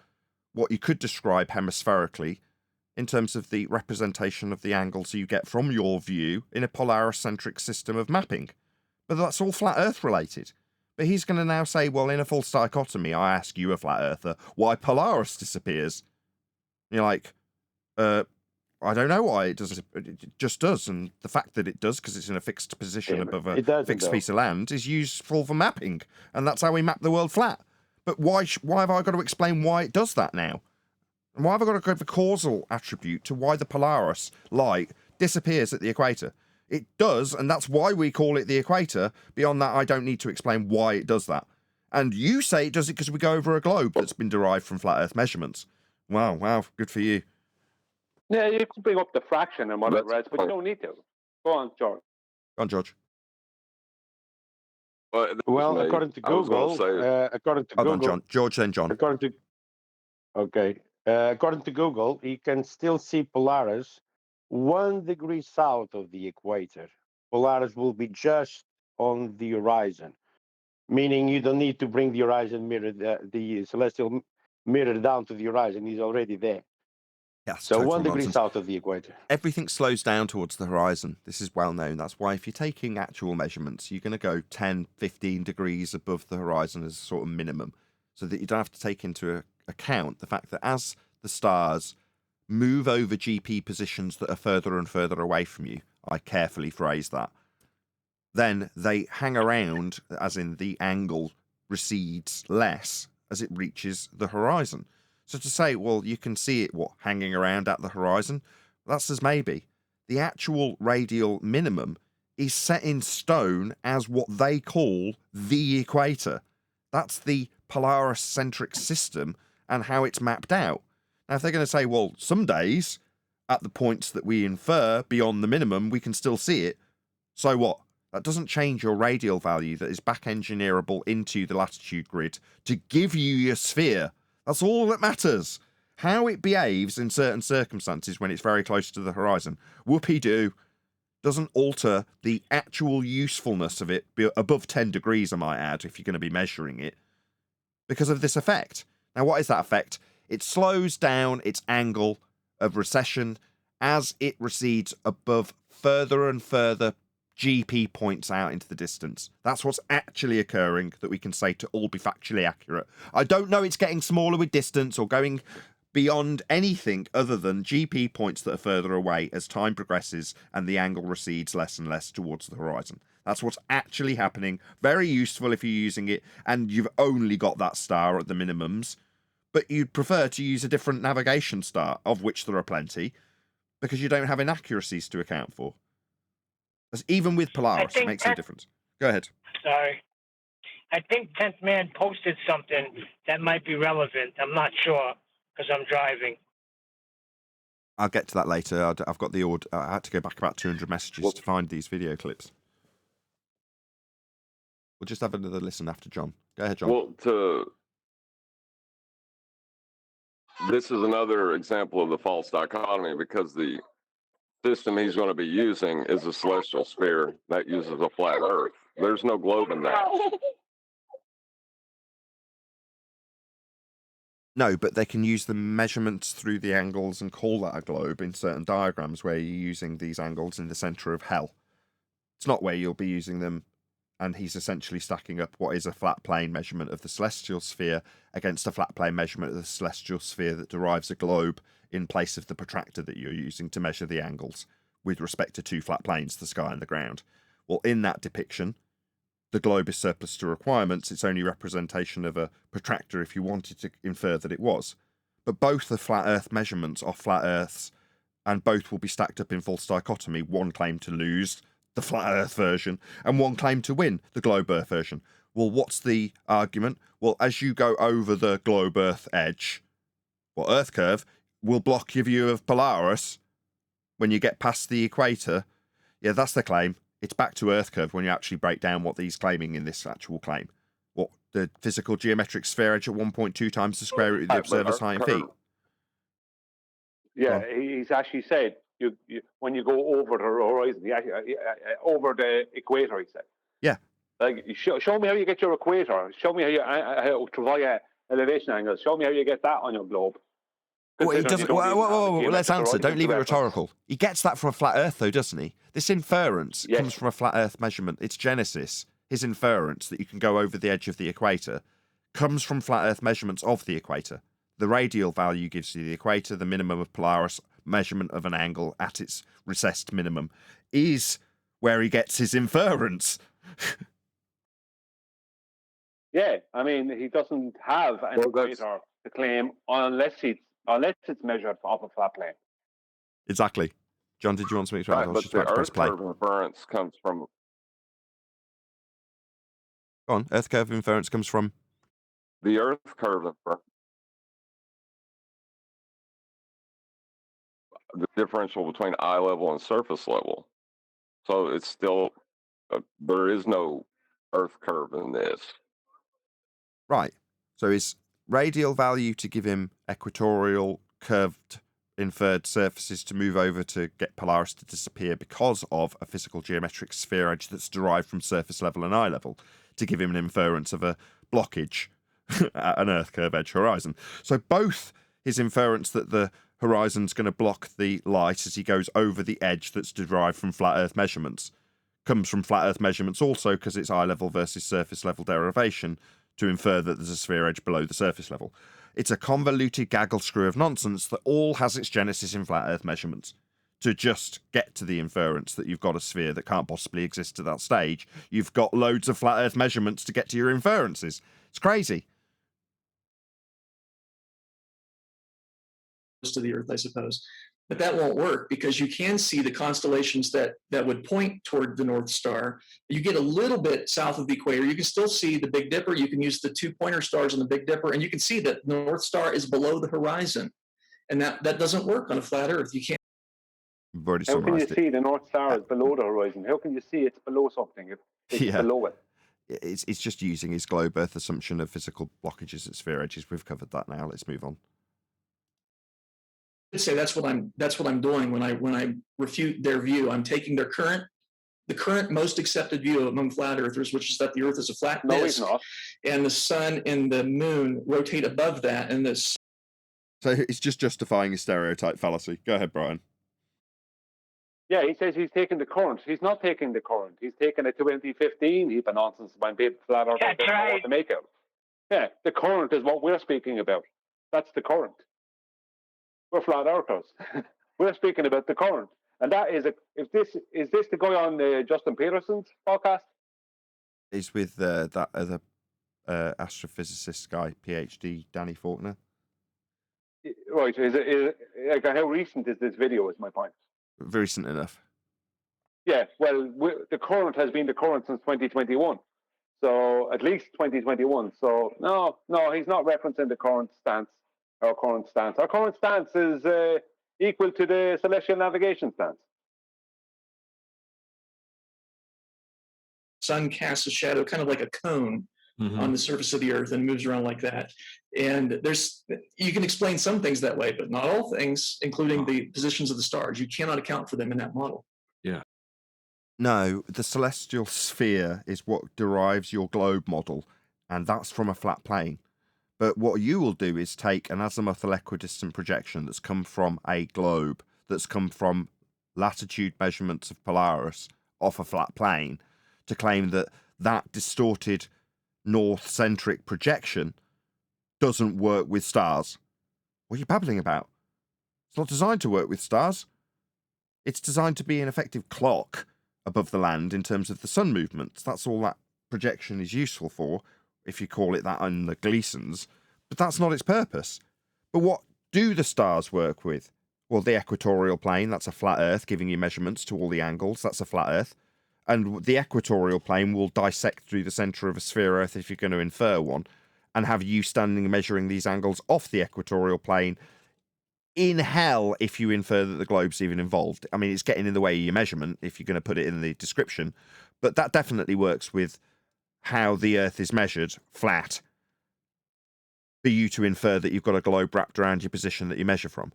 what you could describe hemispherically in terms of the representation of the angles you get from your view in a Polaris-centric system of mapping. But that's all flat Earth related. But he's going to now say, well, in a false dichotomy, I ask you, a flat earther, why Polaris disappears. And you're like, I don't know why it does. It just does. And the fact that it does, because it's in a fixed position above a fixed piece of land, is useful for mapping. And that's how we map the world flat. But why have I got to explain why it does that now? And why have I got to give a causal attribute to why the Polaris light disappears at the equator? It does, and that's why we call it the equator. Beyond that, I don't need to explain why it does that. And you say it does it because we go over a globe that's been derived from flat Earth measurements. Wow, good for you. Yeah, you can bring up the fraction and whatever else, but you don't need to. Go on, George. Go on, George. Well, according to Google, Hold on, John. George, then John. According to Google, you can still see Polaris 1 degree south of the equator. Polaris will be just on the horizon, meaning you don't need to bring the horizon mirror, the celestial mirror down to the horizon. He's already there. Yes, so 1 degree nonsense. south of the equator. Everything slows down towards the horizon. This is well known. That's why if you're taking actual measurements, you're going to go 10, 15 degrees above the horizon as a sort of minimum, so that you don't have to take into account the fact that as the stars move over GP positions that are further and further away from you, I carefully phrase that, then they hang around, as in the angle recedes less as it reaches the horizon. So to say, well, you can see it, hanging around at the horizon, that's as maybe. The actual radial minimum is set in stone as what they call the equator. That's the Polaris-centric system and how it's mapped out. Now, if they're going to say, well, some days, at the points that we infer beyond the minimum, we can still see it, so what? That doesn't change your radial value that is back-engineerable into the latitude grid to give you your sphere. That's all that matters. How it behaves in certain circumstances when it's very close to the horizon, whoopee-doo, doesn't alter the actual usefulness of it above 10 degrees, I might add, if you're going to be measuring it, because of this effect. Now, what is that effect? It slows down its angle of recession as it recedes above further and further GP points out into the distance. That's what's actually occurring that we can say to all be factually accurate. I don't know it's getting smaller with distance or going beyond anything other than GP points that are further away as time progresses and the angle recedes less and less towards the horizon. That's what's actually happening. Very useful if you're using it and you've only got that star at the minimums, but you'd prefer to use a different navigation star, of which there are plenty, because you don't have inaccuracies to account for. Because even with Polaris, it makes no difference. Go ahead. Sorry. I think 10th Man posted something that might be relevant. I'm not sure because I'm driving. I'll get to that later. I've got the order. I had to go back about 200 messages to find these video clips. We'll just have another listen after John. Go ahead, John. Well, this is another example of the false dichotomy, because the system he's going to be using is a celestial sphere that uses a flat Earth. There's no globe in that. No, but they can use the measurements through the angles and call that a globe in certain diagrams where you're using these angles in the centre of hell. It's not where you'll be using them, and he's essentially stacking up what is a flat plane measurement of the celestial sphere against a flat plane measurement of the celestial sphere that derives a globe in place of the protractor that you're using to measure the angles with respect to two flat planes, the sky and the ground. Well, in that depiction, the globe is surplus to requirements. It's only representation of a protractor if you wanted to infer that it was. But both the flat Earth measurements are flat Earths, and both will be stacked up in false dichotomy. One claim to lose, the flat Earth version, and one claim to win, the globe Earth version. Well, what's the argument? Well, as you go over the globe Earth edge, well, Earth curve will block your view of Polaris when you get past the equator. Yeah, that's the claim. It's back to Earth curve when you actually break down what he's claiming in this actual claim. What, the physical geometric sphere edge at 1.2 times the square root of the observer's height in feet? Yeah, he's actually said when you go over the horizon, over the equator, he said. Yeah. Like, show me how you get your equator. Show me how you via elevation angles. Show me how you get that on your globe. Well, he doesn't. Whoa, let's answer. Don't leave it rhetorical. He gets that from a flat Earth, though, doesn't he? This inference comes from a flat Earth measurement. Its genesis, his inference that you can go over the edge of the equator, comes from flat Earth measurements of the equator. The radial value gives you the equator. The minimum of Polaris measurement of an angle at its recessed minimum is where he gets his inference. Yeah, I mean, he doesn't have an equator to claim unless it's measured off a flat plane. Exactly. John, did you want to speak to that? Right, but the Earth curve inference comes from... Go on, Earth curve inference comes from... The Earth curve inference. The differential between eye level and surface level. So it's still... there is no Earth curve in this. Right. So his radial value to give him equatorial curved inferred surfaces to move over to get Polaris to disappear because of a physical geometric sphere edge that's derived from surface level and eye level to give him an inference of a blockage at an Earth curve edge horizon. So both his inference that the horizon's going to block the light as he goes over the edge that's derived from flat Earth measurements comes from flat Earth measurements also because it's eye level versus surface level derivation to infer that there's a sphere edge below the surface level. It's a convoluted gaggle screw of nonsense that all has its genesis in flat Earth measurements. To just get to the inference that you've got a sphere that can't possibly exist at that stage, you've got loads of flat Earth measurements to get to your inferences. It's crazy. To the Earth, I suppose. But that won't work because you can see the constellations that would point toward the North Star. You get a little bit south of the equator. You can still see the Big Dipper. You can use the 2 pointer stars on the Big Dipper, and you can see that the North Star is below the horizon. And that doesn't work on a flat Earth. You can't. How can you see the North Star is below the horizon? How can you see it's below something if it's below it? It's just using his globe Earth assumption of physical blockages at sphere edges. We've covered that now. Let's move on. I'd say that's what I'm doing when I refute their view. I'm taking the current most accepted view among flat earthers, which is that the Earth is a flat disk, and the sun and the moon rotate above that. And this. So it's just justifying a stereotype fallacy. Go ahead, Brian. Yeah, he says he's taking the current. He's not taking the current. He's taking a 2015 heap of nonsense when people flat earthers don't know what to make out. Yeah, the current is what we're speaking about. That's the current. We're flat earthers. We're speaking about the current, and that is is this the guy on Justin Peterson's podcast? He's with that other astrophysicist guy, PhD Danny Faulkner. Right. Is like how recent is this video? Is my point. Recent enough. Yeah. Well, the current has been the current since 2021, so at least 2021. So no, he's not referencing the current stance. Our current stance. Our current stance is equal to the celestial navigation stance. Sun casts a shadow, kind of like a cone, on the surface of the Earth, and moves around like that. And you can explain some things that way, but not all things, including the positions of the stars. You cannot account for them in that model. Yeah. No, the celestial sphere is what derives your globe model, and that's from a flat plane. But what you will do is take an azimuthal equidistant projection that's come from a globe, that's come from latitude measurements of Polaris off a flat plane, to claim that that distorted north-centric projection doesn't work with stars. What are you babbling about? It's not designed to work with stars. It's designed to be an effective clock above the land in terms of the sun movements. That's all that projection is useful for, if you call it that on the Gleasons. But that's not its purpose. But what do the stars work with? Well, the equatorial plane, that's a flat Earth, giving you measurements to all the angles. That's a flat Earth. And the equatorial plane will dissect through the centre of a sphere Earth if you're going to infer one, and have you standing measuring these angles off the equatorial plane in hell if you infer that the globe's even involved. I mean, it's getting in the way of your measurement if you're going to put it in the description, but that definitely works with how the Earth is measured, flat, for you to infer that you've got a globe wrapped around your position that you measure from.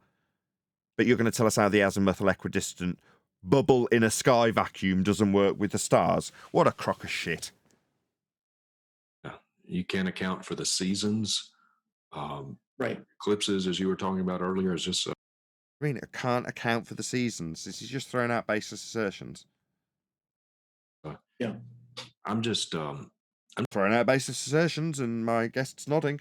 But you're going to tell us how the azimuthal equidistant bubble in a sky vacuum doesn't work with the stars? What a crock of shit. You can't account for the seasons. Right. Eclipses, as you were talking about earlier, is just... I mean, it can't account for the seasons. This is just throwing out baseless assertions. Yeah. I'm throwing out baseless assertions, and my guest's nodding.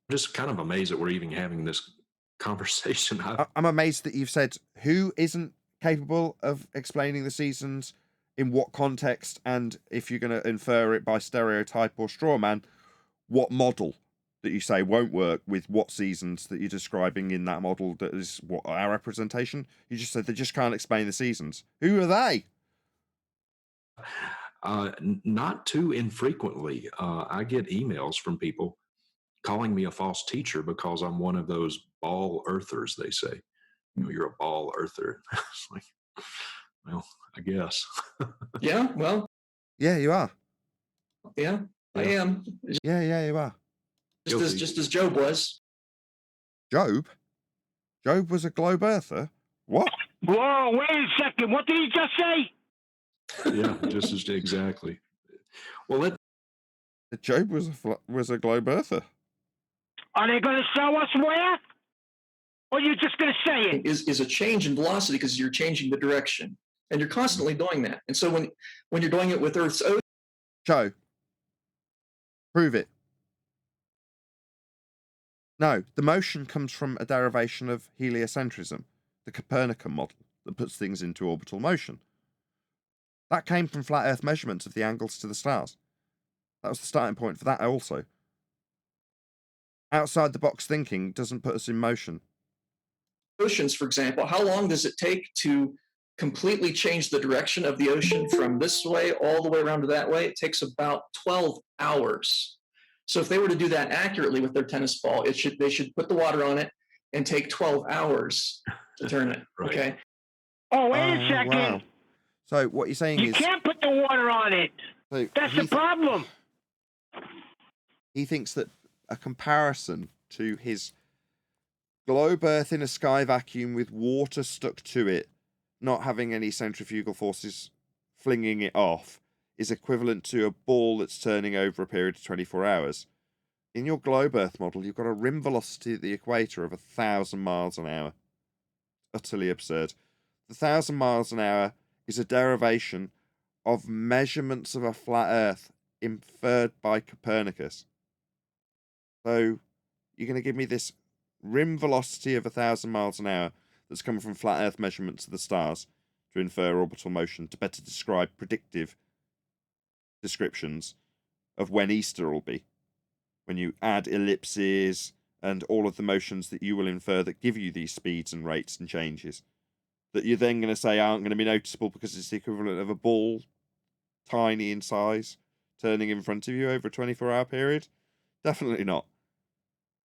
I'm just kind of amazed that we're even having this conversation. I'm amazed that you've said who isn't capable of explaining the seasons, in what context, and if you're going to infer it by stereotype or straw man, what model that you say won't work with what seasons that you're describing in that model that is what our representation. You just said they just can't explain the seasons. Who are they? Not too infrequently. I get emails from people calling me a false teacher because I'm one of those ball earthers, they say. You know, you're a ball earther. It's like, well, I guess. Yeah, well. Yeah, you are. Yeah, I am. Yeah, you are. Just as Job was. Job? Job was a globe earther? What? Whoa, wait a second. What did he just say? Yeah, just as exactly. Well, Job was a globe earther. Are they going to show us where? Or you're just going to say it? Is a change in velocity because you're changing the direction. And you're constantly doing that. And so when you're doing it with Earth's ocean... Show. Prove it. No, the motion comes from a derivation of heliocentrism, the Copernican model that puts things into orbital motion. That came from flat Earth measurements of the angles to the stars. That was the starting point for that also. Outside the box thinking doesn't put us in motion. Oceans, for example, how long does it take to completely change the direction of the ocean from this way all the way around to that way? It takes about 12 hours. So if they were to do that accurately with their tennis ball, they should put the water on it and take 12 hours to turn it. Right. Okay. Oh, wait a second. Wow. So what you're saying You is... can't put the water on it. So that's the problem. He thinks that a comparison to his globe Earth in a sky vacuum with water stuck to it, not having any centrifugal forces flinging it off, is equivalent to a ball that's turning over a period of 24 hours. In your globe Earth model, you've got a rim velocity at the equator of 1,000 miles an hour. Utterly absurd. The 1,000 miles an hour is a derivation of measurements of a flat Earth inferred by Copernicus. So you're going to give me this rim velocity of 1,000 miles an hour that's coming from flat Earth measurements of the stars to infer orbital motion to better describe predictive descriptions of when Easter will be. When you add ellipses and all of the motions that you will infer that give you these speeds and rates and changes, that you're then going to say aren't going to be noticeable because it's the equivalent of a ball, tiny in size, turning in front of you over a 24-hour period? Definitely not.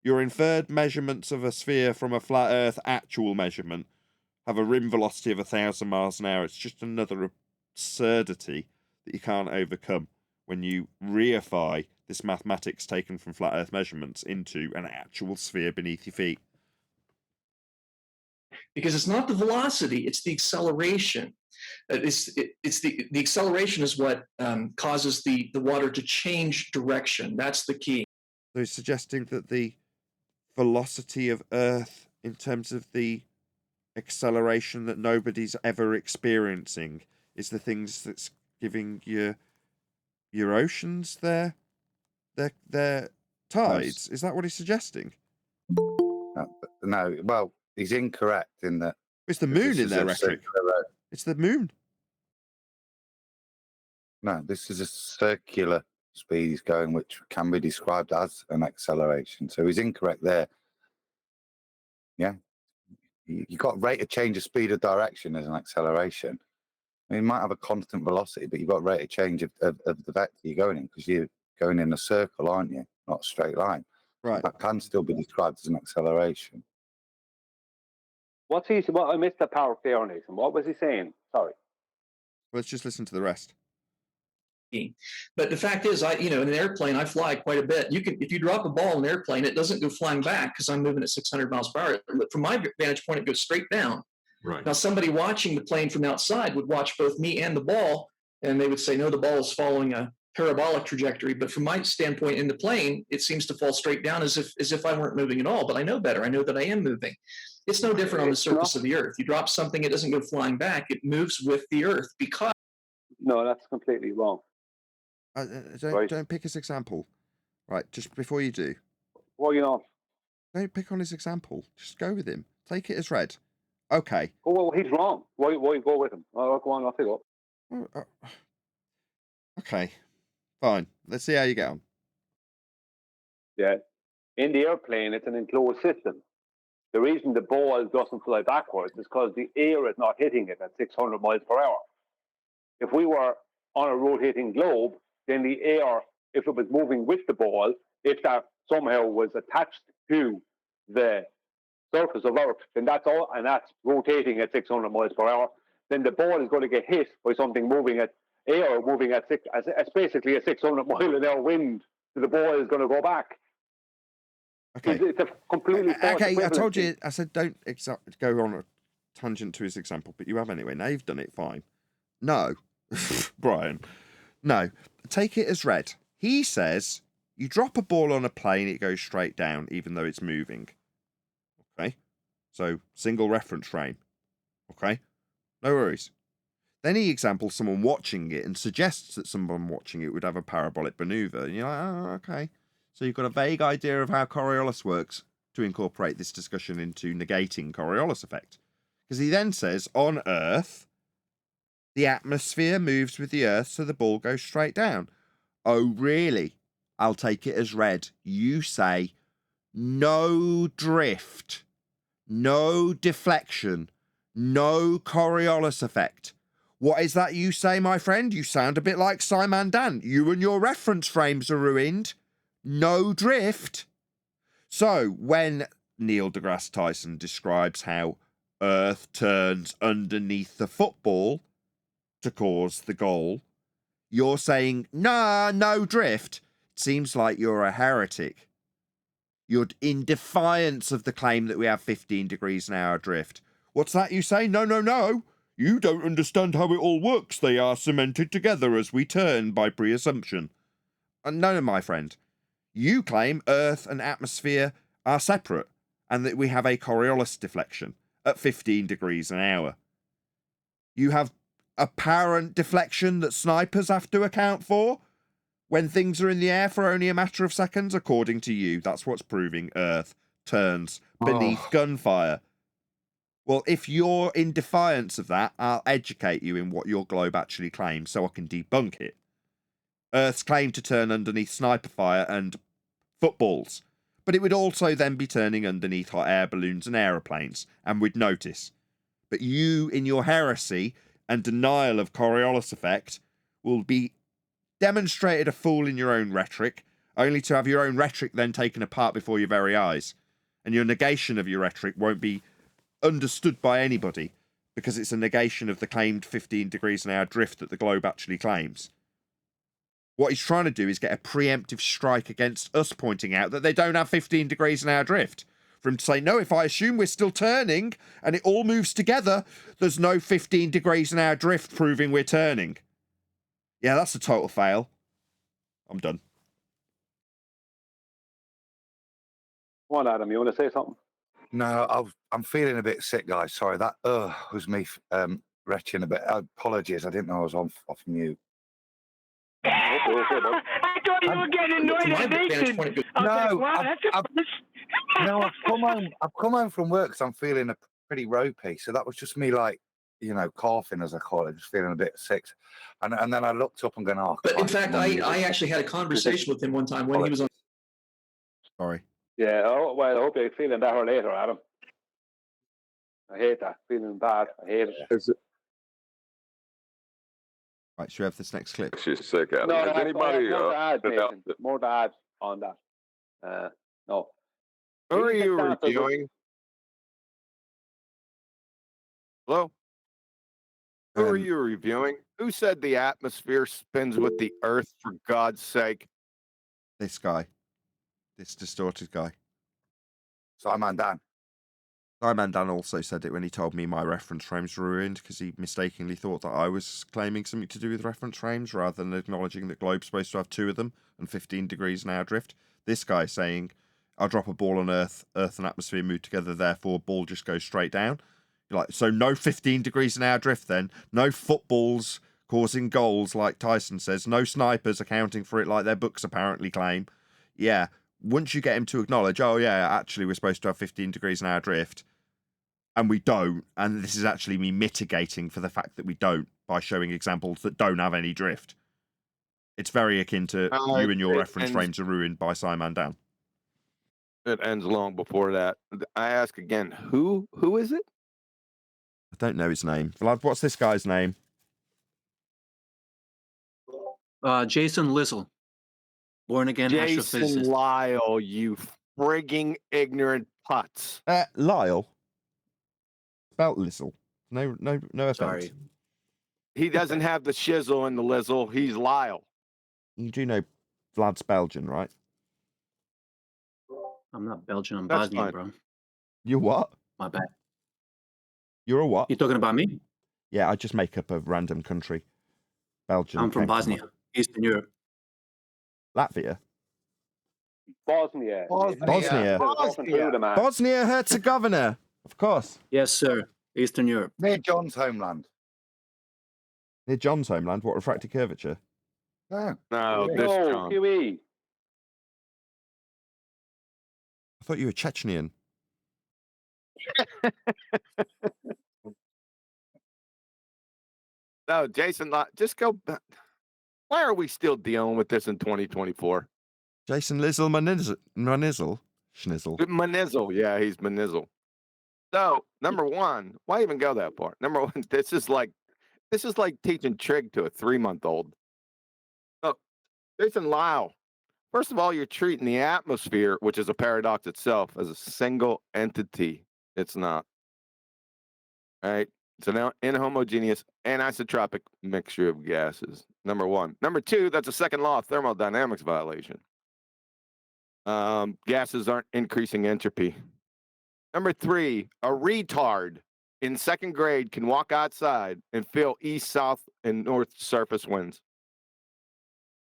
Your inferred measurements of a sphere from a flat Earth actual measurement have a rim velocity of 1,000 miles an hour. It's just another absurdity that you can't overcome when you reify this mathematics taken from flat Earth measurements into an actual sphere beneath your feet. Because it's not the velocity, it's the acceleration. It's the acceleration is what causes the water to change direction. That's the key. So he's suggesting that the velocity of Earth in terms of the acceleration that nobody's ever experiencing is the things that's giving your oceans their tides. Is that what he's suggesting? No, well, he's incorrect in that. It's the moon in their rhetoric. It's the moon. No, this is a circular speed he's going, which can be described as an acceleration. So he's incorrect there. Yeah. You got rate of change of speed of direction as an acceleration. I mean, you might have a constant velocity, but you've got rate of change of the vector you're going in, because you're going in a circle, aren't you? Not a straight line. Right. That can still be described as an acceleration. What's he? Well, I missed the power clear, Nathan. What was he saying? Sorry. Let's just listen to the rest. But the fact is, in an airplane, I fly quite a bit. If you drop a ball in an airplane, it doesn't go flying back because I'm moving at 600 miles per hour. But from my vantage point, it goes straight down. Right. Now, somebody watching the plane from outside would watch both me and the ball, and they would say, no, the ball is following a parabolic trajectory. But from my standpoint in the plane, it seems to fall straight down as if I weren't moving at all. But I know better. I know that I am moving. It's no different on the surface of the Earth. You drop something, it doesn't go flying back. It moves with the Earth because. No, that's completely wrong. Don't pick his example. Right, just before you do. Well, don't pick on his example. Just go with him. Take it as read. Okay. Oh, well, he's wrong. Why go with him? Oh, go on, off you go. Okay, fine. Let's see how you get on. Yeah. In the airplane, it's an enclosed system. The reason the ball doesn't fly backwards is because the air is not hitting it at 600 miles per hour. If we were on a rotating globe, then the air, if it was moving with the ball, if that somehow was attached to the surface of Earth, then that's all, and that's rotating at 600 miles per hour, then the ball is going to get hit by something moving at air, moving at it's basically a 600 mile an hour wind, so the ball is going to go back. Okay. It's a completely okay, I told you, I said don't go on a tangent to his example, but you have anyway. Now you've done it, fine. No, Brian, no. Take it as read. He says you drop a ball on a plane, it goes straight down, even though it's moving. Okay? So, single reference frame. Okay? No worries. Then he examples someone watching it and suggests that someone watching it would have a parabolic maneuver. And you're like, oh, okay. So you've got a vague idea of how Coriolis works to incorporate this discussion into negating Coriolis effect. Because he then says, on Earth, the atmosphere moves with the Earth, so the ball goes straight down. Oh, really? I'll take it as read. You say, no drift, no deflection, no Coriolis effect. What is that you say, my friend? You sound a bit like Simon Dan. You and your reference frames are ruined. No drift. So, when Neil deGrasse Tyson describes how Earth turns underneath the football to cause the goal, you're saying, nah, no drift. It seems like you're a heretic. You're in defiance of the claim that we have 15 degrees an hour drift. What's that you say? No, no, no. You don't understand how it all works. They are cemented together as we turn by pre-assumption. No, my friend. You claim Earth and atmosphere are separate and that we have a Coriolis deflection at 15 degrees an hour. You have apparent deflection that snipers have to account for when things are in the air for only a matter of seconds, according to you. That's what's proving Earth turns beneath gunfire. Well, if you're in defiance of that, I'll educate you in what your globe actually claims so I can debunk it. Earth's claim to turn underneath sniper fire and footballs, but it would also then be turning underneath hot air balloons and aeroplanes, and we'd notice. But you, in your heresy and denial of Coriolis effect, will be demonstrated a fool in your own rhetoric, only to have your own rhetoric then taken apart before your very eyes. And your negation of your rhetoric won't be understood by anybody, because it's a negation of the claimed 15 degrees an hour drift that the globe actually claims. What he's trying to do is get a preemptive strike against us pointing out that they don't have 15 degrees an hour drift. For him to say, no, if I assume we're still turning and it all moves together, there's no 15 degrees an hour drift proving we're turning. Yeah, that's a total fail. I'm done. Come on, Adam, you want to say something? No, I'm feeling a bit sick, guys. Sorry, that was me retching a bit. Apologies, I didn't know I was off mute. I thought you were getting annoyed at Nathan. No, I've come home from work because I'm feeling pretty ropey. So that was just me, like, coughing, as I call it, just feeling a bit sick. And then I looked up and going, oh. But in Christ, fact, Mum, I actually had a conversation with him one time when he was on. Sorry. Yeah, oh, well, I hope you're feeling better later, Adam. I hate that. Feeling bad. I hate it. Right, should we have this next clip? She's sick, Adam. No, Has I have anybody more to add, put out Nathan. More to add on that. No. Who are These you examples of- reviewing? Hello? Who are you reviewing? Who said the atmosphere spins with the Earth, for God's sake? This guy. This distorted guy. Simon Dan. Simon Dan also said it when he told me my reference frames were ruined because he mistakenly thought that I was claiming something to do with reference frames rather than acknowledging that globe's supposed to have 2 of them and 15 degrees an hour drift. This guy saying, I'll drop a ball on Earth and atmosphere move together, therefore ball just goes straight down. You're like, so no 15 degrees an hour drift then? No footballs causing goals like Tyson says? No snipers accounting for it like their books apparently claim? Yeah, once you get him to acknowledge, oh yeah, actually we're supposed to have 15 degrees an hour drift, and we don't, and this is actually me mitigating for the fact that we don't by showing examples that don't have any drift. It's very akin to you and your reference frames are ruined by Simon Dan. It ends long before that. I ask again, who is it? I don't know his name. Vlad, what's this guy's name? Jason Lizzle. Born again Jason astrophysicist. Lyle, you frigging ignorant putz. Lyle? Spelt Lizzle. No offense. Sorry. He doesn't have the shizzle and the lizzle. He's Lyle. You do know Vlad's Belgian, right? I'm not Belgian. I'm That's Bosnian, fine. bro. You what? My bad. You're a what? You talking about me? Yeah, I just make up a random country. Belgium. I'm from Bosnia, Eastern Europe. Latvia. Bosnia. Bosnia. Bosnia-Herzegovina. Of course. Yes, sir. Eastern Europe. Near John's homeland. Near John's homeland? What, refracted curvature? No. No, this John. QE. I thought you were Chechnyan. No, Jason, just go back. Why are we still dealing with this in 2024? Jason Lizzle Manizzle? Schnizzle. Manizzle, yeah, he's Manizzle. So, number one, why even go that far? Number one, this is like teaching trig to a 3-month-old. So, Jason Lyle, first of all, you're treating the atmosphere, which is a paradox itself, as a single entity. It's not. All right? It's an inhomogeneous anisotropic mixture of gases. Number one. Number two, that's a second law of thermodynamics violation. Gases aren't increasing entropy. Number three, a retard in second grade can walk outside and feel east, south, and north surface winds.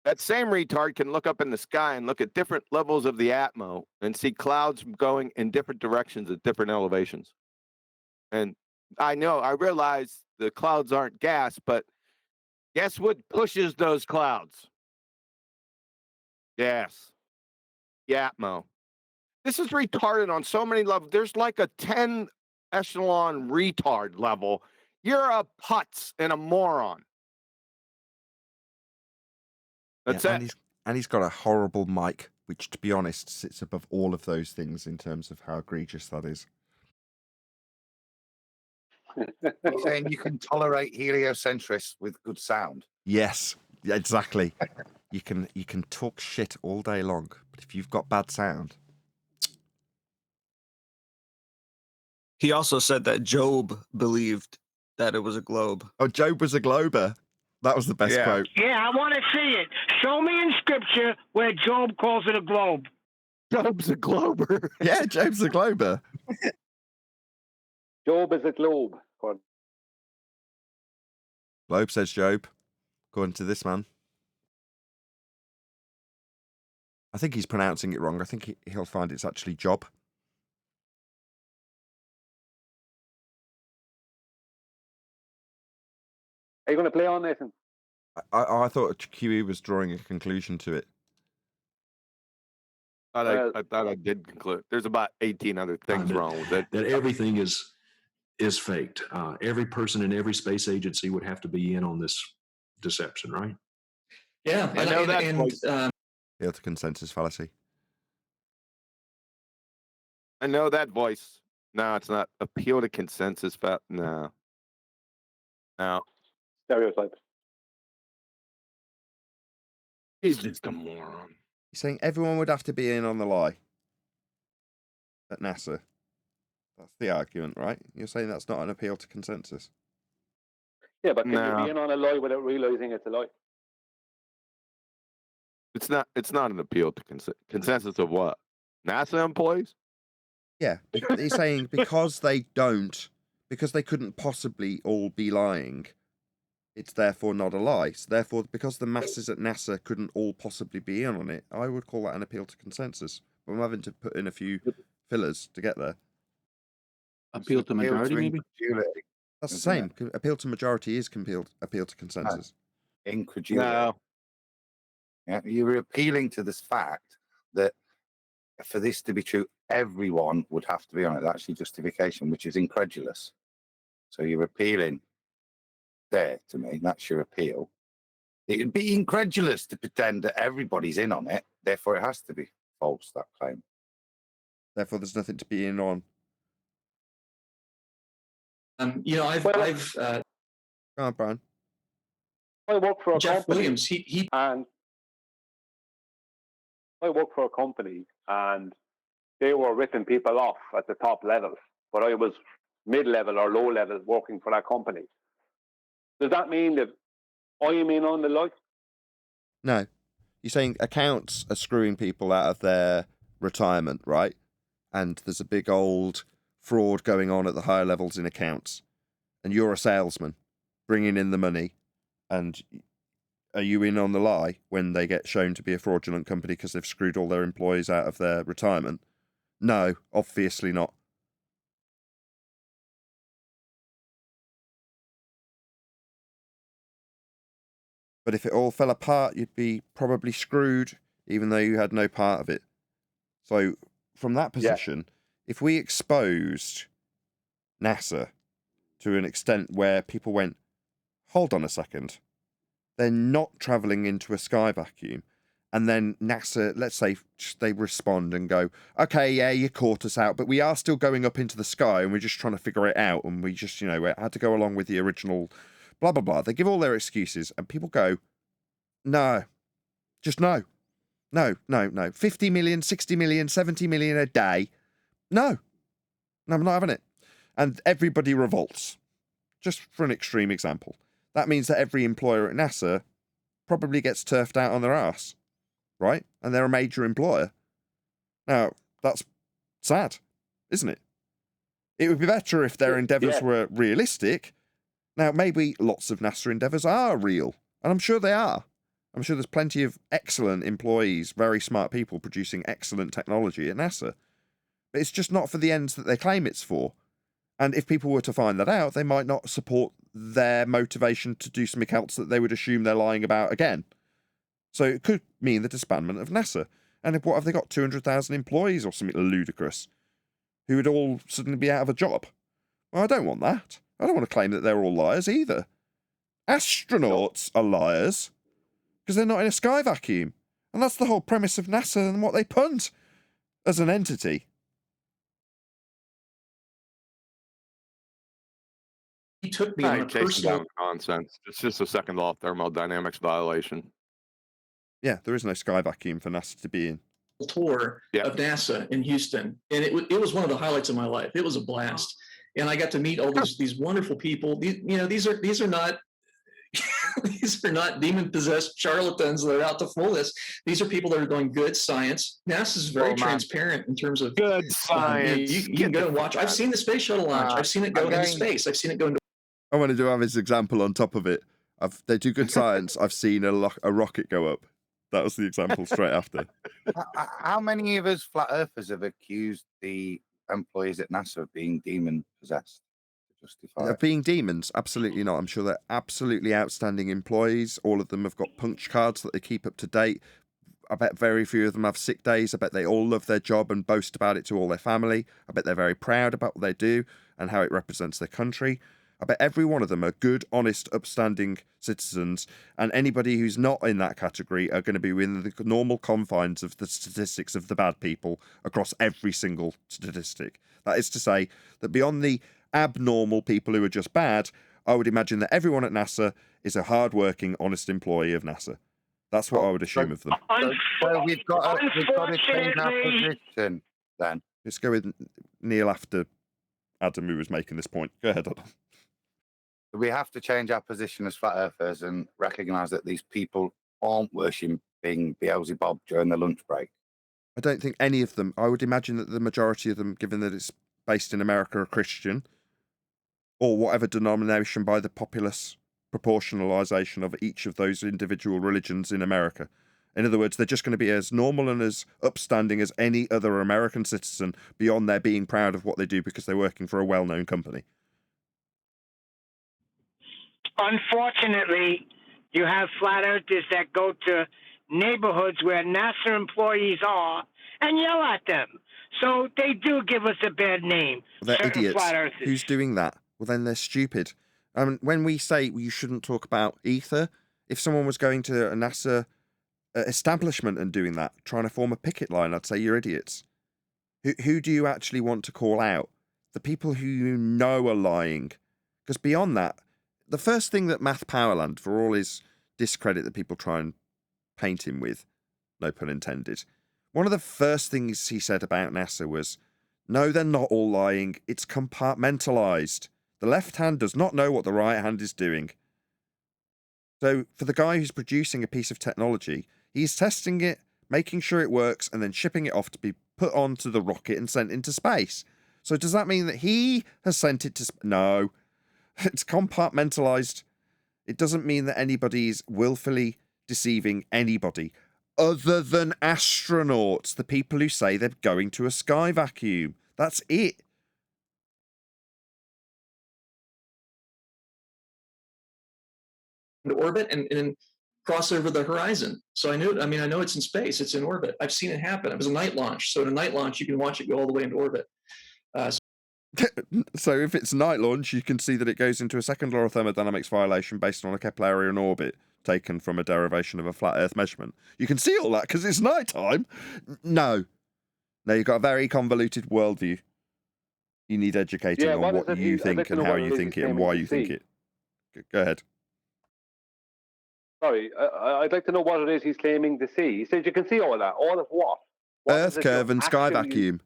That same retard can look up in the sky and look at different levels of the atmo and see clouds going in different directions at different elevations. And I realize the clouds aren't gas, but guess what pushes those clouds? Gas. The atmo. This is retarded on so many levels. There's like a 10 echelon retard level. You're a putz and a moron. That's it. And he's got a horrible mic, which, to be honest, sits above all of those things in terms of how egregious that is. You're saying you can tolerate heliocentrists with good sound? Yes, exactly. You can talk shit all day long, but if you've got bad sound. He also said that Job believed that it was a globe. Oh, Job was a glober. That was the best quote. Yeah, I want to see it. Show me in scripture where Job calls it a globe. Job's a glober. Yeah, Job's a glober. Job is a globe. Globe, says Job, according to this man. I think he's pronouncing it wrong. I think he'll find it's actually Job. Are you going to play on, Nathan? I thought QE was drawing a conclusion to it. I thought I did conclude. There's about 18 other things wrong with it. That everything is is faked. Every person in every space agency would have to be in on this deception, right? Yeah, I know that voice. Appeal to consensus fallacy. I know that voice. No, it's not. Appeal to consensus. No. No. Stereotype. He's just a moron. You're saying everyone would have to be in on the lie at NASA. That's the argument, right? You're saying that's not an appeal to consensus. Yeah, but can you No. be in on a lie without realizing it's a lie? It's not. It's not an appeal to consensus of what? NASA employees? Yeah, he's saying because they couldn't possibly all be lying, it's therefore not a lie. So therefore, because the masses at NASA couldn't all possibly be in on it, I would call that an appeal to consensus. But I'm having to put in a few fillers to get there. Appeal to majority, maybe? That's the isn't same. Appeal to majority is appeal to consensus. Incredulity. No. Yeah, you're appealing to this fact that for this to be true, everyone would have to be on it. That's your justification, which is incredulous. So you're appealing there to me. That's your appeal. It'd be incredulous to pretend that everybody's in on it. Therefore, it has to be false, that claim. Therefore, there's nothing to be in on. You know, I've Go on, Brian. I work for a Jeff company. Williams. And I work for a company, and they were ripping people off at the top levels, but I was mid-level or low-level working for that company. Does that mean that I am in on the lie? No. You're saying accounts are screwing people out of their retirement, right? And there's a big old fraud going on at the higher levels in accounts. And you're a salesman bringing in the money. And are you in on the lie when they get shown to be a fraudulent company because they've screwed all their employees out of their retirement? No, obviously not. But if it all fell apart, you'd be probably screwed, even though you had no part of it. So, from that position, if we exposed NASA to an extent where people went, hold on a second, they're not traveling into a sky vacuum. And then NASA, let's say they respond and go, okay, yeah, you caught us out, but we are still going up into the sky and we're just trying to figure it out. And we just, we had to go along with the original blah, blah, blah. They give all their excuses and people go, no, just no. No. 50 million, 60 million, 70 million a day. No, I'm not having it. And everybody revolts. Just for an extreme example. That means that every employer at NASA probably gets turfed out on their ass, right? And they're a major employer. Now, that's sad, isn't it? It would be better if their endeavours were realistic. Now, maybe lots of NASA endeavours are real, and I'm sure they are. I'm sure there's plenty of excellent employees, very smart people producing excellent technology at NASA. But it's just not for the ends that they claim it's for. And if people were to find that out, they might not support their motivation to do something else that they would assume they're lying about again. So it could mean the disbandment of NASA. And what have they got, 200,000 employees or something ludicrous, who would all suddenly be out of a job? Well, I don't want that. I don't want to claim that they're all liars either. Astronauts are liars because they're not in a sky vacuum. And that's the whole premise of NASA and what they punt as an entity. He took me on a personal nonsense. It's just a second law of thermodynamics violation. Yeah, there is no sky vacuum for NASA to be in. tour of NASA in Houston, and it was one of the highlights of my life. It was a blast, and I got to meet all these wonderful people. These are not these are not demon possessed charlatans that are out to fool us. These are people that are doing good science. NASA is very transparent in terms of good science. You can go and watch. I've seen the space shuttle launch. I've seen it go into space. I've seen it go into. I wanted to have his example on top of it. They do good science. I've seen a rocket go up. That was the example straight after. How many of us flat earthers have accused the employees at NASA of being demon possessed? Of being demons? Absolutely not. I'm sure they're absolutely outstanding employees. All of them have got punch cards that they keep up to date. I bet very few of them have sick days. I bet they all love their job and boast about it to all their family. I bet they're very proud about what they do. and how it represents their country. I bet every one of them are good, honest, upstanding citizens, and anybody who's not in that category are going to be within the normal confines of the statistics of the bad people across every single statistic. That is to say that beyond the abnormal people who are just bad, I would imagine that everyone at NASA is a hard-working, honest employee of NASA. That's what I would assume of them. So we've got to change our position then. Let's go with Neil after Adam, who was making this point. Go ahead, Adam. We have to change our position as flat earthers and recognise that these people aren't worshipping Beelzebub during the lunch break. I don't think any of them. I would imagine that the majority of them, given that it's based in America, are Christian, or whatever denomination by the populace proportionalisation of each of those individual religions in America. In other words, they're just going to be as normal and as upstanding as any other American citizen beyond their being proud of what they do because they're working for a well-known company. Unfortunately, you have flat earthers that go to neighborhoods where NASA employees are and yell at them. So they do give us a bad name. They're certain idiots. flat earthers. Who's doing that? Well, then they're stupid. When we say you shouldn't talk about ether, if someone was going to a NASA establishment and doing that, trying to form a picket line, I'd say you're idiots. Who do you actually want to call out? The people who you know are lying. Because beyond that, the first thing that Math Powerland, for all his discredit that people try and paint him with, no pun intended, one of the first things he said about NASA was, no, they're not all lying. It's compartmentalized. The left hand does not know what the right hand is doing. So for the guy who's producing a piece of technology, he's testing it, making sure it works, and then shipping it off to be put onto the rocket and sent into space. So does that mean that he has sent it to space? No. It's compartmentalized. It doesn't mean that anybody's willfully deceiving anybody other than astronauts, the people who say they're going to a sky vacuum. That's it. Into orbit and cross over the horizon. So I know it's in space. It's in orbit. I've seen it happen. It was a night launch. So in a night launch, you can watch it go all the way into orbit. So if it's night launch, you can see that it goes into a second law of thermodynamics violation based on a Keplerian orbit taken from a derivation of a flat Earth measurement. You can see all that because it's nighttime. No, you've got a very convoluted worldview. You need educating on what you think and how you think it and why you think it. Go ahead. Sorry, I'd like to know what it is he's claiming to see. He says you can see all that. All of what? Earth curve and sky vacuum.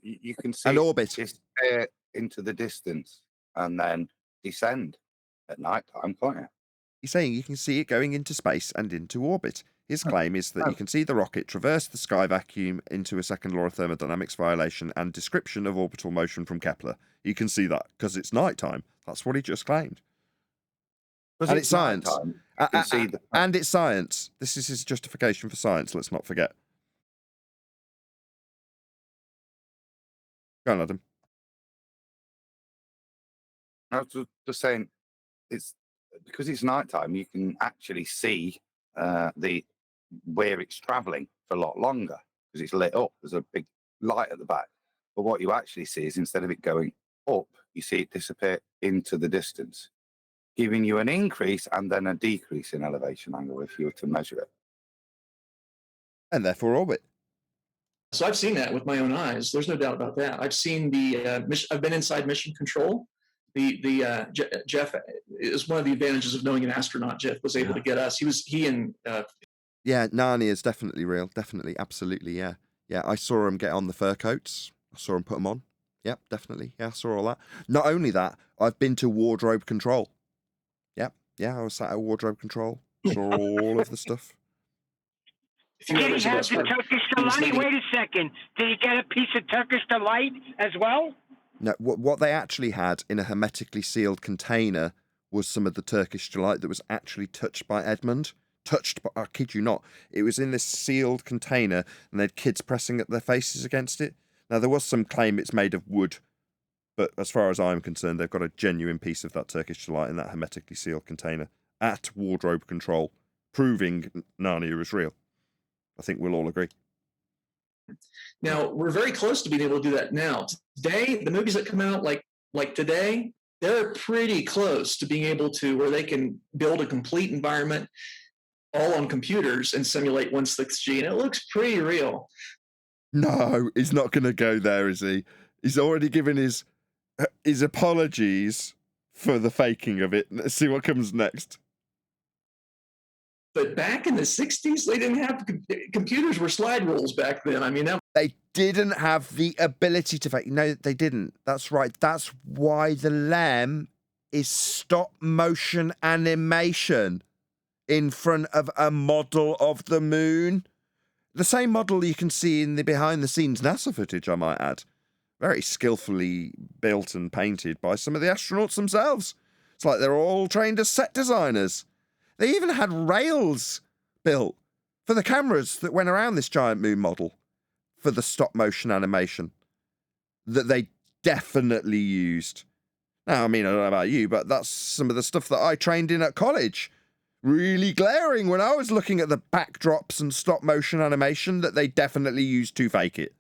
You can see an orbit disappear into the distance and then descend at night time, can't you? He's saying you can see it going into space and into orbit. His claim is that you can see the rocket traverse the sky vacuum into a second law of thermodynamics violation and description of orbital motion from Kepler. You can see that because it's nighttime. That's what he just claimed. And it's science. And it's science. This is his justification for science, let's not forget. Go on, Adam. I was just saying, it's because it's nighttime. You can actually see where it's travelling for a lot longer because it's lit up. There's a big light at the back. But what you actually see is instead of it going up, you see it disappear into the distance, giving you an increase and then a decrease in elevation angle if you were to measure it. And therefore orbit. So I've seen that with my own eyes. There's no doubt about that. I've seen I've been inside mission control. Jeff is one of the advantages of knowing an astronaut. Jeff was able to get us. Yeah, Narnia is definitely real. Definitely, absolutely, yeah. Yeah, I saw him get on the fur coats. I saw him put them on. Yep, definitely. Yeah, I saw all that. Not only that, I've been to wardrobe control. Yep, yeah, I was sat at wardrobe control. Saw all of the stuff. Did he have the Turkish delight? Wait a second. Did he get a piece of Turkish delight as well? No, what they actually had in a hermetically sealed container was some of the Turkish delight that was actually touched by Edmund. Touched, but I kid you not. It was in this sealed container and they had kids pressing their faces against it. Now, there was some claim it's made of wood, but as far as I'm concerned, they've got a genuine piece of that Turkish delight in that hermetically sealed container at wardrobe control, proving Narnia is real. I think we'll all agree. Now, we're very close to being able to do that now. Today, the movies that come out like today, they're pretty close to being able to where they can build a complete environment all on computers and simulate 1/6G, and it looks pretty real. No, he's not going to go there, is he? He's already given his apologies for the faking of it. Let's see what comes next. But back in the 60s, they didn't have computers were slide rules back then. I mean, they didn't have the ability to fake. No, they didn't. That's right. That's why the lamb is stop motion animation in front of a model of the moon. The same model you can see in the behind the scenes NASA footage, I might add. Very skillfully built and painted by some of the astronauts themselves. It's like they're all trained as set designers. They even had rails built for the cameras that went around this giant moon model for the stop motion animation that they definitely used. Now, I mean, I don't know about you, but that's some of the stuff that I trained in at college. Really glaring when I was looking at the backdrops and stop motion animation that they definitely used to fake it.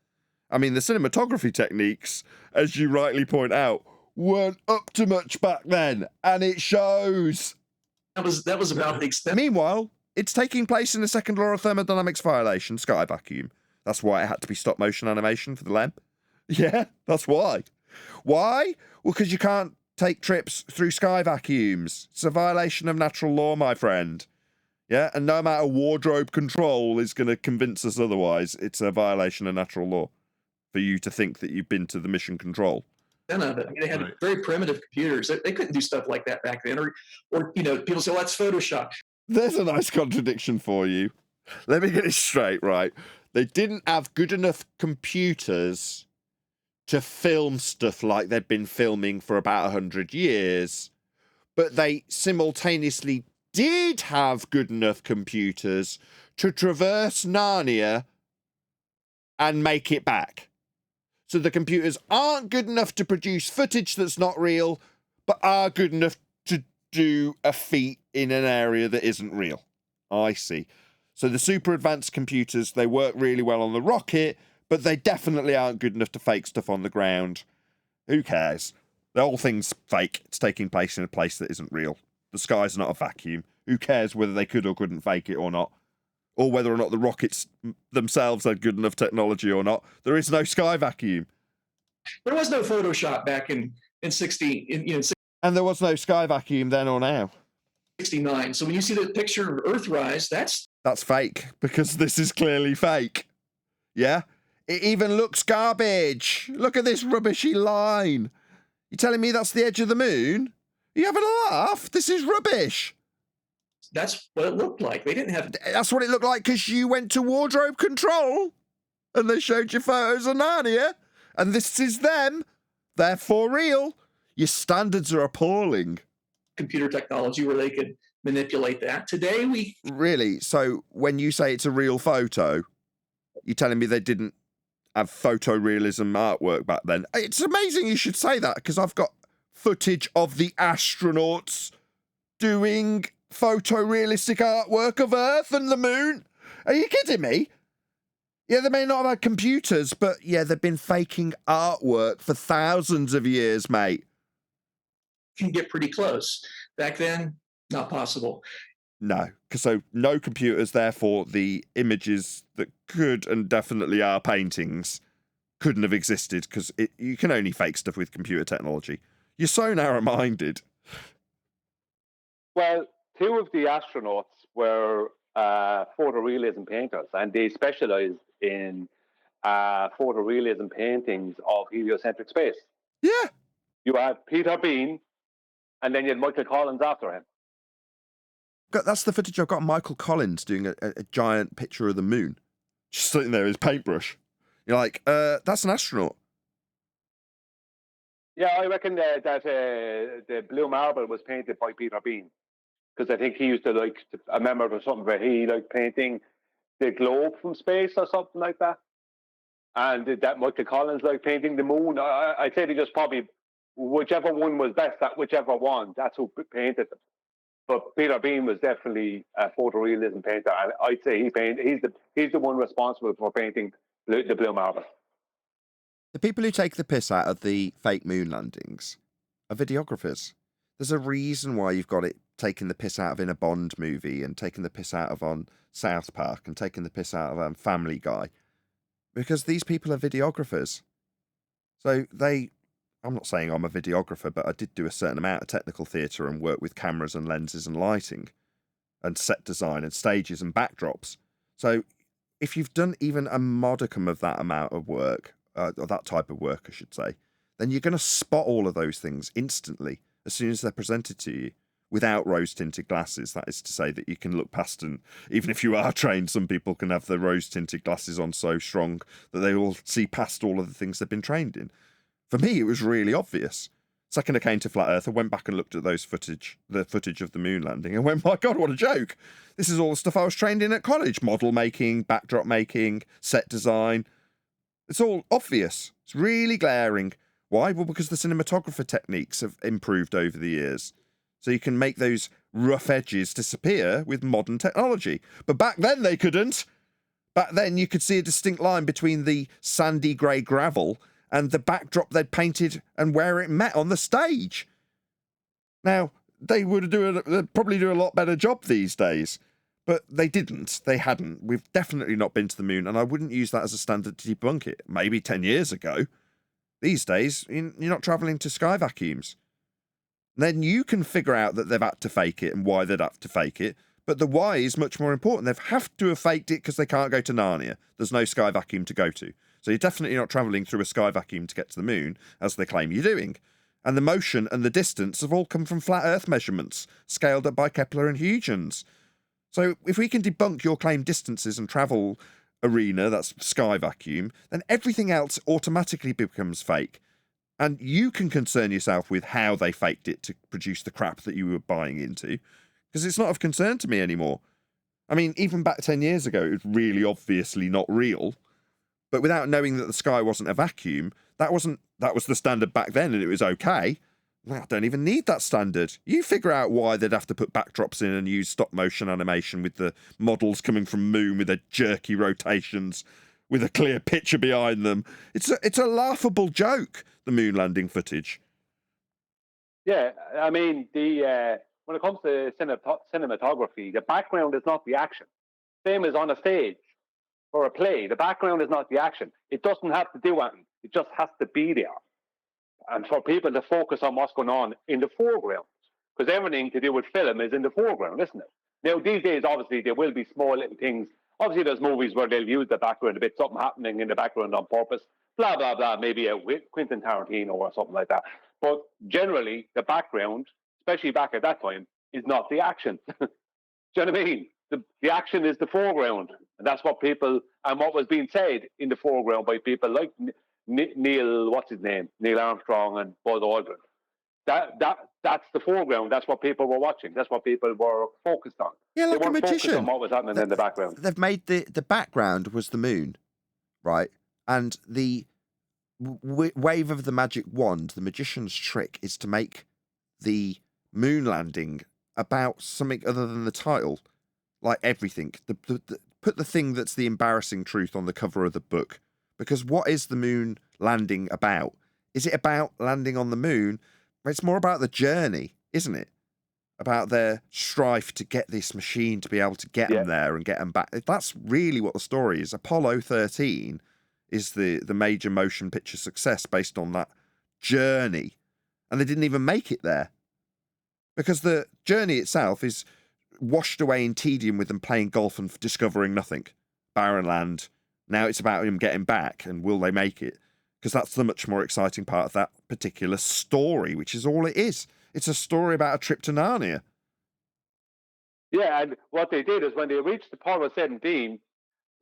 I mean, the cinematography techniques, as you rightly point out, weren't up to much back then, and it shows. That was about the extent. Meanwhile, it's taking place in the second law of thermodynamics violation, sky vacuum. That's why it had to be stop motion animation for the lamp. Yeah, that's why. Why? Well, because you can't take trips through sky vacuums. It's a violation of natural law, my friend. Yeah, and no amount of wardrobe control is going to convince us otherwise. It's a violation of natural law for you to think that you've been to the mission control. Of it. I mean, they had very primitive computers. They couldn't do stuff like that back then. Or people say, well, that's Photoshop. There's a nice contradiction for you. Let me get it straight, right? They didn't have good enough computers to film stuff like they'd been filming for about 100 years, but they simultaneously did have good enough computers to traverse Narnia and make it back. So the computers aren't good enough to produce footage that's not real, but are good enough to do a feat in an area that isn't real. I see. So the super advanced computers, they work really well on the rocket, but they definitely aren't good enough to fake stuff on the ground. Who cares? The whole thing's fake. It's taking place in a place that isn't real. The sky's not a vacuum. Who cares whether they could or couldn't fake it or not? Or whether or not the rockets themselves had good enough technology or not. There is no sky vacuum. There was no Photoshop back in 60. And there was no sky vacuum then or now. 69. So when you see the picture of Earthrise, that's fake, because this is clearly fake. Yeah? It even looks garbage. Look at this rubbishy line. You telling me that's the edge of the moon? Are you having a laugh? This is rubbish. That's what it looked like. They didn't have... That's what it looked like because you went to wardrobe control and they showed you photos of Narnia and this is them. They're for real. Your standards are appalling. Computer technology where they could manipulate that. Today we... Really? So when you say it's a real photo, you're telling me they didn't have photorealism artwork back then? It's amazing you should say that because I've got footage of the astronauts doing photorealistic artwork of Earth and the moon. Are you kidding me? Yeah, they may not have had computers, but yeah, they've been faking artwork for thousands of years, mate. Can get pretty close. Back then, not possible. No, so no computers, therefore the images that could and definitely are paintings couldn't have existed because you can only fake stuff with computer technology. You're so narrow-minded. Well, two of the astronauts were photorealism painters, and they specialized in photorealism paintings of heliocentric space. Yeah. You had Peter Bean, and then you had Michael Collins after him. That's the footage I've got of Michael Collins doing a giant picture of the moon. Just sitting there with his paintbrush. You're like, that's an astronaut. Yeah, I reckon that the Blue Marble was painted by Peter Bean. Because I think he used to I remember there was something where he liked painting the globe from space or something like that. And that Michael Collins liked painting the moon. I'd say they just probably, whichever one was best at whichever one, that's who painted them. But Peter Bean was definitely a photorealism painter, and I'd say he's the one responsible for painting the blue marble. The people who take the piss out of the fake moon landings are videographers. There's a reason why you've got it taking the piss out of in a Bond movie and taking the piss out of on South Park and taking the piss out of Family Guy. Because these people are videographers. So I'm not saying I'm a videographer, but I did do a certain amount of technical theatre and work with cameras and lenses and lighting and set design and stages and backdrops. So if you've done even a modicum of that amount of work, or that type of work, I should say, then you're going to spot all of those things instantly as soon as they're presented to you without rose-tinted glasses. That is to say that you can look past, and even if you are trained, some people can have their rose-tinted glasses on so strong that they will see past all of the things they've been trained in. For me, it was really obvious. Second I came to Flat Earth, I went back and looked at the footage of the moon landing, and went, my God, what a joke. This is all the stuff I was trained in at college. Model making, backdrop making, set design. It's all obvious. It's really glaring. Why? Well, because the cinematographer techniques have improved over the years. So you can make those rough edges disappear with modern technology. But back then they couldn't. Back then you could see a distinct line between the sandy grey gravel and the backdrop they'd painted and where it met on the stage. Now, they'd probably do a lot better job these days. But they didn't. They hadn't. We've definitely not been to the moon, and I wouldn't use that as a standard to debunk it. Maybe 10 years ago. These days, you're not travelling to sky vacuums. Then you can figure out that they've had to fake it and why they'd have to fake it. But the why is much more important. They've have to have faked it because they can't go to Narnia. There's no sky vacuum to go to. So you're definitely not travelling through a sky vacuum to get to the moon, as they claim you're doing. And the motion and the distance have all come from flat Earth measurements, scaled up by Kepler and Huygens. So if we can debunk your claimed distances and travel arena, that's sky vacuum, then everything else automatically becomes fake. And you can concern yourself with how they faked it to produce the crap that you were buying into, because it's not of concern to me anymore. I mean, even back 10 years ago, it was really obviously not real. But without knowing that the sky wasn't a vacuum, that was the standard back then, and it was okay. I don't even need that standard. You figure out why they'd have to put backdrops in and use stop motion animation with the models coming from moon with their jerky rotations, with a clear picture behind them. It's a laughable joke, the moon landing footage. Yeah, I mean, when it comes to cinematography, the background is not the action. Same as on a stage or a play. The background is not the action. It doesn't have to do anything. It just has to be there. And for people to focus on what's going on in the foreground, because everything to do with film is in the foreground, isn't it? Now, these days, obviously, there will be small little things. Obviously, there's movies where they'll use the background a bit, something happening in the background on purpose, blah, blah, blah, maybe a Quentin Tarantino or something like that. But generally, the background, especially back at that time, is not the action. Do you know what I mean? The action is the foreground. And that's what people, and what was being said in the foreground by people like Neil, what's his name? Neil Armstrong and Buzz Aldrin. That's the foreground. That's what people were watching. That's what people were focused on. Yeah, like they weren't a magician. Focused on what was happening in the background. They've made the background was the moon, right? And the wave of the magic wand, the magician's trick, is to make the moon landing about something other than the title, like everything. Put the thing that's the embarrassing truth on the cover of the book. Because what is the moon landing about? Is it about landing on the moon? It's more about the journey, isn't it? About their strife to get this machine to be able to get them there and get them back. That's really what the story is. Apollo 13 is the major motion picture success based on that journey. And they didn't even make it there. Because the journey itself is washed away in tedium with them playing golf and discovering nothing. Barren land. Now it's about him getting back, and will they make it? Because that's the much more exciting part of that particular story, which is all it is. It's a story about a trip to Narnia. Yeah, and what they did is when they reached Apollo 17,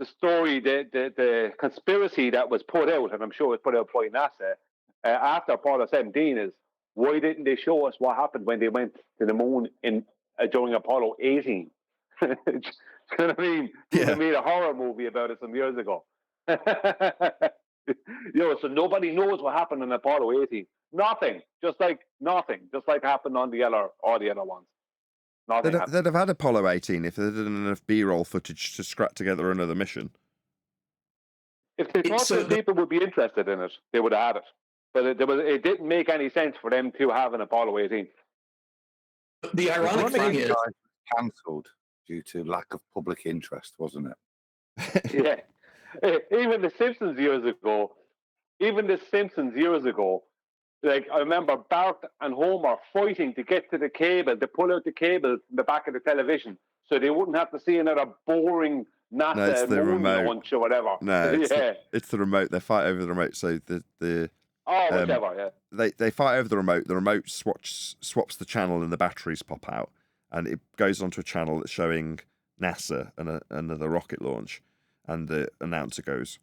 the story, the conspiracy that was put out, and I'm sure it was put out by NASA, after Apollo 17 is, why didn't they show us what happened when they went to the moon during Apollo 18? You know what I mean? They made a horror movie about it some years ago. So nobody knows what happened in Apollo 18. Nothing. Just like happened on all the other ones. They'd have had Apollo 18 if they didn't have enough B-roll footage to scrap together another mission. If they thought that people would be interested in it, they would have had it. But it didn't make any sense for them to have an Apollo 18. The ironic thing is, cancelled due to lack of public interest, wasn't it? Yeah. Even The Simpsons years ago, like I remember Bart and Homer fighting to get to the cable, to pull out the cable from the back of the television so they wouldn't have to see another boring NASA moon launch or whatever. No, it's the remote. They fight over the remote. So whatever. They fight over the remote. The remote swaps the channel and the batteries pop out, and it goes onto a channel that's showing NASA and another rocket launch. And the announcer goes,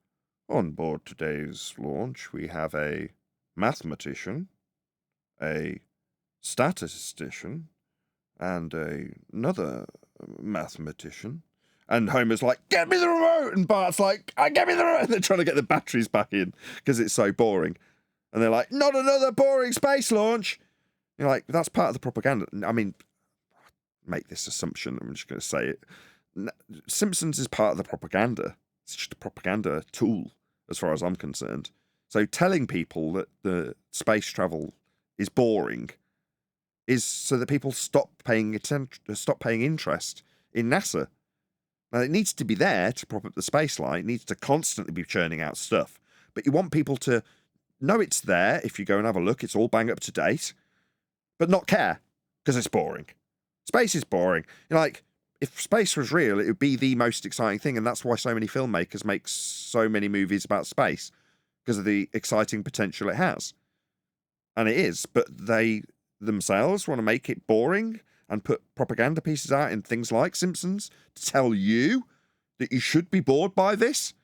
"On board today's launch, we have a mathematician, a statistician, and another mathematician." And Homer's like, "Get me the remote!" And Bart's like, "Get me the remote!" And they're trying to get the batteries back in because it's so boring. And they're like, "Not another boring space launch!" You're like, that's part of the propaganda. I mean, make this assumption. I'm just going to say it. Simpsons is part of the propaganda. It's just a propaganda tool, as far as I'm concerned. So telling people that the space travel is boring is so that people stop paying interest in NASA. Now, it needs to be there to prop up the space line. It needs to constantly be churning out stuff. But you want people to know it's there. If you go and have a look, it's all bang up to date, but not care because it's boring. Space is boring. You're like, if space was real, it would be the most exciting thing. And that's why so many filmmakers make so many movies about space, because of the exciting potential it has. And it is, but they themselves want to make it boring and put propaganda pieces out in things like Simpsons to tell you that you should be bored by this.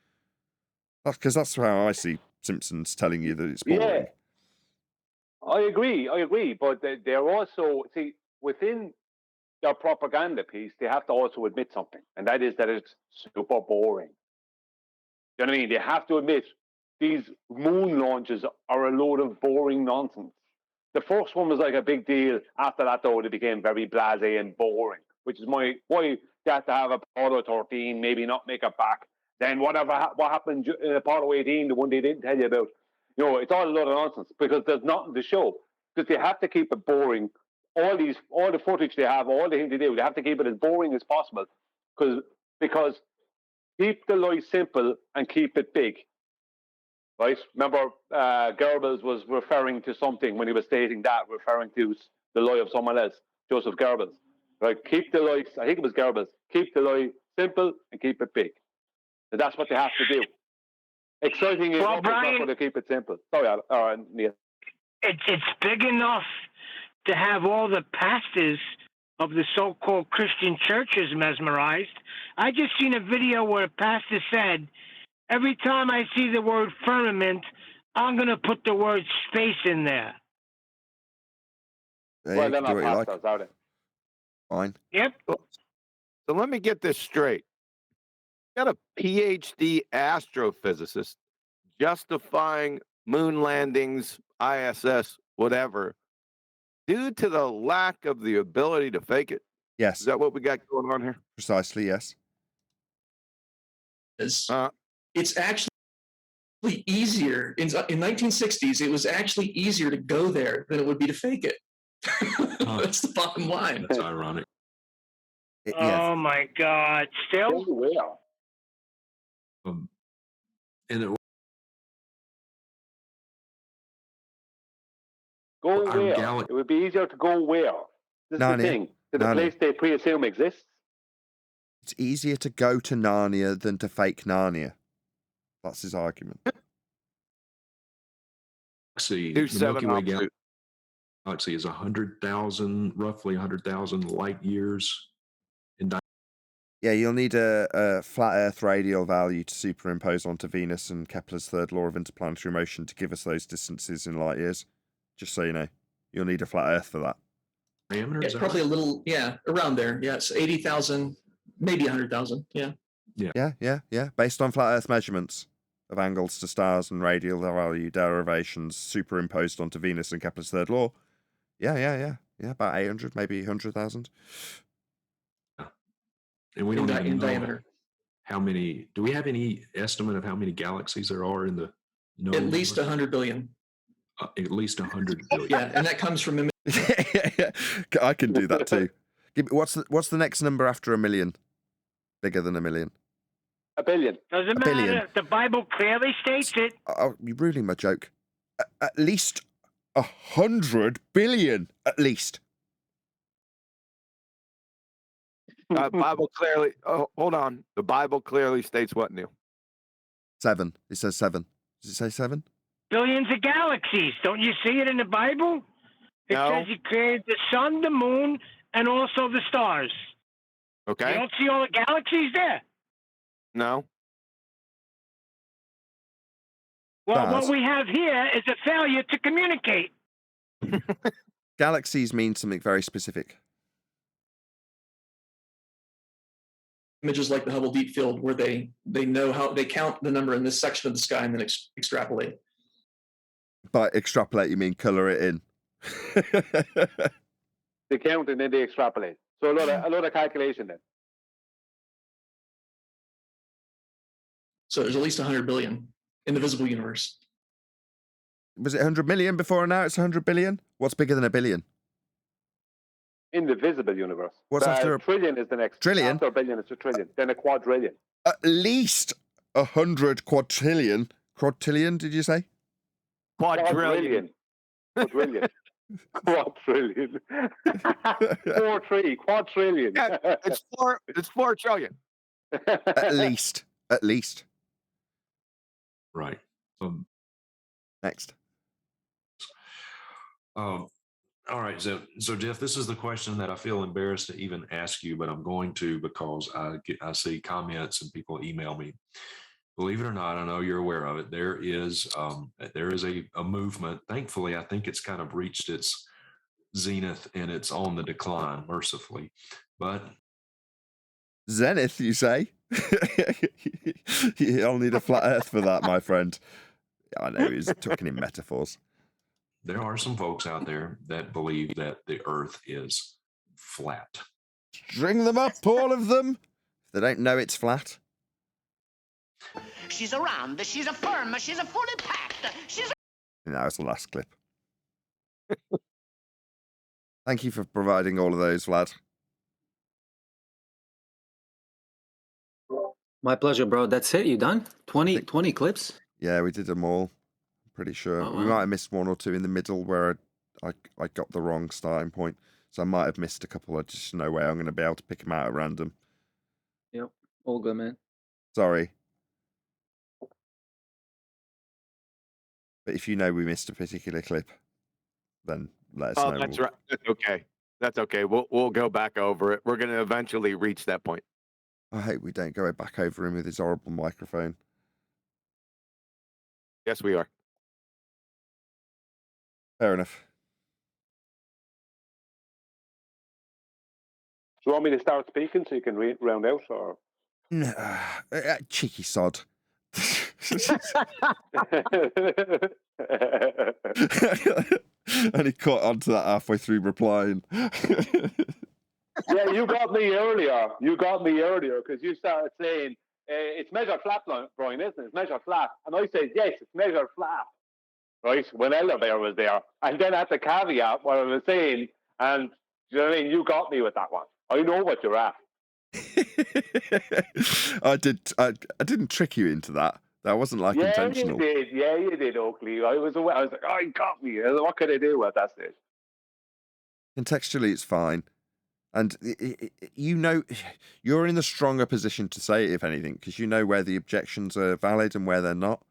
Because that's how I see Simpsons, telling you that it's boring. Yeah, I agree. But they're also, see, within their propaganda piece, they have to also admit something, and that is that it's super boring. You know what I mean? They have to admit these moon launches are a load of boring nonsense. The first one was like a big deal. After that, though, it became very blasé and boring, which is why they had to have Apollo 13, maybe not make it back. Then what happened in Apollo 18, the one they didn't tell you about? You know, it's all a load of nonsense because there's nothing to show. Because they have to keep it boring. All the footage they have, all the things they do, they have to keep it as boring as possible. Because keep the lie simple and keep it big. Right? Remember, Goebbels was referring to something when he was stating that, referring to the lie of someone else, Joseph Goebbels. Right? Keep the lie, I think it was Goebbels, keep the lie simple and keep it big. And that's what they have to do. Exciting is not going to keep it simple. Sorry, Neil. It's big enough to have all the pastors of the so-called Christian churches mesmerized. I just seen a video where a pastor said, "Every time I see the word firmament, I'm going to put the word space in there." Well, they're not pastors, are they? Fine. Yep. So let me get this straight. You got a PhD astrophysicist justifying moon landings, ISS, whatever, due to the lack of the ability to fake it? Yes. Is that what we got going on here? Precisely, yes. It's actually easier. In 1960s, it was actually easier to go there than it would be to fake it. That's the bottom line. That's ironic. Oh my God! Still? And it Go where? It would be easier to go where? This is the thing. To the place they pre-assume exists? It's easier to go to Narnia than to fake Narnia. That's his argument. See, the Milky Way galaxy is 100,000, roughly 100,000 light years in diameter. Yeah, you'll need a flat Earth radial value to superimpose onto Venus and Kepler's third law of interplanetary motion to give us those distances in light years. Just so you know, you'll need a flat Earth for that. It's probably a little, around there. Yeah, it's 80,000, maybe 100,000. Yeah. Based on flat Earth measurements of angles to stars and radial value derivations superimposed onto Venus and Kepler's third law. Yeah. About 800, maybe 100,000. And we don't even know. Diameter. how many? Do we have any estimate of how many galaxies there are in the known At least universe? 100 billion. At least 100 billion. Yeah, and that comes from I can do that too. What's the next number after a million? Bigger than a million? A billion. Doesn't A matter. billion. The Bible clearly states it. Oh, you're ruining my joke. At least 100 billion. At least. Bible clearly. Oh, hold on. The Bible clearly states what, Neil? 7. It says 7. Does it say 7? Billions of galaxies. Don't you see it in the Bible? It No. says he created the sun, the moon, and also the stars. Okay. You don't see all the galaxies there? No. Well, Stars. what we have here is a failure to communicate. Galaxies mean something very specific. images like the Hubble Deep Field where they know how they count the number in this section of the sky and then extrapolate. By extrapolate, you mean colour it in. They count and then they extrapolate. So a lot of calculation then. So there's at least 100 billion in the visible universe. Was it 100 million before and now it's 100 billion? What's bigger than a billion? In the visible universe. What's after a trillion is the next. trillion? After a billion, it's a trillion. Then a quadrillion. At least 100 quadrillion. Quadrillion, did you say? Quadrillion. Quadrillion. Quadrillion. 4-3. Quadrillion. Yeah, it's 4 trillion. At least. At least. Right. Next. All right, so Jeff, this is the question that I feel embarrassed to even ask you, but I'm going to because I see comments and people email me. Believe it or not, I know you're aware of it. There is a movement. Thankfully, I think it's kind of reached its zenith and it's on the decline, mercifully. But Zenith, you say? You'll need a flat Earth for that, my friend. I know he's talking in metaphors. there are some folks out there that believe that the Earth is flat. String them up, all of them. If they don't know it's flat. She's a round, she's a firm, she's a fully packed, she's a... That was the last clip. Thank you for providing all of those, Vlad. My pleasure, bro. That's it. You done? 20 clips? Yeah, we did them all. I'm pretty sure. Oh, We wow. might have missed one or two in the middle where I got the wrong starting point. So I might have missed a couple. Of just no way I'm going to be able to pick them out at random. Yep. All good, man. Sorry. But if you know we missed a particular clip, then let us know. That's right. That's okay. That's okay. We'll go back over it. We're going to eventually reach that point. I hope we don't go back over him with his horrible microphone. Yes, we are. Fair enough. Do you want me to start speaking so you can round out, or? No, cheeky sod. And he caught onto that halfway through replying. Yeah, you got me earlier. You got me earlier because you started saying it's measured flat, Brian, isn't it? It's measured flat. And I said, yes, it's measured flat. Right? When Elevator was there. And then at the caveat, what I was saying, and you know what I mean? You got me with that one. I know what you're at. I didn't trick you into that. That wasn't like intentional. You did. Yeah, you did, Oakley. I was aware. I was like, oh, you got me. What could I do at that stage? Contextually, it's fine. And you know, you're in the stronger position to say it, if anything, because you know where the objections are valid and where they're not.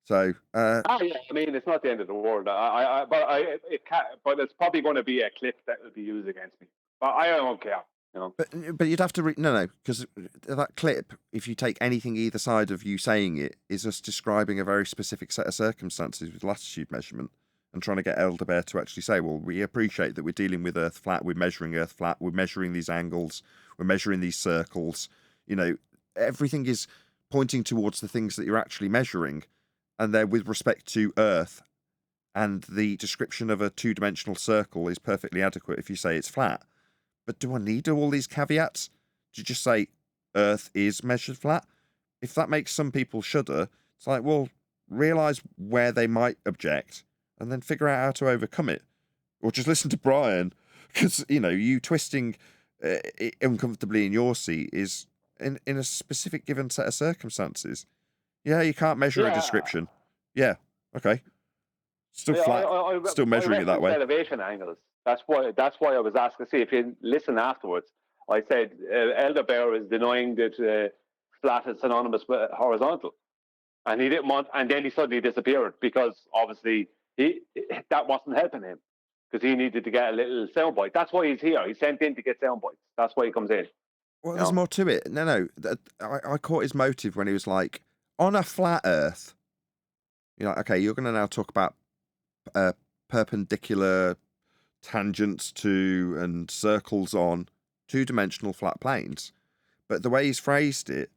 So, yeah, I mean, it's not the end of the world. But it's probably going to be a clip that will be used against me. But I don't care. You know? But you'd have to no, because that clip, if you take anything either side of you saying it, is us describing a very specific set of circumstances with latitude measurement and trying to get Elderbear to actually say, well, we appreciate that we're dealing with Earth flat, we're measuring Earth flat, we're measuring these angles, we're measuring these circles. You know, everything is pointing towards the things that you're actually measuring, and they're with respect to Earth. And the description of a two-dimensional circle is perfectly adequate if you say it's flat. But do I need all these caveats? To just say, Earth is measured flat. If that makes some people shudder, it's like, well, realize where they might object and then figure out how to overcome it. Or just listen to Brian, because, you twisting uncomfortably in your seat is in a specific given set of circumstances. Yeah, you can't measure a description. Yeah, okay. Still flat. Still measuring it that way. Elevation angles. That's why I was asking. See, if you listen afterwards, I said Elderbear is denying that flat is synonymous with horizontal, and he didn't want. And then he suddenly disappeared because obviously that wasn't helping him because he needed to get a little soundbite. That's why he's here. He's sent in to get soundbites. That's why he comes in. Well, there's more to it. No. I caught his motive when he was like, on a flat Earth. Okay, you're going to now talk about perpendicular tangents to and circles on two-dimensional flat planes. But the way he's phrased it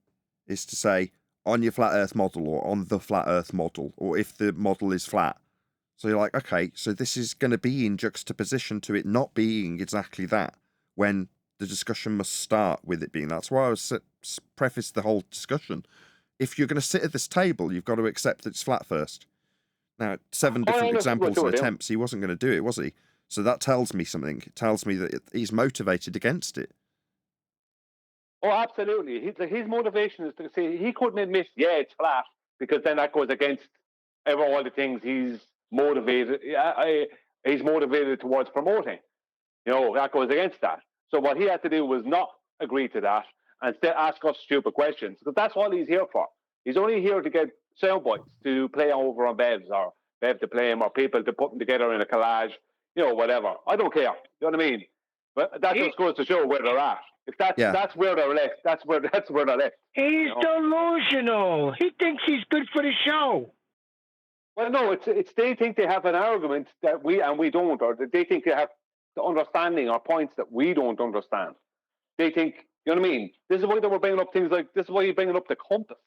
is to say, on your flat Earth model or on the flat Earth model, or if the model is flat. So you're like, okay, so this is going to be in juxtaposition to it not being exactly that, when the discussion must start with it being that. That's why I was prefaced the whole discussion. If you're going to sit at this table, you've got to accept that it's flat first. Now, 7 different examples and attempts, he wasn't going to do it, was he? So that tells me something. It tells me that he's motivated against it. Oh, absolutely. His motivation is to say he couldn't admit, yeah, it's flat, because then that goes against all the things he's motivated. He's motivated towards promoting. That goes against that. So what he had to do was not agree to that and still ask us stupid questions, because that's all he's here for. He's only here to get soundbites to play over on Bevs, or Bev to play him, or people to put them together in a collage, whatever. I don't care. You know what I mean? But that just goes to show where they're at. If that's where they're left, that's where they're left. He's delusional. He thinks he's good for the show. Well, no, it's they think they have an argument that we don't, or they think they have the understanding or points that we don't understand. They think, you know what I mean? This is why they were bringing up things like, this is why you're bringing up the compass.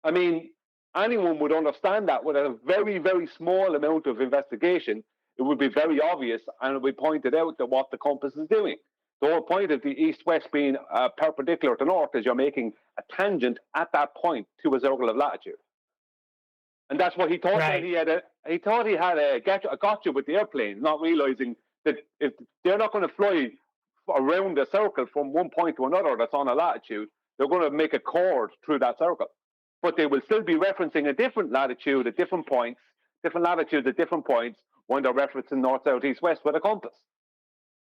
I mean, anyone would understand that with a very, very small amount of investigation. It would be very obvious, and it would be pointed out that what the compass is doing. The whole point of the east-west being perpendicular to north is you're making a tangent at that point to a circle of latitude. And that's what he thought. Right. That he thought he had a gotcha with the airplane, not realizing that if they're not going to fly around a circle from one point to another that's on a latitude, they're going to make a chord through that circle. But they will still be referencing a different latitude at different points, different latitudes at different points when they're referencing north, south, east, west with a compass.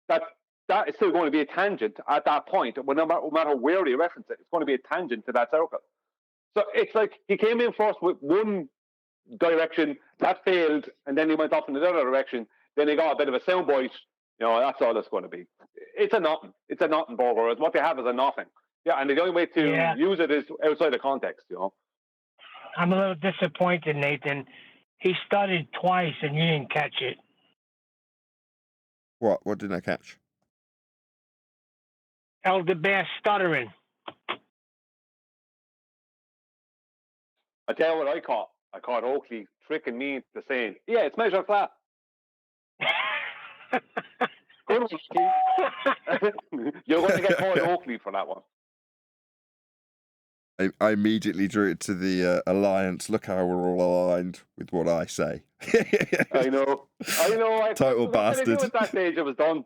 That is still going to be a tangent at that point. No matter where they reference it, it's going to be a tangent to that circle. So it's like he came in first with one direction, that failed, and then he went off in the other direction. Then he got a bit of a soundbite. That's all it's going to be. It's a nothing. It's a nothing burger. It's what they have is a nothing. Yeah, and the only way to use it is outside the context, I'm a little disappointed, Nathan. He started twice and you didn't catch it. What? What didn't I catch? Elder Bear stuttering. I tell you what I caught. I caught Oakley tricking me into saying, yeah, it's measured flat. Good one, Steve. You're going to get called Oakley for that one. I immediately drew it to the alliance. Look how we're all aligned with what I say. I know. Total bastard. At that stage, it was done.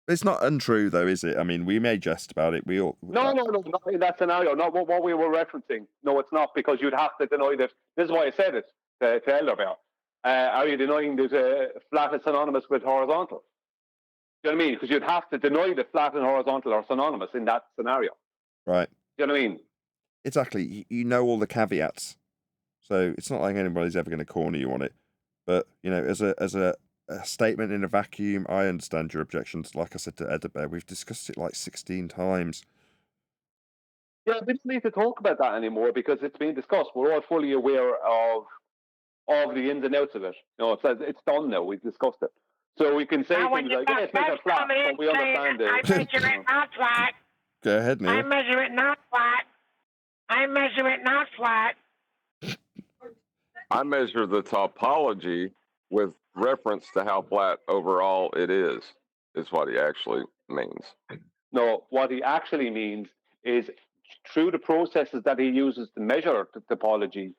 It's not untrue, though, is it? I mean, we may jest about it. We all. No, not in that scenario. Not what we were referencing. No, it's not, because you'd have to deny that. This is why I said it to Elderbear. Are you denying that flat is synonymous with horizontal? You know what I mean? Because you'd have to deny that flat and horizontal are synonymous in that scenario. Right. You know what I mean? Exactly. You know all the caveats, so it's not like anybody's ever going to corner you on it. But as a statement in a vacuum, I understand your objections. Like I said to Edinburgh, we've discussed it like 16 times. Yeah, we don't need to talk about that anymore because it's been discussed. We're all fully aware of the ins and outs of it. It's done now. We've discussed it. So we can say things like, yeah, it's measured flat, but we understand it. I measure it not flat. Go ahead, Neil. I measure it not flat. I measure it not flat. I measure the topology with reference to how flat overall it is what he actually means. No, what he actually means is through the processes that he uses to measure the topology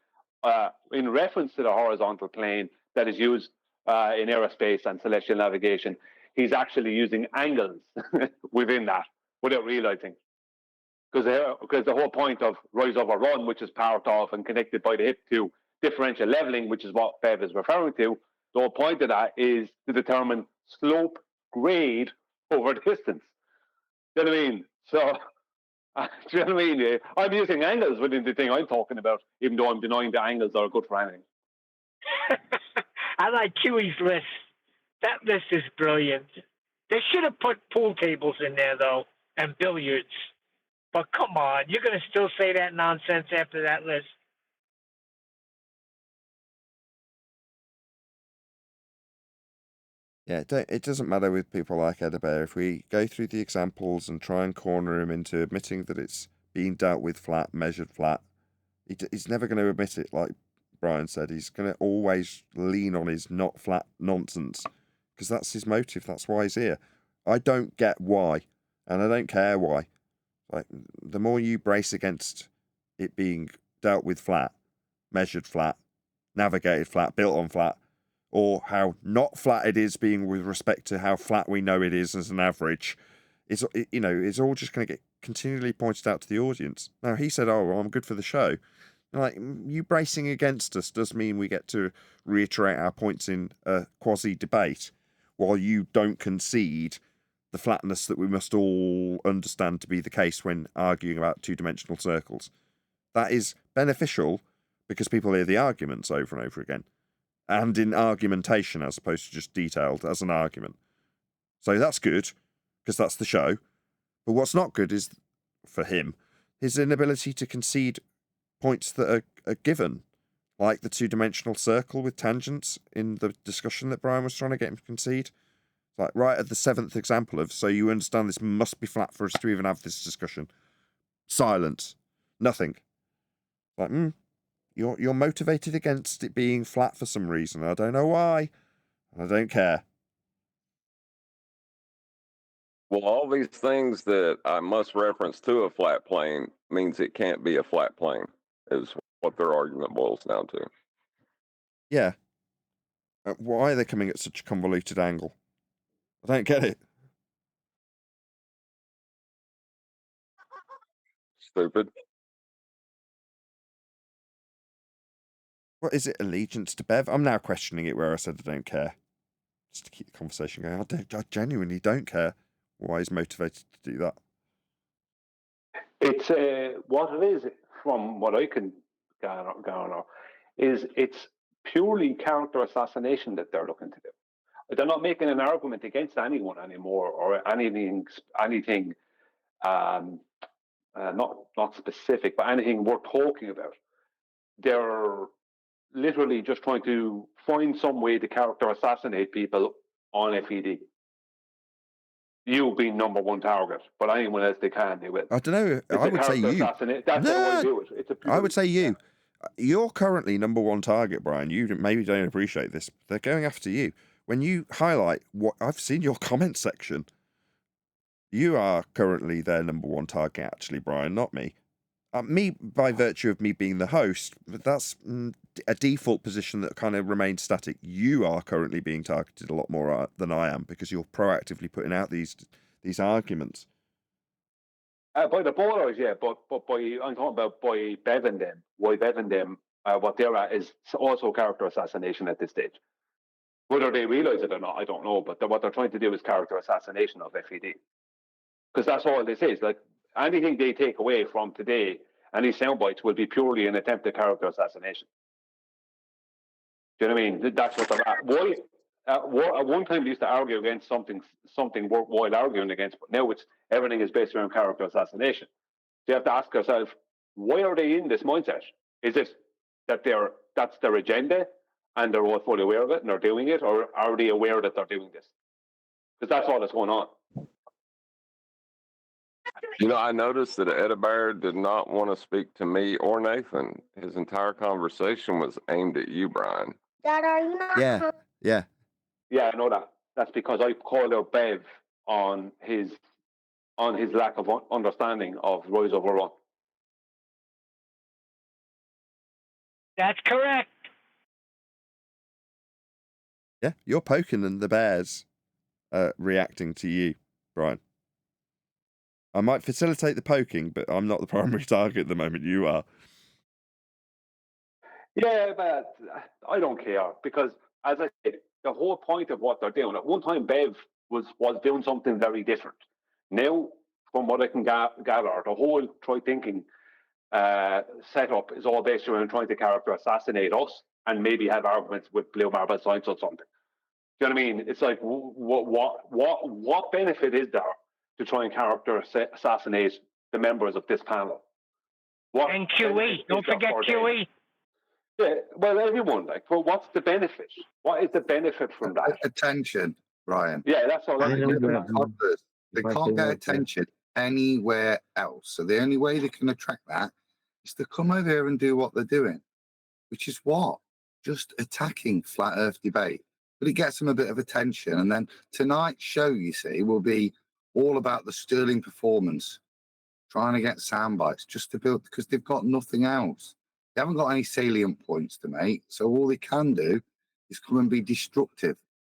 in reference to the horizontal plane that is used in aerospace and celestial navigation, he's actually using angles within that without realizing. Because the whole point of rise over run, which is part of and connected by the hip to differential leveling, which is what Bev is referring to, the whole point of that is to determine slope grade over distance. Do you know what I mean? So, do you know what I mean? I'm using angles within the thing I'm talking about, even though I'm denying the angles are good for anything. I like Kiwi's list. That list is brilliant. They should have put pool tables in there, though, and billiards. But come on, you're going to still say that nonsense after that list? Yeah, it doesn't matter with people like Edabear. If we go through the examples and try and corner him into admitting that it's being dealt with flat, measured flat, he's never going to admit it. Like Brian said, he's going to always lean on his not flat nonsense because that's his motive. That's why he's here. I don't get why, and I don't care why. Like, the more you brace against it being dealt with flat, measured flat, navigated flat, built on flat, or how not flat it is being with respect to how flat we know it is as an average, it's all just going to get continually pointed out to the audience. Now, he said, oh, well, I'm good for the show. Like, you bracing against us does mean we get to reiterate our points in a quasi-debate while you don't concede the flatness that we must all understand to be the case when arguing about two-dimensional circles. That is beneficial because people hear the arguments over and over again, and in argumentation as opposed to just detailed as an argument. So that's good, because that's the show. But what's not good is, for him, his inability to concede points that are given, like the two-dimensional circle with tangents in the discussion that Brian was trying to get him to concede. Like right at the 7th example of, so you understand this must be flat for us to even have this discussion. Silence. Nothing. Like, you're motivated against it being flat for some reason. I don't know why. I don't care. Well, all these things that I must reference to a flat plane means it can't be a flat plane, is what their argument boils down to. Yeah. Why are they coming at such a convoluted angle? I don't get it. Stupid. What is it, allegiance to Bev? I'm now questioning it where I said I don't care. Just to keep the conversation going. I genuinely don't care why he's motivated to do that. It's what it is, from what I can garner, is it's purely character assassination that they're looking to do. They're not making an argument against anyone anymore, or anything not specific, but anything worth talking about. They're literally just trying to find some way to character assassinate people on FED. You being number one target, but anyone else they can, they will. I don't know. I would say you. That's how I do it. It's I would say you. You're currently number one target, Brian. You maybe don't appreciate this. They're going after you. When you highlight what I've seen your comment section, you are currently their number one target, actually, Brian, not me. Me, by virtue of me being the host, but that's a default position that kind of remains static. You are currently being targeted a lot more than I am because you're proactively putting out these arguments. By the borders, yeah, but I'm talking about by Bev and them. Why Bev and them, what they're at is also character assassination at this stage. Whether they realise it or not, I don't know. But what they're trying to do is character assassination of FED, because that's all this is. Like anything they take away from today, any sound bites will be purely an attempt at character assassination. Do you know what I mean? That's what they're at. Why? At one time, they used to argue against something worthwhile arguing against, but now everything is based around character assassination. So you have to ask yourself, why are they in this mindset? Is it that that's their agenda and they're all fully aware of it and they're doing it, or are they aware that they're doing this? Because that's all that's going on. You know, I noticed that Edabear did not want to speak to me or Nathan. His entire conversation was aimed at you, Brian. Dad, are you not? Yeah. Yeah, I know that. That's because I called out Bev on his on his lack of understanding of rise over run. That's correct. Yeah, you're poking and the bear's reacting to you, Brian. I might facilitate the poking, but I'm not the primary target at the moment. You are. Yeah, but I don't care because, as I said, the whole point of what they're doing. At one time, Bev was doing something very different. Now, from what I can gather, the whole Troy thinking setup is all based around trying to character assassinate us and maybe have arguments with Blue Marble Science or something. Do you know what I mean? It's like, what benefit is there to try and character assassinate the members of this panel? What and QE. Don't forget QE. Yeah, well, everyone, like, well, what's the benefit? What is the benefit from that? Attention, Brian. Yeah, that's all I'm They can't get attention anywhere else. So the only way they can attract that is to come over here and do what they're doing, which is what? Just attacking flat earth debate. But it gets them a bit of attention. And then tonight's show, you see, will be all about the sterling performance, trying to get sound bites just to build, because they've got nothing else. They haven't got any salient points to make. So all they can do is come and be destructive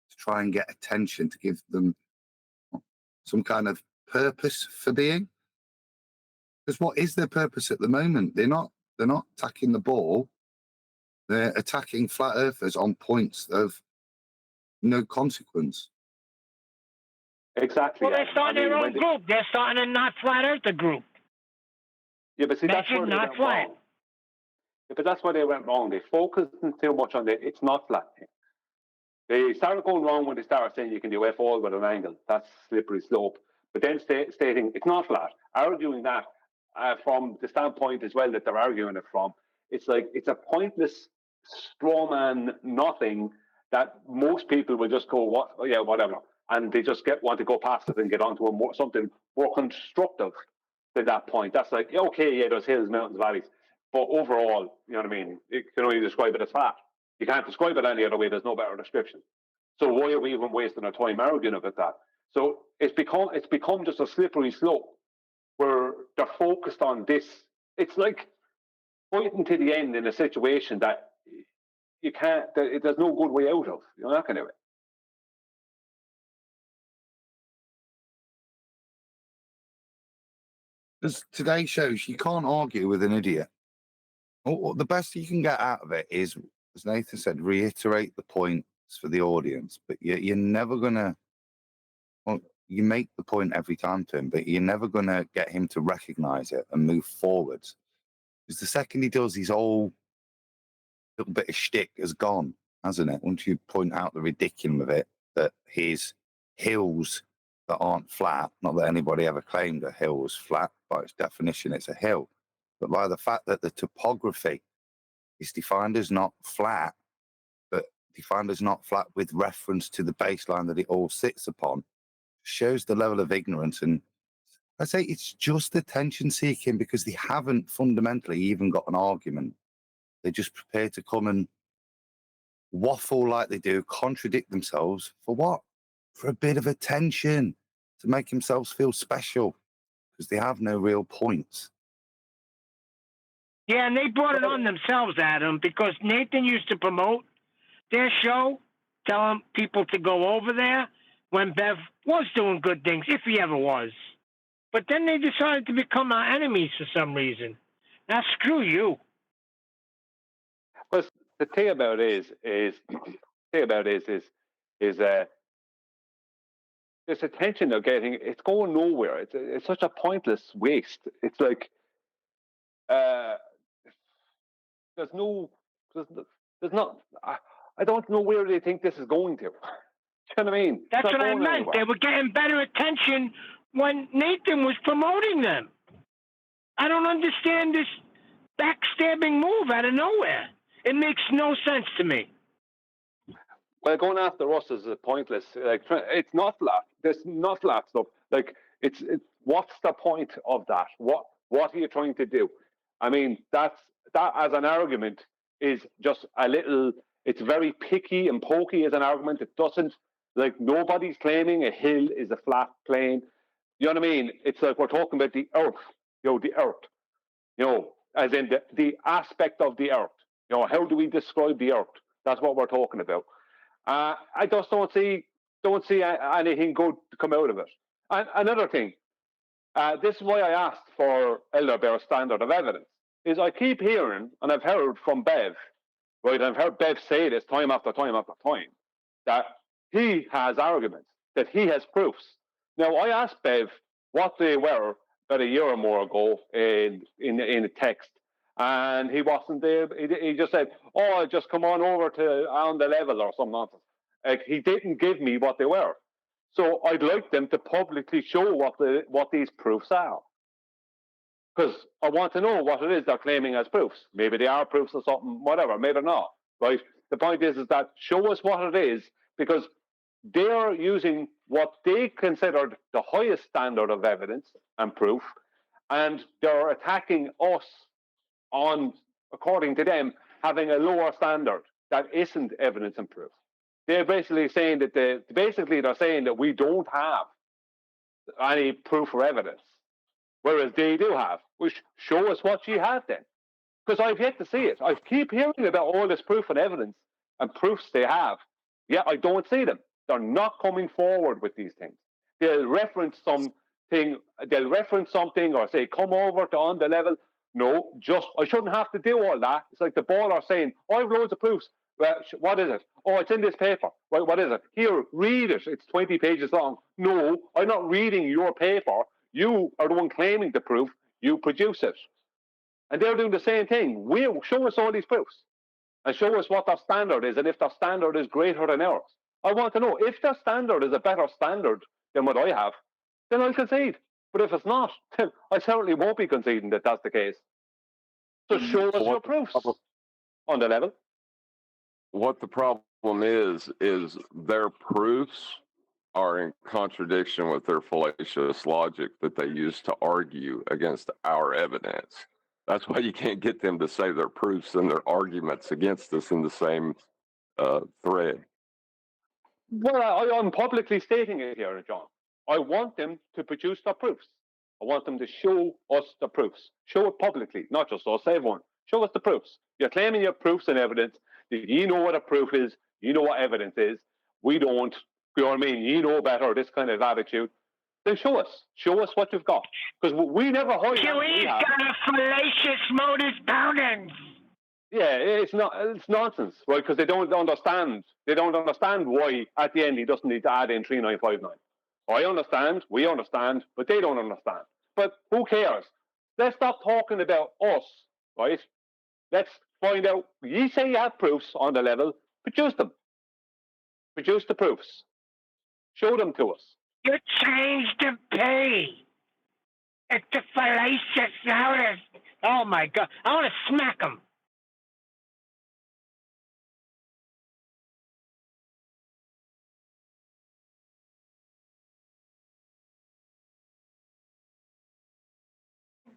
to try and get attention, to give them some kind of purpose for being. Because what is their purpose at the moment? They're not attacking the ball. They're attacking flat earthers on points of no consequence. Exactly. Well, they're starting their own group. They're starting a not flat earther group. Yeah, but see, that's where they not went flat. wrong. Yeah, but that's where they went wrong. They focused too much on the it's not flat thing. They started going wrong when they started saying you can do F all with an angle. That's slippery slope. But then stating it's not flat, arguing that from the standpoint as well that they're arguing it from, it's like it's a pointless straw man nothing that most people will just go, what? Oh, yeah, whatever. And they just want to go past it and get onto something more constructive at that point. That's like, okay, yeah, there's hills, mountains, valleys. But overall, you know what I mean? You can only describe it as flat. You can't describe it any other way. There's no better description. So why are we even wasting our time arguing about that? So it's become just a slippery slope where they're focused on this. It's like fighting to the end in a situation that you can't. There's no good way out of. You're not going to do it. As today shows, you can't argue with an idiot. The best you can get out of it is, as Nathan said, reiterate the points for the audience. But you're never gonna. Well, you make the point every time to him, but you're never gonna get him to recognise it and move forwards. Because the second he does, his whole little bit of shtick has gone, hasn't it? Once you point out the ridiculum of it, that his hills that aren't flat, not that anybody ever claimed a hill was flat, by its definition, it's a hill, but by the fact that the topography is defined as not flat, but defined as not flat with reference to the baseline that it all sits upon, shows the level of ignorance. And I say it's just attention seeking because they haven't fundamentally even got an argument. They're just prepared to come and waffle like they do, contradict themselves for what? For a bit of attention, to make themselves feel special, because they have no real points. Yeah, and they brought it on themselves, Adam, because Nathan used to promote their show, telling people to go over there when Bev was doing good things, if he ever was. But then they decided to become our enemies for some reason. Now, screw you. Well, the thing about it is this attention they're getting, it's going nowhere. It's such a pointless waste. It's like there's not. I don't know where they think this is going to. Do you know what I mean? That's what I meant. They were getting better attention when Nathan was promoting them. I don't understand this backstabbing move out of nowhere. It makes no sense to me. Well, going after us is pointless. Like, it's not flat. There's not flat stuff. Like, it's what's the point of that? What are you trying to do? I mean, that as an argument is just a little. It's very picky and pokey as an argument. It doesn't, like, nobody's claiming a hill is a flat plane. You know what I mean? It's like we're talking about the earth, the earth, as in the aspect of the earth. How do we describe the earth? That's what we're talking about. I just don't see anything good to come out of it. And another thing, this is why I asked for Elder Bear's standard of evidence, is I keep hearing, and I've heard from Bev, right? I've heard Bev say this time after time after time, that he has arguments, that he has proofs. Now, I asked Bev what they were about a year or more ago in a text, and he wasn't there. He just said, "Oh, just come on over to On the Level" or some nonsense. Like, he didn't give me what they were. So I'd like them to publicly show what these proofs are, because I want to know what it is they're claiming as proofs. Maybe they are proofs of something, whatever. Maybe not. Right? The point is that show us what it is, because they're using what they considered the highest standard of evidence and proof, and they're attacking us on, according to them, having a lower standard that isn't evidence and proof. They're basically saying that they're saying that we don't have any proof or evidence, whereas they do have. Which show us what you have then, because I've yet to see it. I keep hearing about all this proof and evidence and proofs they have. Yeah, I don't see them. They're not coming forward with these things. They'll reference something. Or say, "Come over to On the Level." No, I shouldn't have to do all that. It's like the baller saying, "Oh, I have loads of proofs." Well, what is it? "Oh, it's in this paper." Well, what is it? "Here, read it. It's 20 pages long." No, I'm not reading your paper. You are the one claiming the proof. You produce it. And they're doing the same thing. Show us all these proofs and show us what their standard is, and if their standard is greater than ours. I want to know if their standard is a better standard than what I have, then I'll concede. But if it's not, then I certainly won't be conceding that that's the case. So show us your proofs On the Level. What the problem is their proofs are in contradiction with their fallacious logic that they use to argue against our evidence. That's why you can't get them to say their proofs and their arguments against us in the same thread. Well, I'm publicly stating it here, John. I want them to produce their proofs. I want them to show us the proofs. Show it publicly, not just us, everyone. Show us the proofs. You're claiming your proofs and evidence. You know what a proof is. You know what evidence is. We don't. You know what I mean? You know better, this kind of attitude. Then show us. Show us what you've got. Because we never hide. QE's got a fallacious modus ponens. Yeah, it's nonsense, right? Because they don't understand. They don't understand why at the end he doesn't need to add in 3959. I understand, we understand, but they don't understand. But who cares? Let's stop talking about us, right? Let's find out. You say you have proofs On the Level, produce them. Produce the proofs. Show them to us. You changed the pay. It's a fallacious notice. Oh my God. I want to smack him.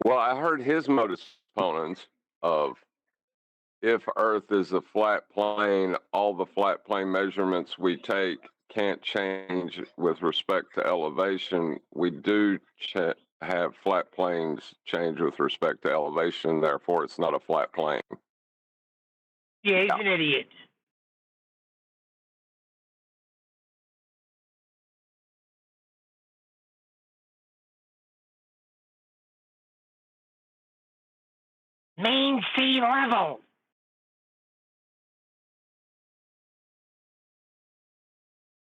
Well, I heard his modus ponens of if Earth is a flat plane, all the flat plane measurements we take can't change with respect to elevation. We do have flat planes change with respect to elevation, therefore it's not a flat plane. Yeah, he's an idiot. Mean sea level.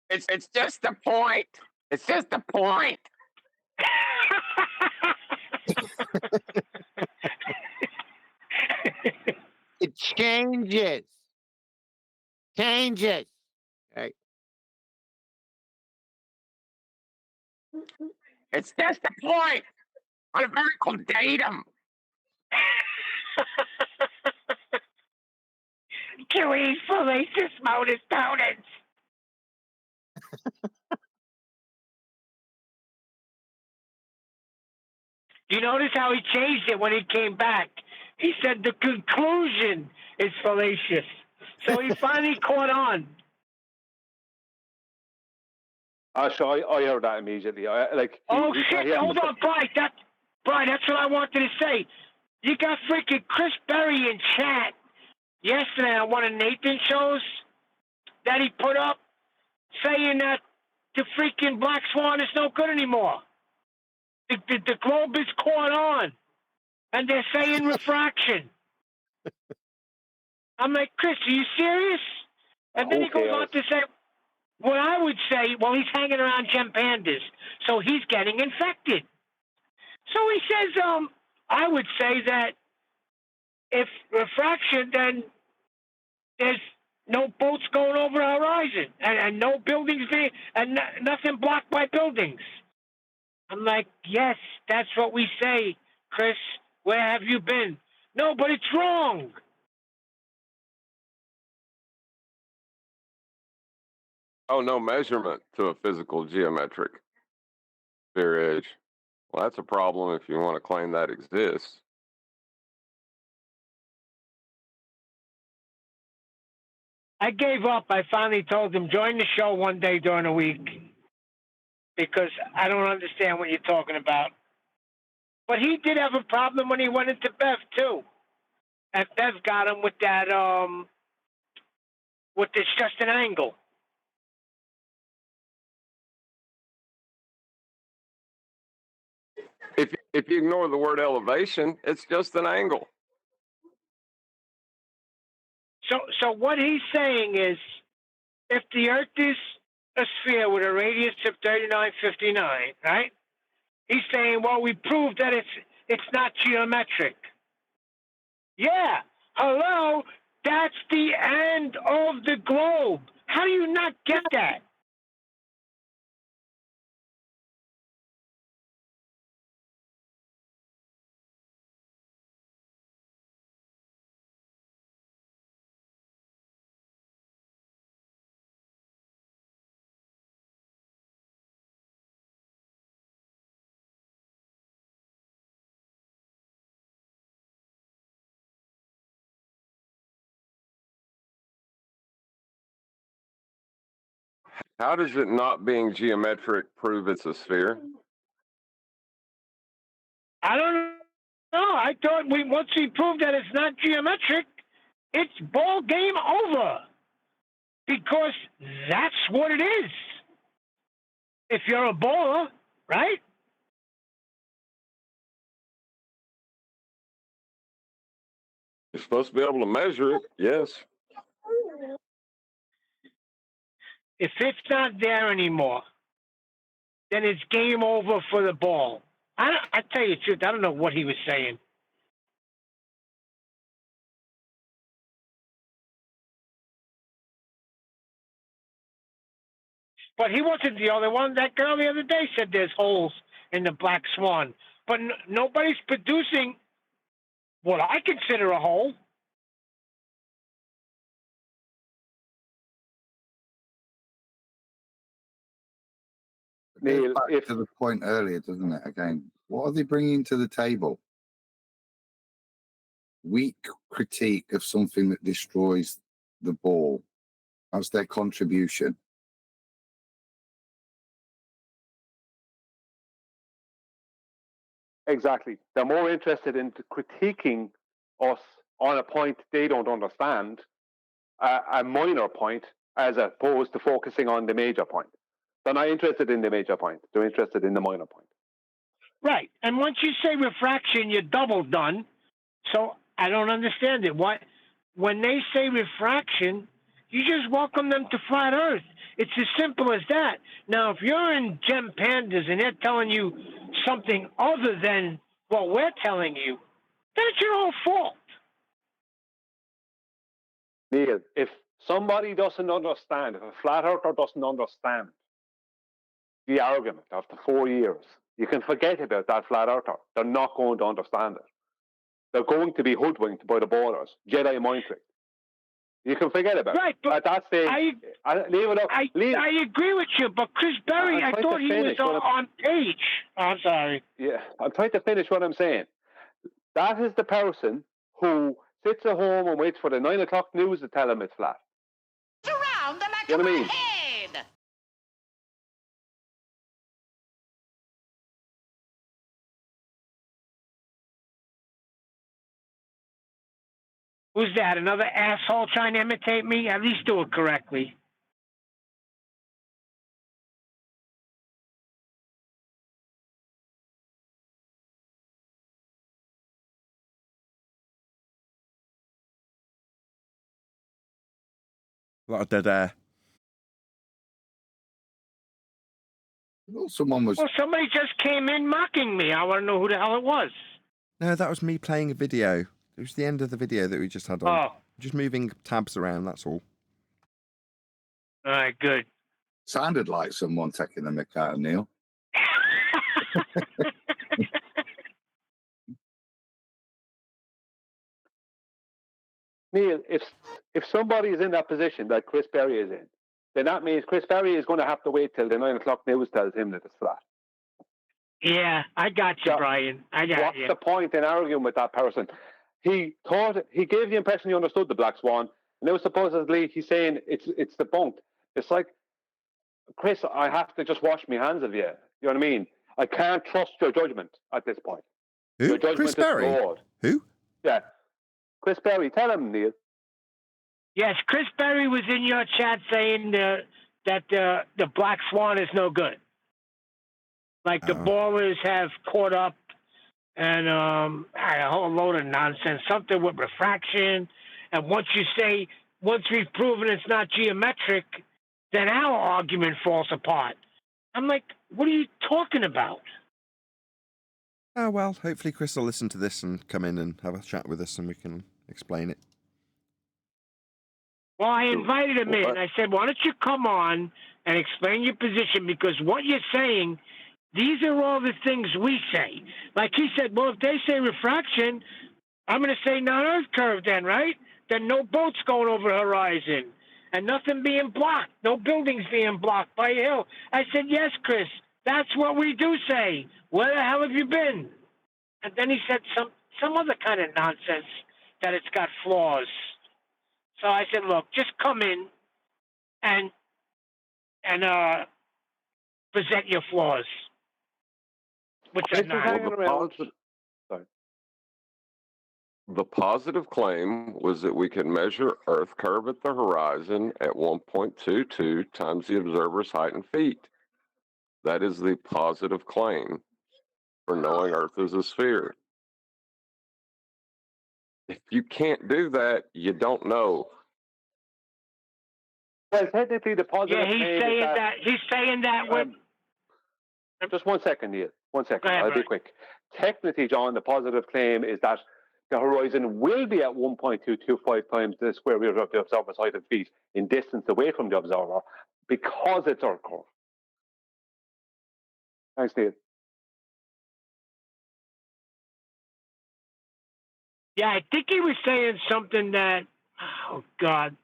It's just a point. It's just a point. It changes. Changes. Right. It's just a point on a vertical datum. QE's fallacious modus ponens. You notice how he changed it when he came back? He said the conclusion is fallacious. So he finally caught on. Sure, I heard that immediately. Oh he shit! hasn't Hold on, Brian. That's what I wanted to say. You got freaking Chris Berry in chat yesterday on one of Nathan's shows that he put up, saying that the freaking Black Swan is no good anymore. The globe is caught on, and they're saying refraction. I'm like, Chris, are you serious? And then he goes on to say, what I would say, well, he's hanging around gem pandas, so he's getting infected. So he says, I would say that if refraction, then there's no boats going over the horizon, and no buildings being, and nothing blocked by buildings. I'm like, yes, that's what we say, Chris. Where have you been? No, but it's wrong. Oh, no measurement to a physical geometric sphere edge. Well, that's a problem if you want to claim that exists. I gave up. I finally told him, join the show one day during the week because I don't understand what you're talking about. But he did have a problem when he went into Bev, too. And Bev got him with that, with this just an angle. If you ignore the word elevation, it's just an angle. So what he's saying is, if the Earth is a sphere with a radius of 3959, right? He's saying, well, we proved that it's not geometric. Yeah, hello, that's the end of the globe. How do you not get that? How does it not being geometric prove it's a sphere? I don't know. I thought once we proved that it's not geometric, it's ball game over. Because that's what it is. If you're a bowler, right? You're supposed to be able to measure it, yes. If it's not there anymore, then it's game over for the ball. I tell you the truth, I don't know what he was saying. But he wasn't the only one. That girl the other day said there's holes in the Black Swan. But nobody's producing what I consider a hole. It goes back to the point earlier, doesn't it? Again, what are they bringing to the table? Weak critique of something that destroys the ball. That's their contribution. Exactly. They're more interested in critiquing us on a point they don't understand, a minor point, as opposed to focusing on the major point. They're not interested in the major point. They're interested in the minor point. Right. And once you say refraction, you're double done. So I don't understand it. When they say refraction, you just welcome them to flat Earth. It's as simple as that. Now, if you're in Gem Pandas and they're telling you something other than what we're telling you, then it's your own fault. Neil, if somebody doesn't understand, if a flat earther doesn't understand the argument after 4 years, you can forget about that flat earther. They're not going to understand it. They're going to be hoodwinked by the borders, Jedi mind trick. You can forget about it. But at that stage, leave it up. I agree with you, but Chris Berry, I thought he was on page. Oh, I'm sorry. Yeah, I'm trying to finish what I'm saying. That is the person who sits at home and waits for the 9 o'clock news to tell him it's flat. Around the back You know of what I my mean? head. Who's that? Another asshole trying to imitate me? At least do it correctly. A lot of dead air. Well, someone was. Well, somebody just came in mocking me. I want to know who the hell it was. No, that was me playing a video. It was the end of the video that we just had on. Oh. Just moving tabs around, that's all. All right, good. Sounded like someone taking the mick out of Neil. Neil, if somebody is in that position that Chris Berry is in, then that means Chris Berry is going to have to wait till the 9 o'clock news tells him that it's flat. Yeah, I got you, Brian. I got you. What's the point in arguing with that person? He gave the impression he understood the Black Swan, and now supposedly he's saying it's debunked. It's like, Chris, I have to just wash my hands of you. You know what I mean? I can't trust your judgment at this point. Who? Your judgment Chris Berry? is flawed. Who? Yeah. Chris Berry, tell him, Neil. Yes, Chris Berry was in your chat saying that the Black Swan is no good. Like the ballers have caught up and a whole load of nonsense, something with refraction. And once we've proven it's not geometric, then our argument falls apart. I'm like, what are you talking about? Oh, well, hopefully Chris will listen to this and come in and have a chat with us and we can explain it. Well, I invited him in. I said, why don't you come on and explain your position? Because what you're saying, these are all the things we say. Like he said, well, if they say refraction, I'm going to say non-Earth curve then, right? Then no boats going over the horizon and nothing being blocked, no buildings being blocked by a hill. I said, yes, Chris, that's what we do say. Where the hell have you been? And then he said some other kind of nonsense that it's got flaws. So I said, look, just come in and present your flaws. Which are not. The positive claim was that we could measure Earth curve at the horizon at 1.22 times the observer's height in feet. That is the positive claim for knowing Earth is a sphere. If you can't do that, you don't know. Well, technically, the positive claim he's saying is that he's saying that when. Just 1 second, Neil. 1 second. Go ahead, I'll be quick. Technically, John, the positive claim is that the horizon will be at 1.225 times the square root of the observer's height in feet in distance away from the observer because it's Earth curve. Thanks, Neil. Yeah, I think he was saying something that, oh God,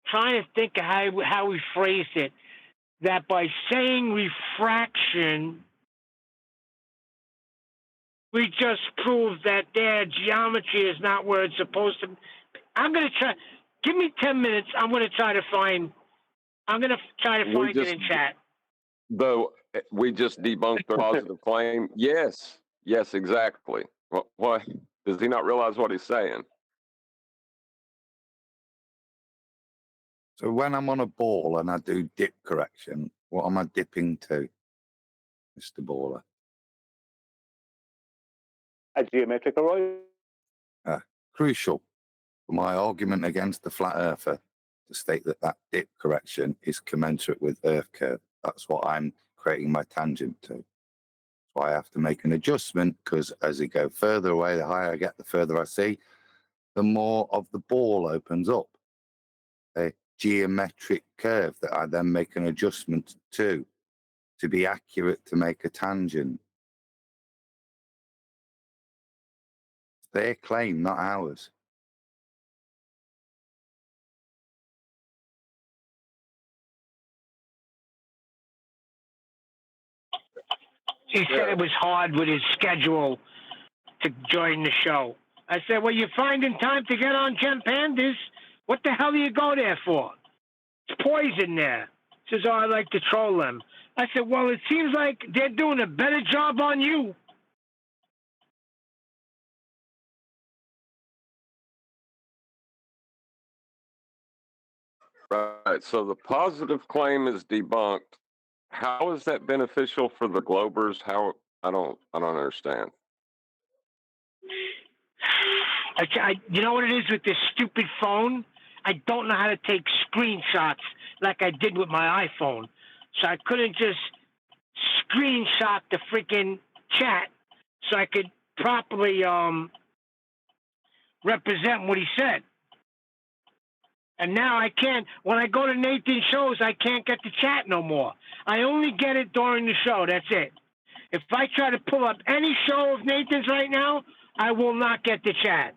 trying to think of how we phrased it, that by saying refraction, we just proved that their geometry is not where it's supposed to be. I'm going to try, give me 10 minutes, I'm going to try to find it in chat. Though we just debunked the positive claim. Yes, exactly. What? Does he not realize what he's saying? So when I'm on a ball and I do dip correction, what am I dipping to, Mr. Baller? A geometric horizon. Crucial for my argument against the flat earther to state that dip correction is commensurate with Earth curve. That's what I'm creating my tangent to. So I have to make an adjustment because as I go further away, the higher I get, the further I see, the more of the ball opens up. A geometric curve that I then make an adjustment to be accurate to make a tangent. Their claim, not ours. He said it was hard with his schedule to join the show. I said, well, you're finding time to get on Gem Pandas? What the hell do you go there for? It's poison there. He says, oh, I like to troll them. I said, well, it seems like they're doing a better job on you. Right. So the positive claim is debunked. How is that beneficial for the Globers? How I don't understand. You know what it is with this stupid phone? I don't know how to take screenshots like I did with my iPhone. So I couldn't just screenshot the freaking chat so I could properly represent what he said. And now I can't, when I go to Nathan's shows, I can't get the chat no more. I only get it during the show. That's it. If I try to pull up any show of Nathan's right now, I will not get the chat.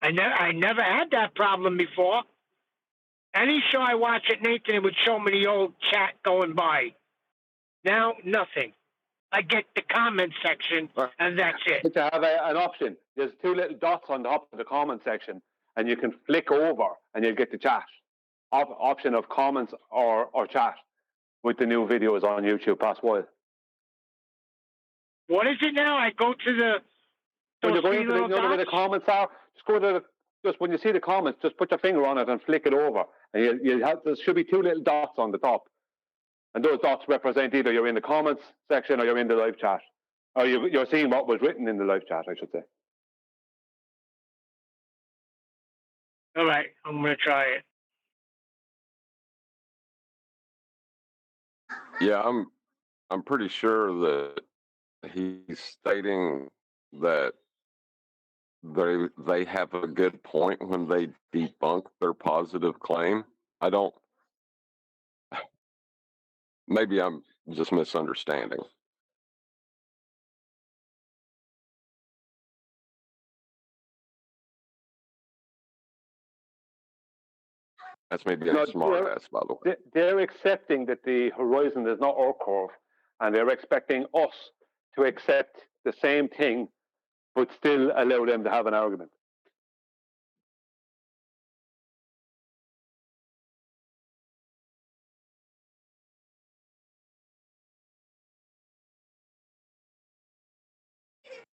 I never had that problem before. Any show I watch at Nathan, it would show me the old chat going by. Now, nothing. I get the comment section, and that's it. But you have an option. There's two little dots on the top of the comment section, and you can flick over, and you'll get the chat. Option of comments or chat with the new videos on YouTube past while. What is it now? I go to the... When you go three into little where the dots? comments are, just go to just when you see the comments, just put your finger on it and flick it over, and there should be two little dots on the top, and those dots represent either you're in the comments section or you're in the live chat, or you're seeing what was written in the live chat, I should say. All right, I'm going to try it. Yeah, I'm pretty sure that he's stating that they have a good point when they debunk their positive claim. Maybe I'm just misunderstanding. That's me being a smart ass, by the way. They're accepting that the horizon is not our curve, and they're expecting us to accept the same thing, but still allow them to have an argument.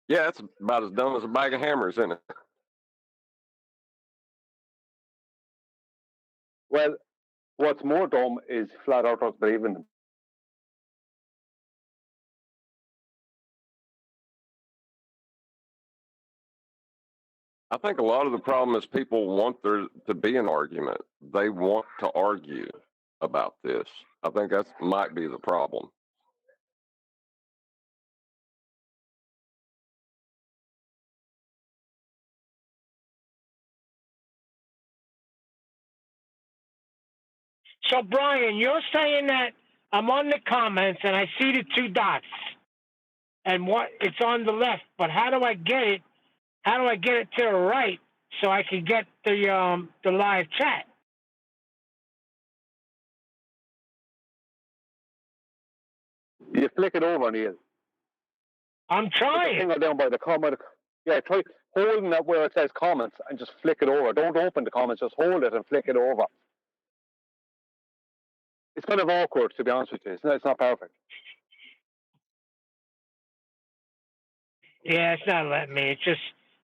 Yeah, it's about as dumb as a bag of hammers, isn't it? Well, what's more dumb is flat earthers believe in them. I think a lot of the problem is people want there to be an argument. They want to argue about this. I think that might be the problem. So, Brian, you're saying that I'm on the comments and I see the two dots, and it's on the left. But how do I get it? How do I get it to the right so I can get the live chat? You flick it over, Neil. I'm trying. Finger down by the comment. Yeah, try holding that where it says comments and just flick it over. Don't open the comments, just hold it and flick it over. It's kind of awkward, to be honest with you. It's not perfect. Yeah, it's not letting me. It's just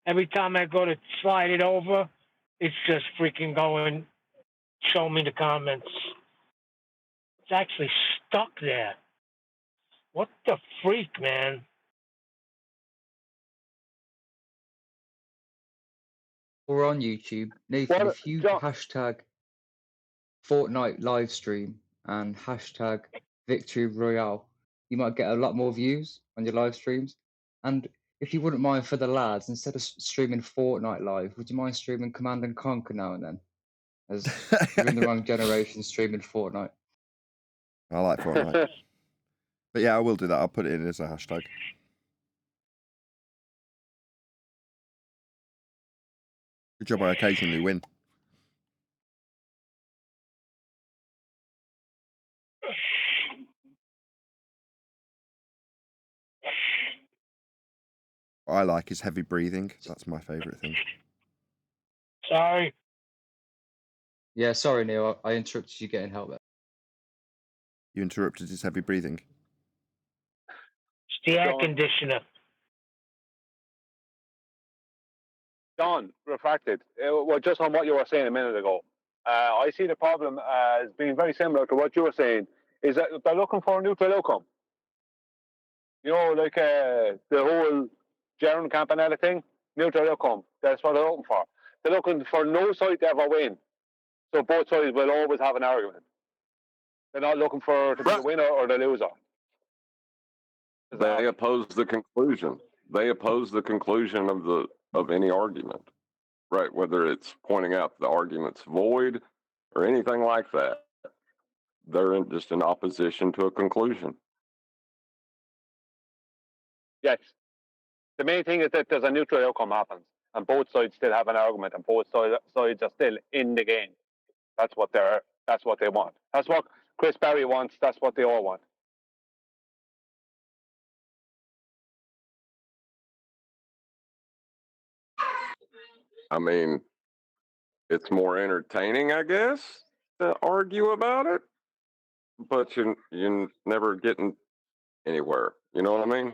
every time I go to slide it over, it's just freaking going, show me the comments. It's actually stuck there. What the freak, man? Or on YouTube, Nathan, if you hashtag Fortnite live stream and hashtag Victory Royale, you might get a lot more views on your live streams. And if you wouldn't mind for the lads, instead of streaming Fortnite live, would you mind streaming Command and Conquer now and then? As you're in the wrong generation streaming Fortnite. I like Fortnite. But yeah, I will do that. I'll put it in as a hashtag. Good job I occasionally win. What I like is heavy breathing. That's my favourite thing. Sorry. Yeah, sorry, Neil. I interrupted you getting help there. You interrupted his heavy breathing. It's the air conditioner. John, refracted. Well, just on what you were saying a minute ago, I see the problem as being very similar to what you were saying. Is that they're looking for a neutral outcome. You know, like the whole Jaron Campanella thing, neutral outcome. That's what they're looking for. They're looking for no side to ever win. So both sides will always have an argument. They're not looking for to be the winner or the loser. They oppose the conclusion. They oppose the conclusion of any argument, right? Whether it's pointing out the argument's void or anything like that. They're just in opposition to a conclusion. Yes. The main thing is that there's a neutral outcome happens, and both sides still have an argument, and both sides are still in the game. That's what they want. That's what Chris Barry wants. That's what they all want. I mean, it's more entertaining, I guess, to argue about it, but you're never getting anywhere. You know what I mean?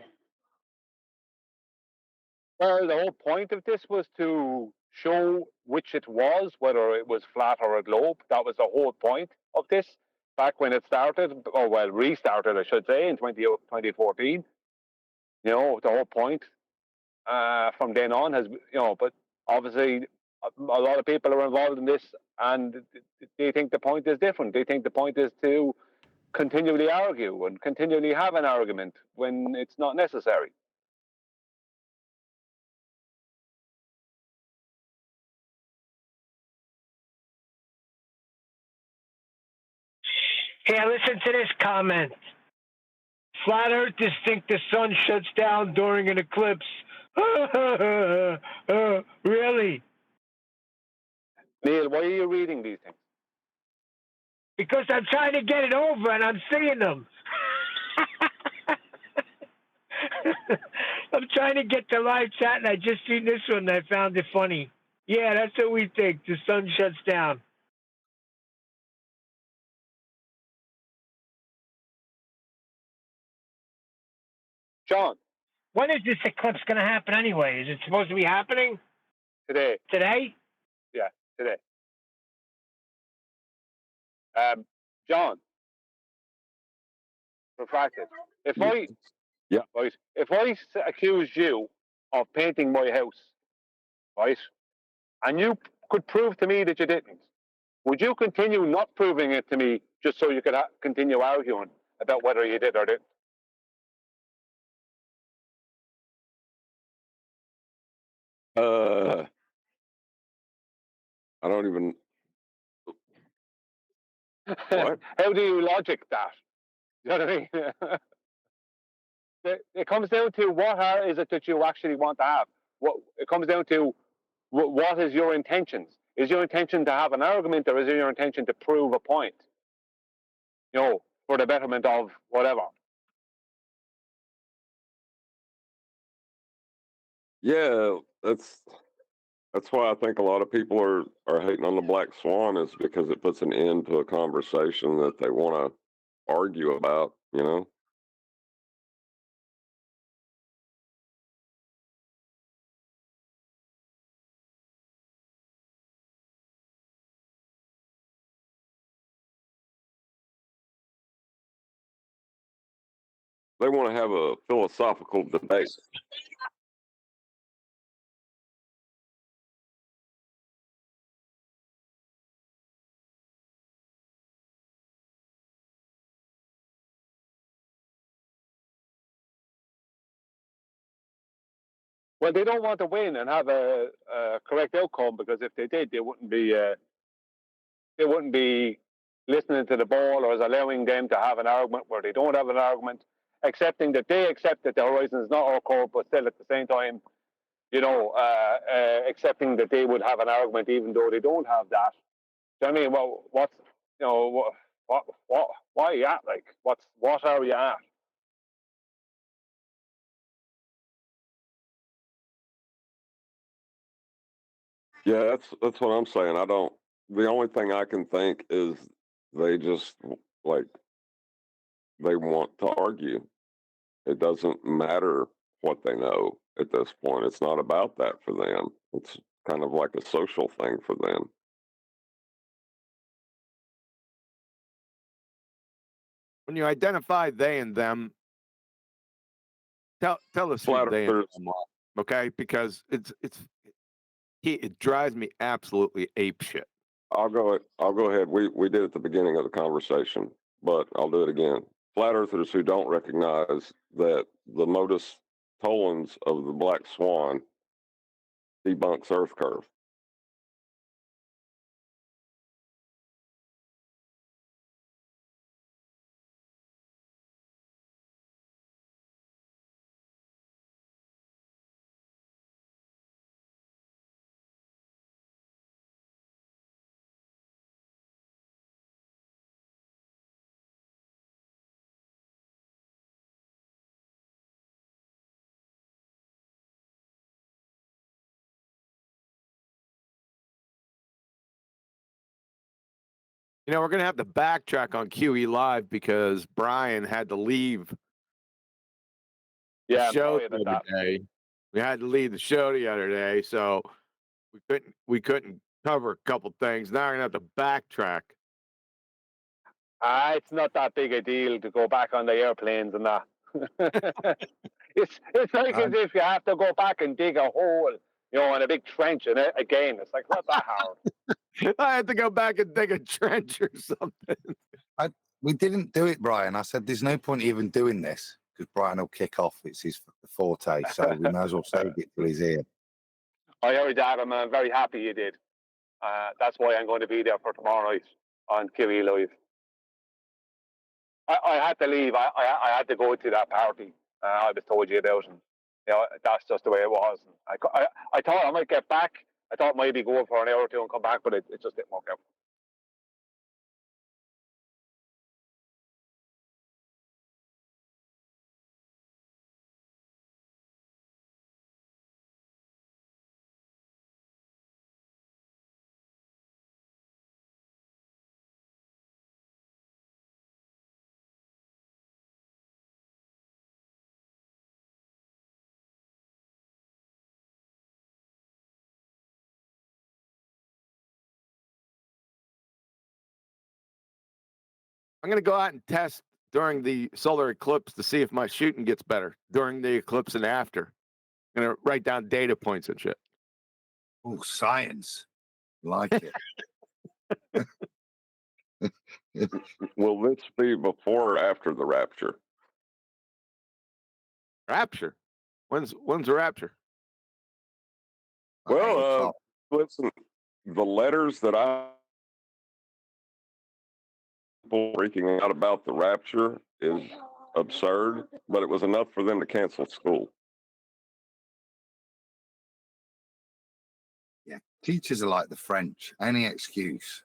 Well, the whole point of this was to show which it was, whether it was flat or a globe. That was the whole point of this back when it started, or well, restarted, I should say, in 2014. You know, the whole point from then on has, but obviously a lot of people are involved in this and they think the point is different. They think the point is to continually argue and continually have an argument when it's not necessary. Here, listen to this comment. Flat earthers think the sun shuts down during an eclipse. Really? Neil, why are you reading these things? Because I'm trying to get it over and I'm seeing them. I'm trying to get to live chat and I just seen this one and I found it funny. Yeah, that's what we think. The sun shuts down. John. When is this eclipse going to happen anyway? Is it supposed to be happening? Today. Today? Yeah, today. John. Refracted. If I accused you of painting my house, right, and you could prove to me that you didn't, would you continue not proving it to me just so you could continue arguing about whether you did or didn't? I don't even. What? How do you logic that? You know what I mean? It comes down to what is it that you actually want to have. It comes down to what is your intentions? Is your intention to have an argument, or is it your intention to prove a point? You know, for the betterment of whatever. Yeah, that's why I think a lot of people are hating on the Black Swan, is because it puts an end to a conversation that they want to argue about, you know? They want to have a philosophical debate. Well, they don't want to win and have a correct outcome, because if they did, they wouldn't be listening to the ball, or is allowing them to have an argument where they don't have an argument, accepting that they accept that the horizon is not our core, but still at the same time, you know, accepting that they would have an argument even though they don't have that. Do you know what I mean? Well, what's, you know, what are you at? Like, what are you at? Yeah, that's what I'm saying. The only thing I can think is they just like they want to argue. It doesn't matter what they know at this point. It's not about that for them. It's kind of like a social thing for them. When you identify they and them, tell us who Flat they and earthers. them are, okay? Because it drives me absolutely apeshit. I'll go ahead. We did at the beginning of the conversation, but I'll do it again. Flat earthers who don't recognize that the modus tollens of the black swan debunks Earth curve. You know, we're going to have to backtrack on QE Live because Brian had to leave Yeah, the I'm show sorry the about other day. We had to leave the show the other day, so we couldn't cover a couple things. Now we're going to have to backtrack. It's not that big a deal to go back on the airplanes and that. it's like as if you have to go back and dig a hole, you know, in a big trench, and again, it's like not that hard. I had to go back and dig a trench or something. We didn't do it, Brian. I said there's no point even doing this because Brian will kick off. It's his forte, so we may as well save it till he's here. I heard that. I'm very happy you did. That's why I'm going to be there for tomorrow night on QE Live. I had to leave. I had to go to that party I was told you about, and you know that's just the way it was. I thought I might get back. I thought maybe go for an hour or two and come back, but it just didn't work out. I'm going to go out and test during the solar eclipse to see if my shooting gets better during the eclipse and after. I'm going to write down data points and shit. Oh, science. Like it. Will this be before or after the rapture? Rapture? When's the rapture? Well, listen, the letters that people freaking out about the rapture is absurd, but it was enough for them to cancel school. Yeah, teachers are like the French. Any excuse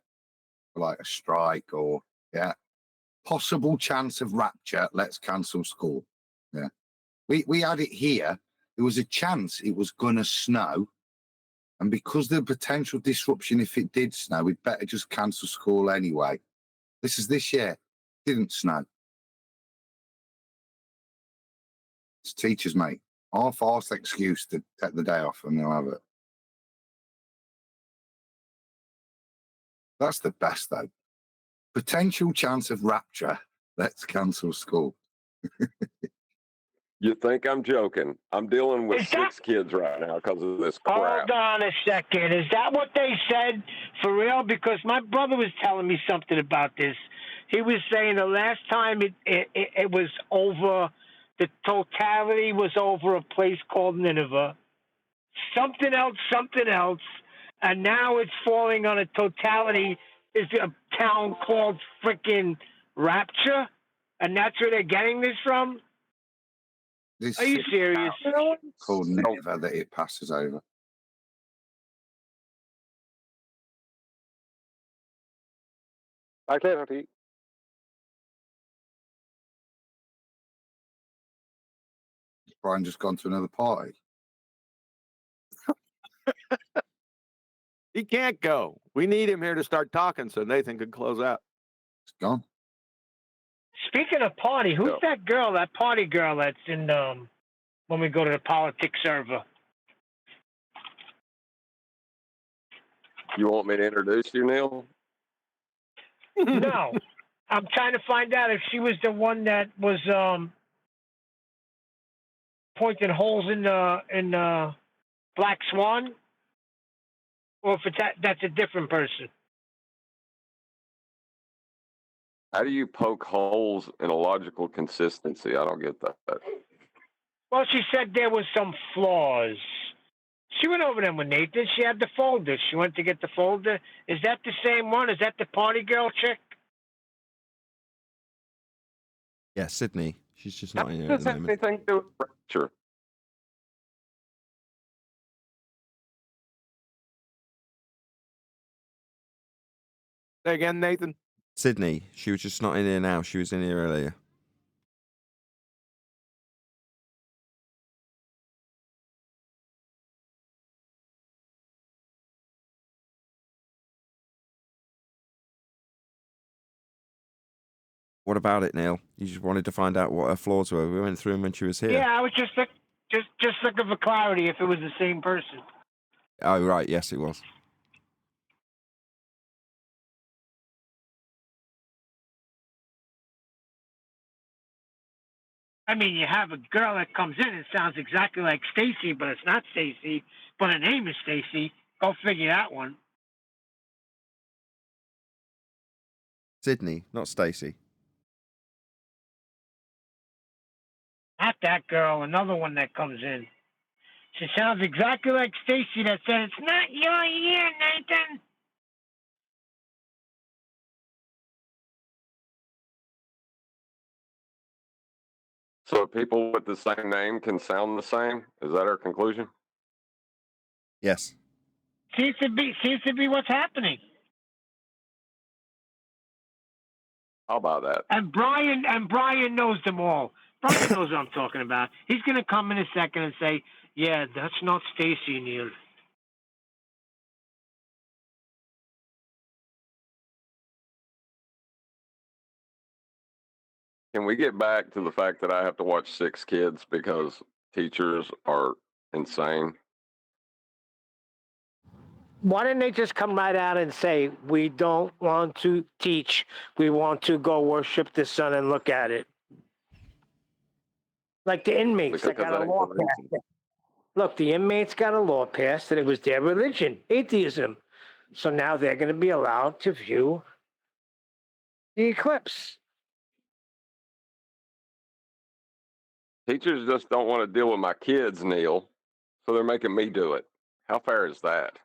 for like a strike or possible chance of rapture. Let's cancel school. Yeah, we had it here. There was a chance it was gonna snow, and because the potential disruption if it did snow, we'd better just cancel school anyway. This is this year. Didn't snow. It's teachers, mate. Half-arsed excuse to take the day off and they'll have it. That's the best, though. Potential chance of rapture. Let's cancel school. You think I'm joking? I'm dealing with 6 kids right now because of this crap. Hold on a second. Is that what they said for real? Because my brother was telling me something about this. He was saying the last time it was over, the totality was over a place called Nineveh. Something else, and now it's falling on a totality. Is a town called freaking Rapture, and that's where they're getting this from. Are you serious? Called Nineveh that it passes over. I clarity. Brian just gone to another party. He can't go. We need him here to start talking so Nathan can close out. It's gone. Speaking of party, who's that girl, that party girl that's in when we go to the politics server? You want me to introduce you, Neil? No. I'm trying to find out if she was the one that was pointing holes in the Black Swan, or if that's a different person. How do you poke holes in a logical consistency? I don't get that. Well, she said there was some flaws. She went over them with Nathan. She had the folder. She went to get the folder. Is that the same one? Is that the party girl chick? Yeah, Sydney. She's just not in here at the moment. Anything to do with Sure. Say again, Nathan. Sydney. She was just not in here now. She was in here earlier. What about it, Neil? You just wanted to find out what her flaws were. We went through them when she was here. Yeah, I was just looking for clarity if it was the same person. Oh, right. Yes, it was. I mean, you have a girl that comes in and sounds exactly like Stacy, but it's not Stacy, but her name is Stacy. Go figure that one. Sydney, not Stacy. Not that girl, another one that comes in. She sounds exactly like Stacy that said, "It's not your year, Nathan." So people with the same name can sound the same? Is that our conclusion? Yes. Seems to be what's happening. How about that? And Brian knows them all. Brian knows what I'm talking about. He's going to come in a second and say, "Yeah, that's not Stacy, Neil." Can we get back to the fact that I have to watch 6 kids because teachers are insane? Why didn't they just come right out and say, "We don't want to teach. We want to go worship the sun and look at it"? Like the inmates that got a law passed. Look, the inmates got a law passed that it was their religion, atheism. So now they're going to be allowed to view the eclipse. Teachers just don't want to deal with my kids, Neil, so they're making me do it. How fair is that?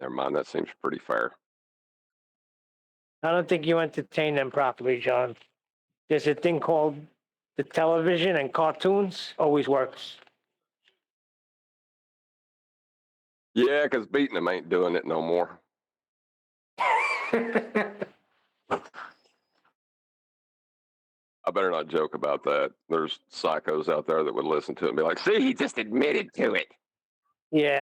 Never mind, that seems pretty fair. I don't think you entertain them properly, John. There's a thing called the television and cartoons. Always works. Yeah, because beating them ain't doing it no more. I better not joke about that. There's psychos out there that would listen to it and be like, "See, he just admitted to it." Yeah.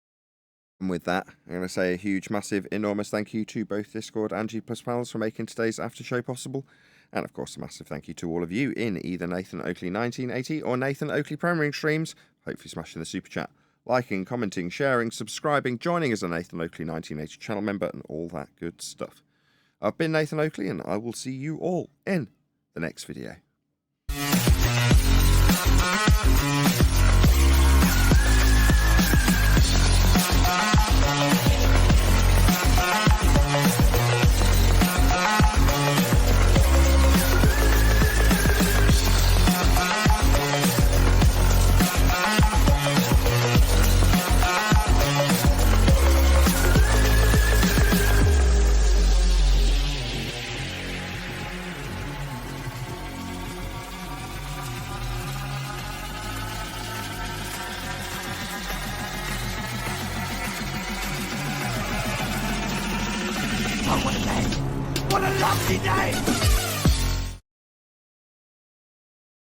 And with that, I'm going to say a huge, massive, enormous thank you to both Discord and G+ panels for making today's after show possible. And of course, a massive thank you to all of you in either Nathan Oakley 1980 or Nathan Oakley Premiering streams, hopefully smashing the super chat, liking, commenting, sharing, subscribing, joining as a Nathan Oakley 1980 channel member, and all that good stuff. I've been Nathan Oakley, and I will see you all in the next video. what a lovely day.